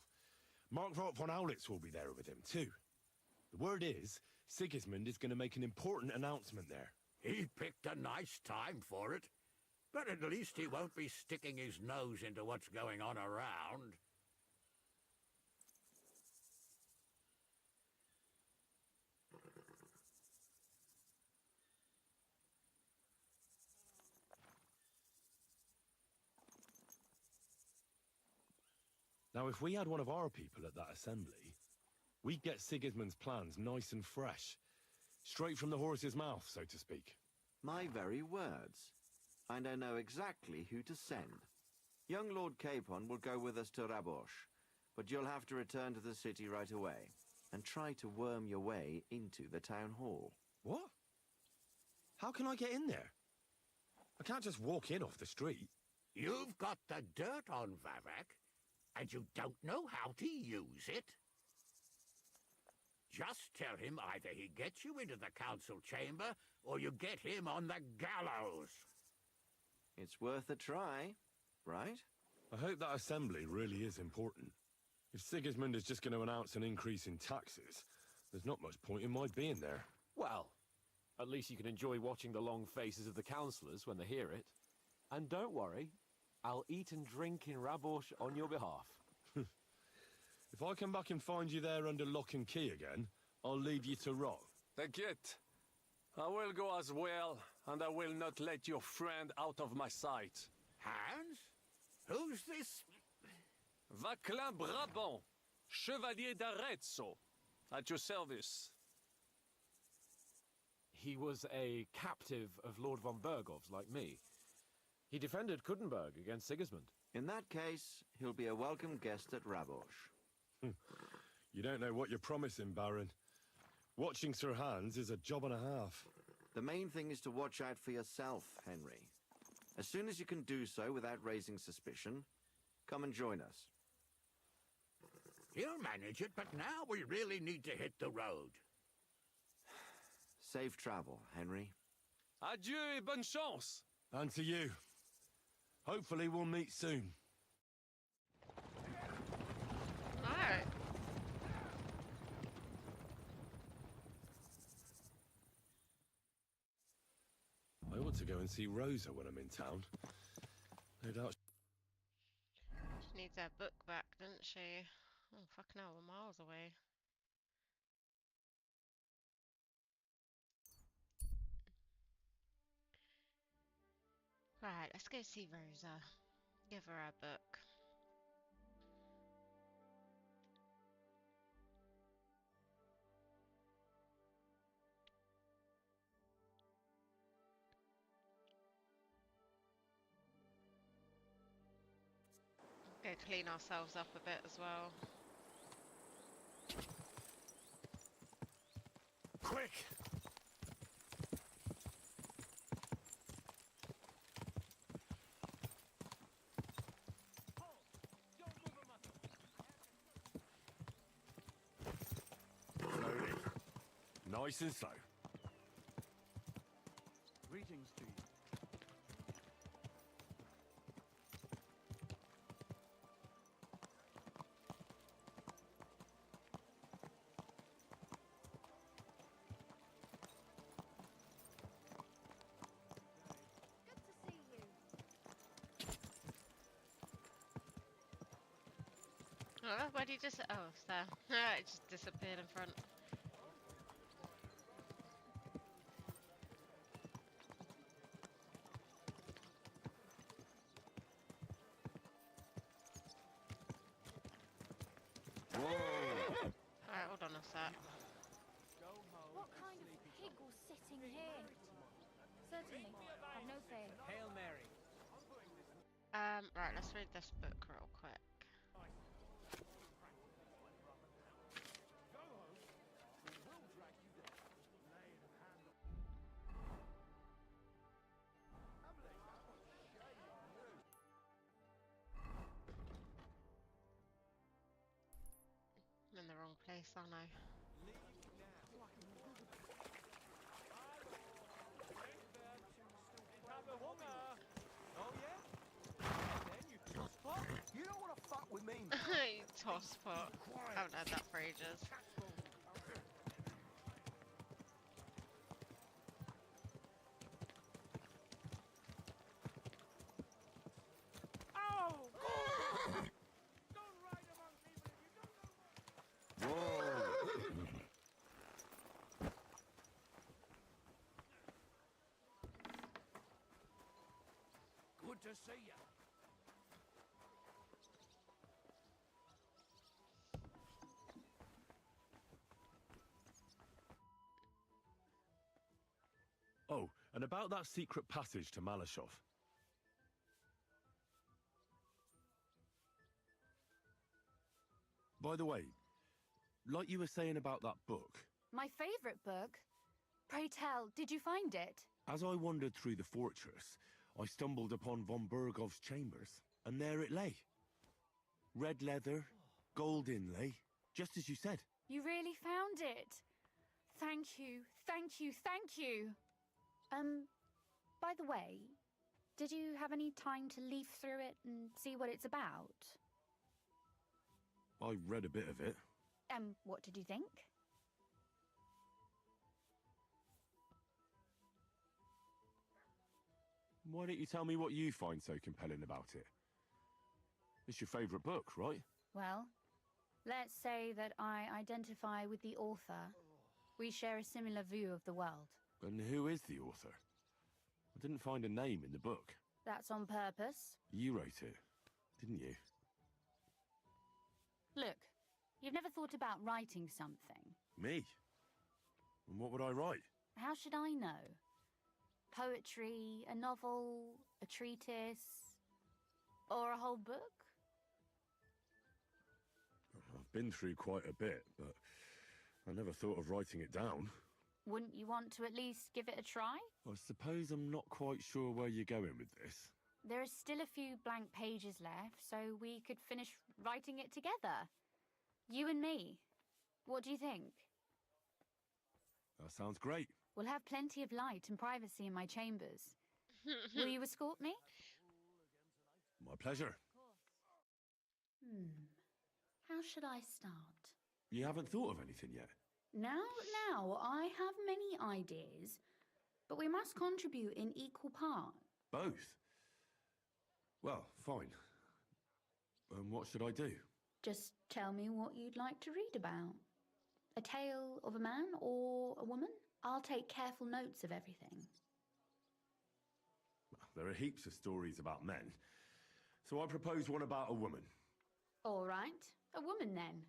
Markvart von Aulitz will be there with him, too. The word is, Sigismund is going to make an important announcement there. He picked a nice time for it. But at least he won't be sticking his nose into what's going on around. Now, if we had one of our people at that assembly, we'd get Sigismund's plans nice and fresh. Straight from the horse's mouth, so to speak. My very words. And I know exactly who to send. Young Lord Capon will go with us to Rabosh, but you'll have to return to the city right away, and try to worm your way into the town hall. What? How can I get in there? I can't just walk in off the street. You've got the dirt on Vavak, and you don't know how to use it? Just tell him either he gets you into the council chamber, or you get him on the gallows. It's worth a try, right? I hope that assembly really is important. If Sigismund is just going to announce an increase in taxes, there's not much point in my being there. Well, at least you can enjoy watching the long faces of the councillors when they hear it. And don't worry, I'll eat and drink in Rabosh on your behalf. If I come back and find you there under lock and key again, I'll leave you to rot. Take it. I will go as well, and I will not let your friend out of my sight. Hans? Who's this? Vaclin Brabant, Chevalier d'Arezzo, at your service. He was a captive of Lord von Bergov's, like me. He defended Kuttenberg against Sigismund. In that case, he'll be a welcome guest at Rabosh. You don't know what you're promising, Baron. Watching Sir Hans is a job and a half. The main thing is to watch out for yourself, Henry. As soon as you can do so without raising suspicion, come and join us. He'll manage it, but now we really need to hit the road. Safe travel, Henry. Adieu et bonne chance. And to you. Hopefully we'll meet soon. Alright. I ought to go and see Rosa when I'm in town. No doubt. She needs her book back, doesn't she? Oh, fucking hell, we're miles away. Right, let's go see Rosa. Give her our book. Go clean ourselves up a bit as well. quick! Slowly. Nice and slow. Greetings to you. Good to see you. Oh, where did you just... Oh, it's there. It just disappeared in front. Alright, hold on a sec. What kind of pig was sitting here? Certainly. Have no fear. Hail Mary. Right, let's read this book real quick. I'm in the wrong place, aren't I? Oh yeah? Then you tosspot? You don't want to fuck with me. You tosspot. Haven't heard that for ages. Oh! Good to see you. Oh, and about that secret passage to Malashov. By the way, like you were saying about that book, My favourite book. Pray tell, did you find it? as I wandered through the fortress, I stumbled upon von Bergov's chambers, and there it lay. Red leather, gold inlay, just as you said. You really found it. Thank you, thank you, thank you. By the way, did you have any time to leaf through it and see what it's about? I read a bit of it. What did you think? Why don't you tell me what you find so compelling about it? It's your favourite book, right? Well, let's say that I identify with the author. We share a similar view of the world. And who is the author? I didn't find a name in the book. That's on purpose. You wrote it, didn't you? Look, you've never thought about writing something. Me? And what would I write? How should I know? Poetry, a novel, a treatise, or a whole book? I've been through quite a bit, but I never thought of writing it down. Wouldn't you want to at least give it a try? I suppose I'm not quite sure where you're going with this. There are still a few blank pages left, so we could finish writing it together. You and me. What do you think? That sounds great. We'll have plenty of light and privacy in my chambers. Will you escort me? My pleasure. How should I start? You haven't thought of anything yet? Now, I have many ideas, but we must contribute in equal part. Both? Well, fine. What should I do? Just tell me what you'd like to read about. A tale of a man or a woman? I'll take careful notes of everything. There are heaps of stories about men, so I propose one about a woman. All right, a woman then.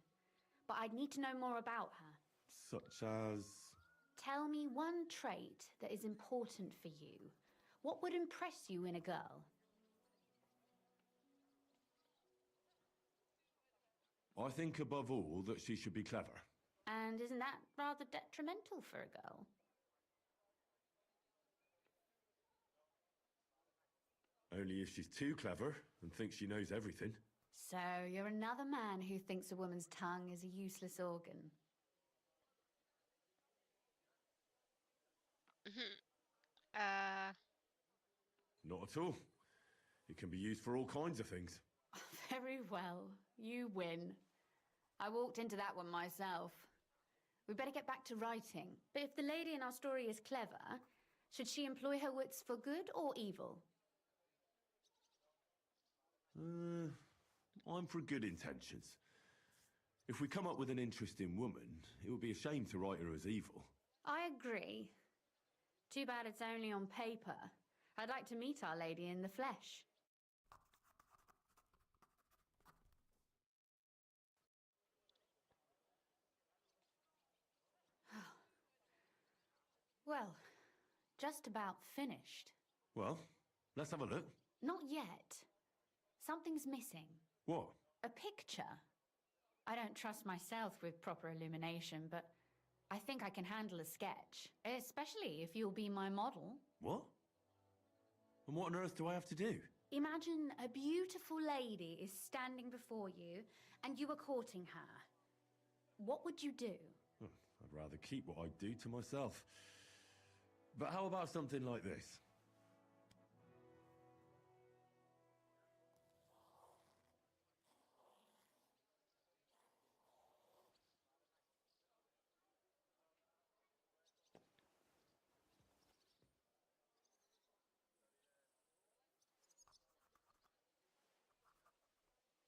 But I'd need to know more about her. Such as... Tell me one trait that is important for you. What would impress you in a girl? I think above all that she should be clever. And isn't that rather detrimental for a girl? Only if she's too clever and thinks she knows everything. So, you're another man who thinks a woman's tongue is a useless organ. Not at all. It can be used for all kinds of things. Very well. You win. I walked into that one myself. We better get back to writing. But if the lady in our story is clever, should she employ her wits for good or evil? I'm for good intentions. If we come up with an interesting woman, it would be a shame to write her as evil. I agree. Too bad it's only on paper. I'd like to meet our lady in the flesh. Well, just about finished. Well, let's have a look. Not yet. Something's missing. What? A picture. I don't trust myself with proper illumination, but I think I can handle a sketch. Especially if you'll be my model. What? And what on earth do I have to do? Imagine a beautiful lady is standing before you and you are courting her. What would you do? I'd rather keep what I do to myself. But how about something like this?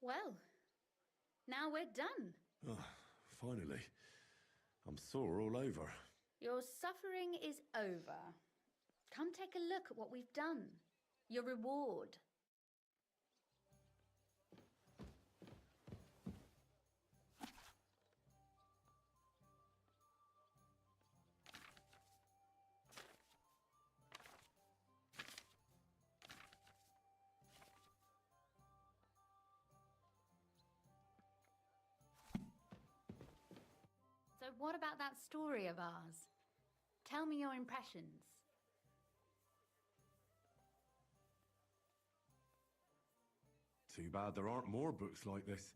Well, now we're done. Oh, finally. I'm sore all over. Your suffering is over. Come take a look at what we've done. Your reward. So what about that story of ours? Tell me your impressions. Too bad there aren't more books like this.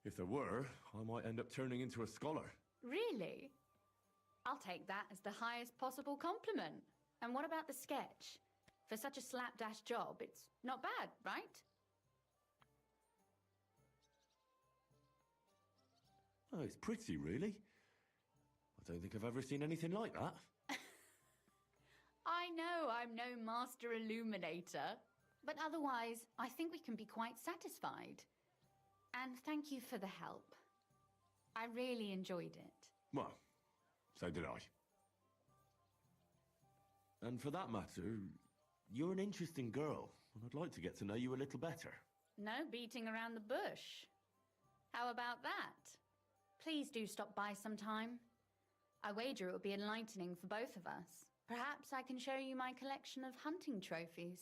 If there were, I might end up turning into a scholar. Really? I'll take that as the highest possible compliment. And what about the sketch? For such a slapdash job, it's not bad, right? Oh, it's pretty, really. I don't think I've ever seen anything like that. I know I'm no master illuminator, but otherwise, I think we can be quite satisfied. And thank you for the help. I really enjoyed it. Well, so did I. And for that matter, you're an interesting girl, and I'd like to get to know you a little better. No beating around the bush. How about that? Please do stop by sometime. I wager it will be enlightening for both of us. Perhaps I can show you my collection of hunting trophies.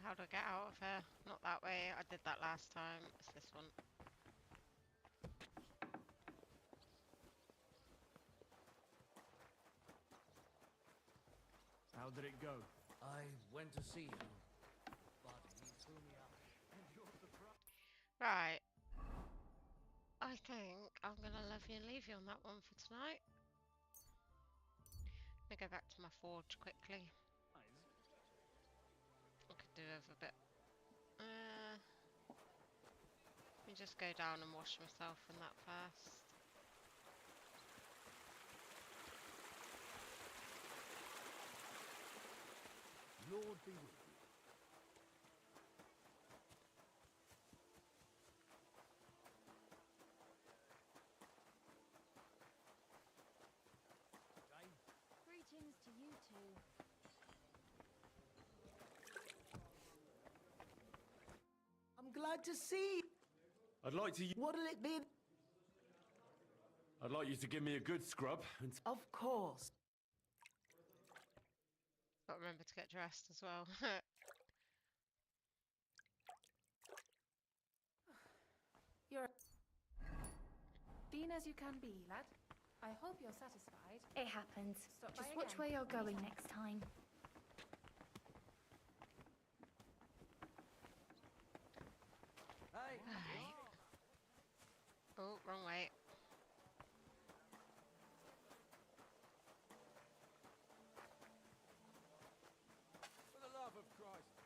How do I get out of here? Not that way. I did that last time. It's this one. How did it go? I went to see him, but he threw me out. And you're surprised. Right. I think I'm gonna love you and leave you on that one for tonight. Let me go back to my forge quickly. I could do with a bit. Let me just go down and wash myself in that first. Lord be with you. Greetings to you two. I'm glad to see. I'd like to... What'll it be? I'd like you to give me a good scrub and... Of course. Got to remember to get dressed as well. You're being as you can be, lad. I hope you're satisfied. It happens. Stop by Just watch again. where you're going next time. Hey. Oh, wrong way. For the love of Christ.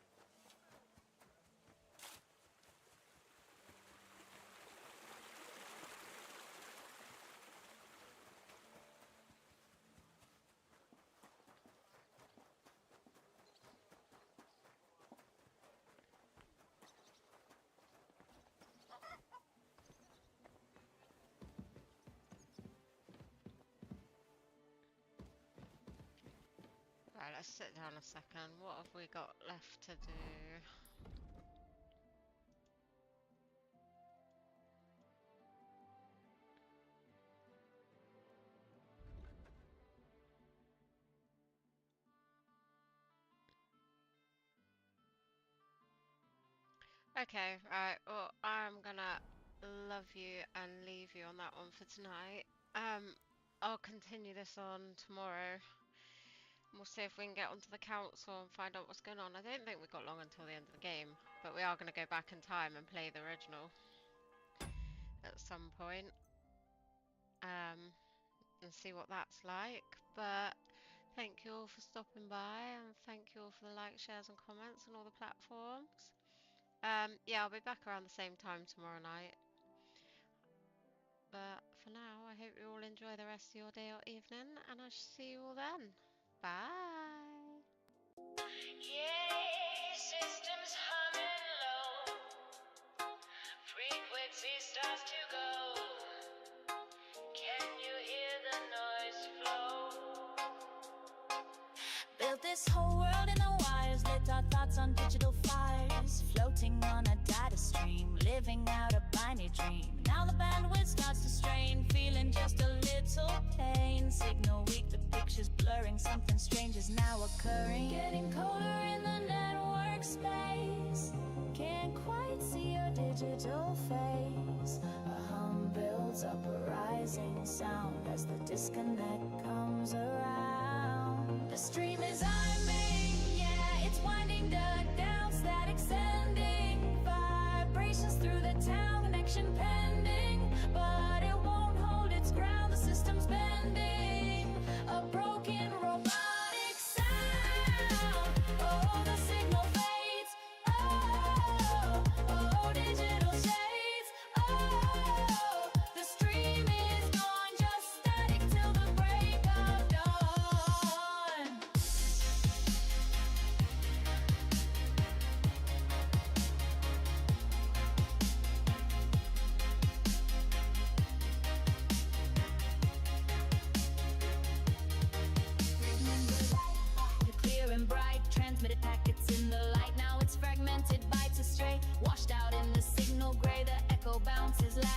Right, let's sit down a second. What have we got left to do? Okay, right. Well, I'm gonna love you and leave you on that one for tonight. I'll continue this on tomorrow. We'll see if we can get onto the council and find out what's going on. I don't think we've got long until the end of the game, but we are going to go back in time and play the original at some point, and see what that's like. But thank you all for stopping by, and thank you all for the likes, shares and comments on all the platforms. Yeah, I'll be back around the same time tomorrow night. But for now, I hope you all enjoy the rest of your day or evening, and I shall see you all then. Bye. Yeah, systems humming low. Frequency starts to go. Can you hear the noise flow? Built this whole world in the wires, lit our thoughts on digital fires, floating on a data stream, living out a binary dream. Now the bandwidth starts to strain, feeling just a little pain. Signal weak, the picture's blurring, something strange is now occurring. Getting colder in the network space, can't quite see your digital face. A hum builds up, a rising sound as the disconnect comes around. The stream is arming, yeah, it's winding, dug down, static sending vibrations through the town, connection pending, but it won't hold its ground, the system's bending, a broken robotic sound. Oh, the signal fades, oh, digital shades, oh, the stream is gone, just static till the break of dawn. Clear and bright, transmitted packets in the light. Now it's fragmented, bytes astray, washed out in the signal gray. The echo bounces loud.